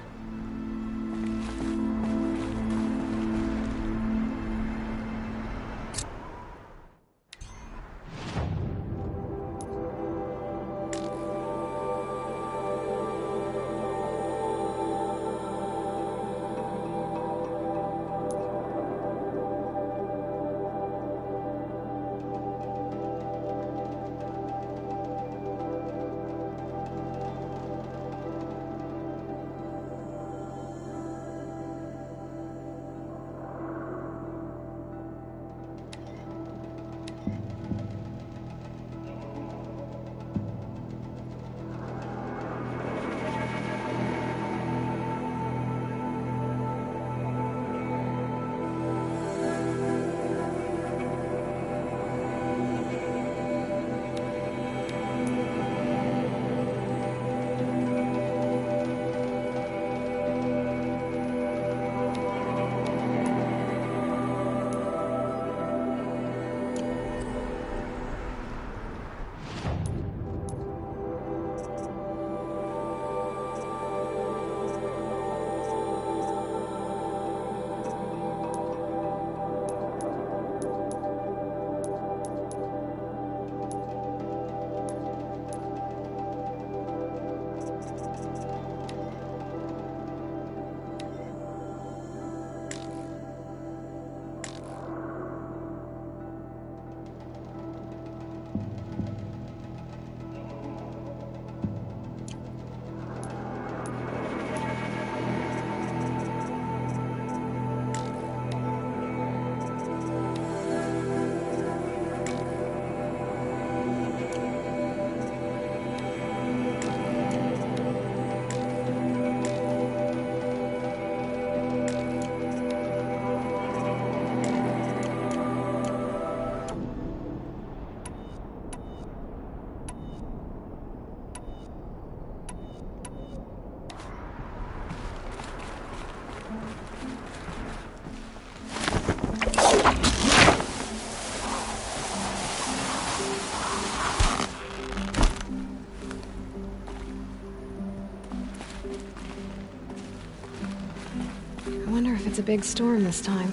it's a big storm this time.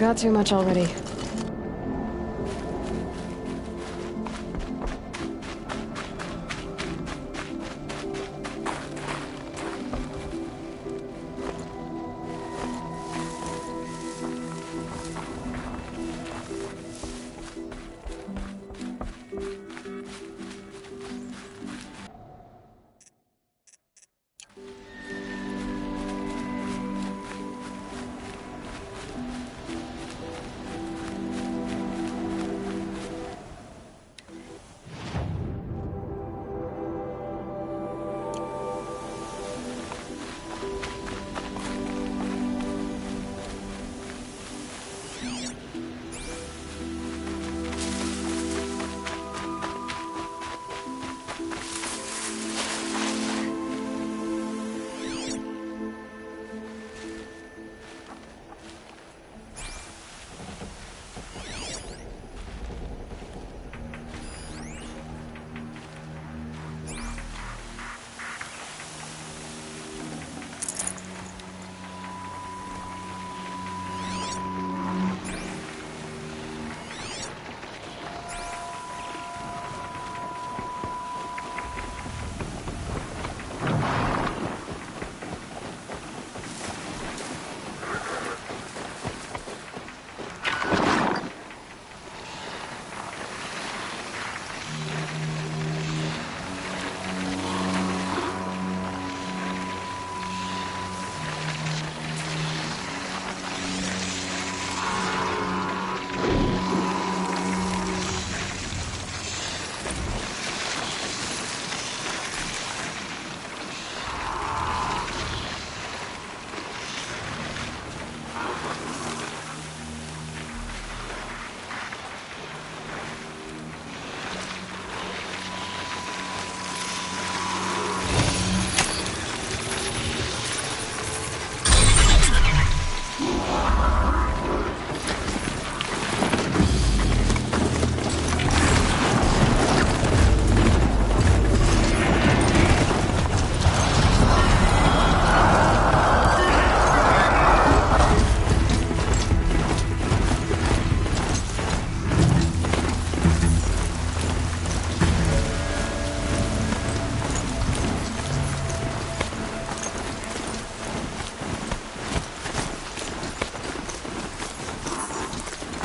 Got too much already.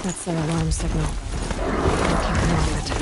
That's their alarm signal. I'll keep an eye on it.